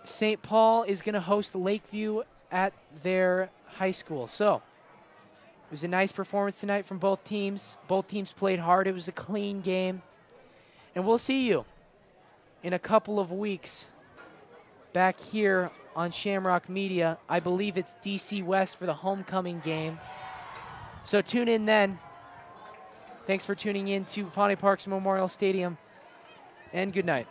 St. Paul is going to host Lakeview at their high school. So it was a nice performance tonight from both teams. Both teams played hard. It was a clean game. And we'll see you in a couple of weeks back here on Shamrock Media. I believe it's DC West for the homecoming game. So tune in then. Thanks for tuning in to Pawnee Park's Memorial Stadium, and good night.